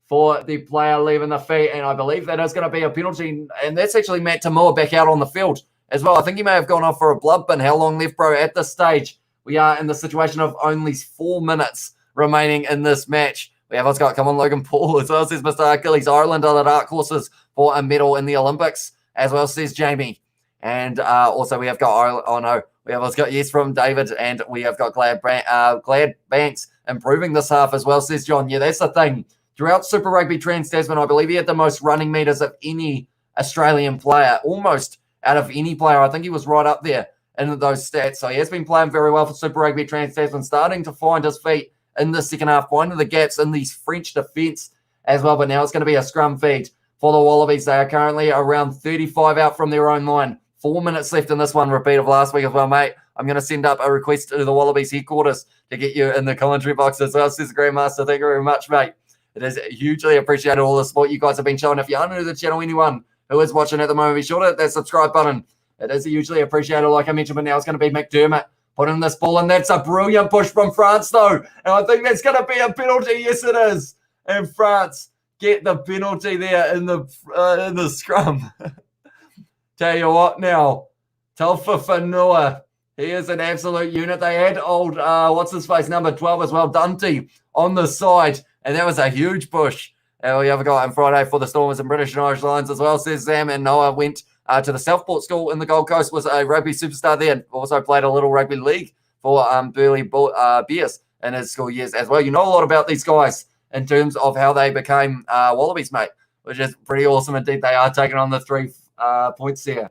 for the player leaving the feet. And I believe that is going to be a penalty. And that's actually Matt Tamua back out on the field as well. I think he may have gone off for a blood bin. How long left, bro? At this stage, we are in the situation of only 4 minutes remaining in this match. We have got, come on, Logan Paul, as well, says Mr. Achilles. Ireland are the dark horses for a medal in the Olympics, as well, says Jamie. And also we have got Ireland. We have got yes from David, and we have got Glad Banks improving this half as well, says John. Yeah, that's the thing. Throughout Super Rugby Trans-Tasman, I believe he had the most running meters of any Australian player, almost out of any player. I think he was right up there in those stats. So he has been playing very well for Super Rugby Trans-Tasman, starting to find his feet in the second half, finding the gaps in these French defence as well. But now it's going to be a scrum feed for the Wallabies. They are currently around 35 out from their own line. 4 minutes left in this one, repeat of last week as well, mate. I'm going to send up a request to the Wallabies headquarters to get you in the commentary box as well, says the Grandmaster. Thank you very much, mate. It is hugely appreciated, all the support you guys have been showing. If you're new to the channel, anyone who is watching at the moment, be sure to hit that subscribe button. It is hugely appreciated, like I mentioned, but now it's going to be McDermott putting this ball in. That's a brilliant push from France, though. And I think that's going to be a penalty. Yes, it is. And France get the penalty there in the scrum. Tell you what now, Telfa Fanua, he is an absolute unit. They had old, what's-his-face, number 12 as well, Dante, on the side. And that was a huge push. And we have a guy on Friday for the Stormers and British and Irish Lions as well, says Sam. And Noah went to the Southport School in the Gold Coast, was a rugby superstar there, and also played a little rugby league for Burleigh Bears in his school years as well. You know a lot about these guys in terms of how they became Wallabies, mate, which is pretty awesome indeed. They are taking on the 3 points here.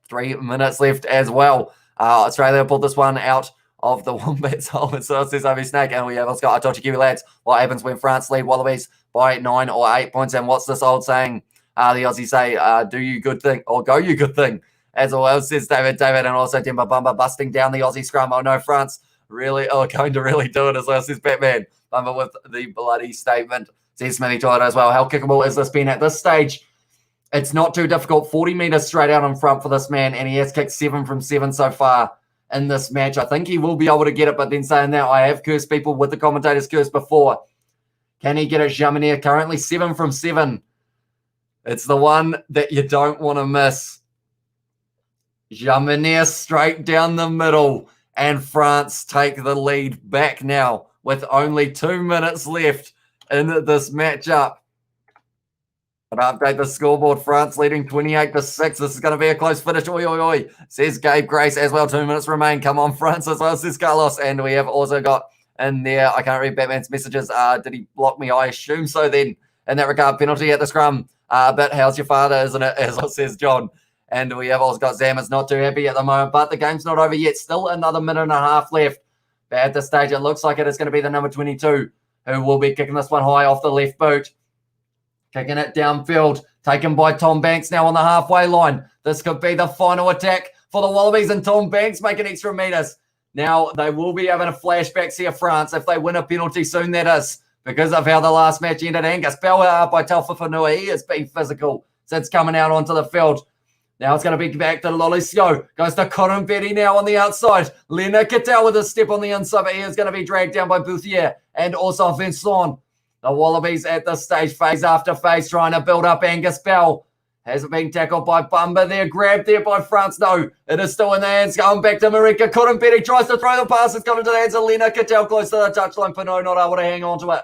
3 minutes left as well. Australia pulled this one out of the Wombats hole. And so it says Ovi Snake, and we have got a Kiwi lads. What happens when France lead Wallabies by 9 or 8 points? And what's this old saying? The Aussies say, do you good thing or go you good thing. As well, says David, and also Demba Bumba busting down the Aussie scrum. Oh no, France going to really do it as well, says Batman. Bumba with the bloody statement. Says Smithy Todd as well. How kickable is this been at this stage? It's not too difficult. 40 metres straight out in front for this man, and he has kicked 7 from 7 so far in this match. I think he will be able to get it, but then saying that, I have cursed people with the commentators curse before. Can he get it? Jamanier currently 7 from 7. It's the one that you don't want to miss. Jamanier straight down the middle, and France take the lead back now with only 2 minutes left in this matchup. But update the scoreboard. France leading 28-6. This is going to be a close finish. Oi, oi, oi, says Gabe Grace as well. 2 minutes remain. Come on, France as well, says Carlos. And we have also got in there, I can't read Batman's messages. Did he block me? I assume so then. In that regard, penalty at the scrum. But how's your father, isn't it? As well says John. And we have also got Zam is not too happy at the moment. But the game's not over yet. Still another minute and a half left. But at this stage, it looks like it is going to be the number 22 who will be kicking this one high off the left boot. Kicking it downfield, taken by Tom Banks now on the halfway line. This could be the final attack for the Wallabies, and Tom Banks making extra meters. Now, they will be having a flashbacks here, France, if they win a penalty soon, that is, because of how the last match ended. Angus Bell by Taufafanua. He has been physical since coming out onto the field. Now it's going to be back to Lolisio. Goes to Corin Betty now on the outside. Leonard Cattell with a step on the inside, but he is going to be dragged down by Bouthier and also Vincent. The Wallabies at this stage, phase after phase, trying to build up Angus Bell. Has it been tackled by Bumba there? Grabbed there by France. No, it is still in the hands. Going back to Marika. Couldn't bet. He tries to throw the pass. It's gone into the hands of Lena Cattell close to the touchline. Pinot not able to hang on to it.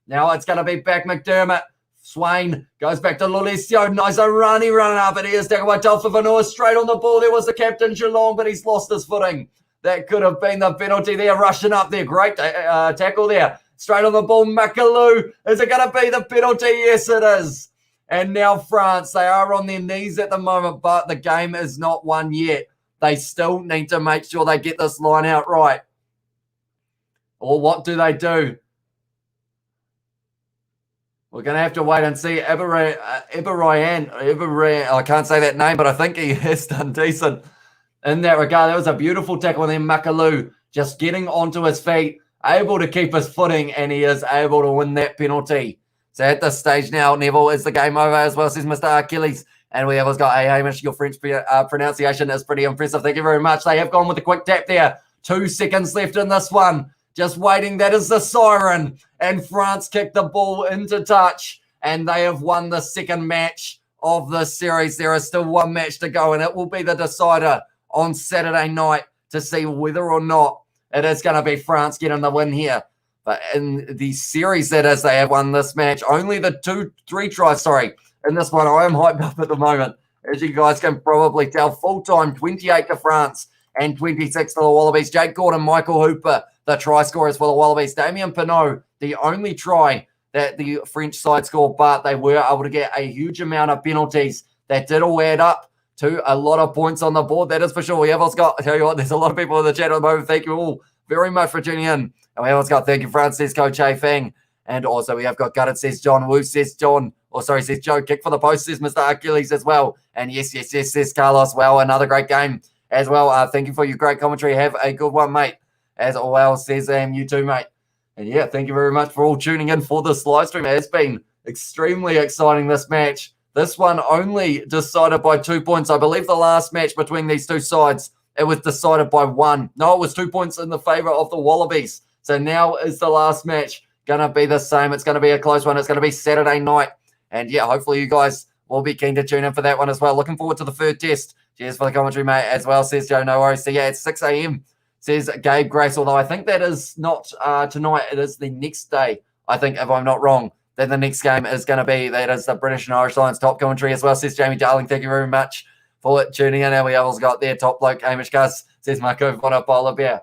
Now it's going to be back McDermott. Swain goes back to Lolisio. Nice running up. And he is tackled by Taufafanua straight on the ball. There was the captain Geelong, but he's lost his footing. That could have been the penalty there. Rushing up there. Great tackle there. Straight on the ball, Makalou. Is it going to be the penalty? Yes, it is. And now France, they are on their knees at the moment, but the game is not won yet. They still need to make sure they get this line out right. Or what do they do? We're going to have to wait and see. Ibarayan, I can't say that name, but I think he has done decent in that regard. That was a beautiful tackle. And then Makalou just getting onto his feet, able to keep his footing, and he is able to win that penalty. So at this stage now, Neville, is the game over as well, says Mr. Achilles. And we have got, hey, Hamish, your French pronunciation is pretty impressive. Thank you very much. They have gone with a quick tap there. 2 seconds left in this one. Just waiting. That is the siren. And France kicked the ball into touch. And they have won the second match of the series. There is still one match to go, and it will be the decider on Saturday night to see whether or not it is going to be France getting the win here. But in the series, that is, they have won this match. Only the 3 tries, in this one. I am hyped up at the moment. As you guys can probably tell, full-time 28 to France and 26 to the Wallabies. Jake Gordon, Michael Hooper, the try scorers for the Wallabies. Damien Pinot, the only try that the French side scored, but they were able to get a huge amount of penalties that did all add up to a lot of points on the board. That is for sure. We have also got, I tell you what, there's a lot of people in the chat at the moment. Thank you all very much for tuning in. And we have also got, thank you, France, says Coach A Fang. And also we have got Gutted, says John. Wu says John. Says Joe. Kick for the post, says Mr. Achilles as well. And yes, says Carlos. Well, another great game as well. Thank you for your great commentary. Have a good one, mate. As well, says you too, mate. And yeah, thank you very much for all tuning in for this live stream. It has been extremely exciting, this match. This one only decided by 2 points. I believe the last match between these two sides, it was decided by 1. No, it was 2 points in the favor of the Wallabies. So now is the last match going to be the same. It's going to be a close one. It's going to be Saturday night. And yeah, hopefully you guys will be keen to tune in for that one as well. Looking forward to the third test. Cheers for the commentary, mate, as well, says Joe. No worries. So yeah, it's 6 a.m., says Gabe Grace, although I think that is not tonight. It is the next day, I think, if I'm not wrong. Then the next game is going to be, that is the British and Irish Lions top commentary as well, says Jamie Darling. Thank you very much for tuning in. And we also got their top bloke, Hamish Gus, says Marco Bonapola Bear.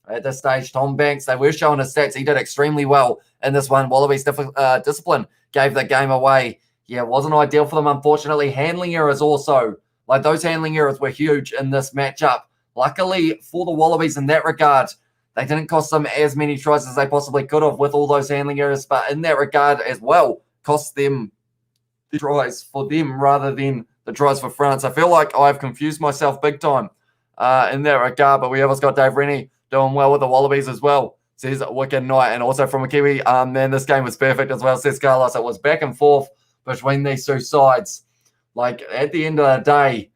At this stage, Tom Banks, they were showing his stats. He did extremely well in this one. Wallabies discipline gave the game away. Yeah, it wasn't ideal for them, unfortunately. Handling errors also. Like, those handling errors were huge in this matchup. Luckily for the Wallabies in that regard, they didn't cost them as many tries as they possibly could have with all those handling errors. But in that regard as well, cost them the tries for them rather than the tries for France. I feel like I've confused myself big time in that regard. But we have also got Dave Rennie doing well with the Wallabies as well, says Wicked Night. And also from a Kiwi, man, this game was perfect as well, says Carlos. It was back and forth between these two sides. Like, at the end of the day,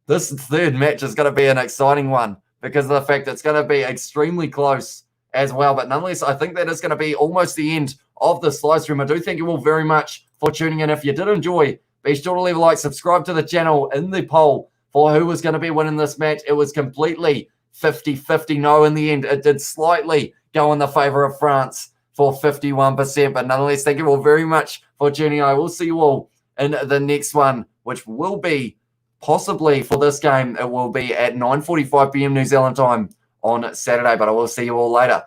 this third match is going to be an exciting one because of the fact it's going to be extremely close as well. But nonetheless, I think that is going to be almost the end of this live stream. I do thank you all very much for tuning in. If you did enjoy, be sure to leave a like, subscribe to the channel. In the poll for who was going to be winning this match, it was completely 50-50 no in the end. It did slightly go in the favor of France for 51%. But nonetheless, thank you all very much for tuning in. I will see you all in the next one, which will be possibly for this game. It will be at 9:45 p.m. New Zealand time on Saturday. But I will see you all later.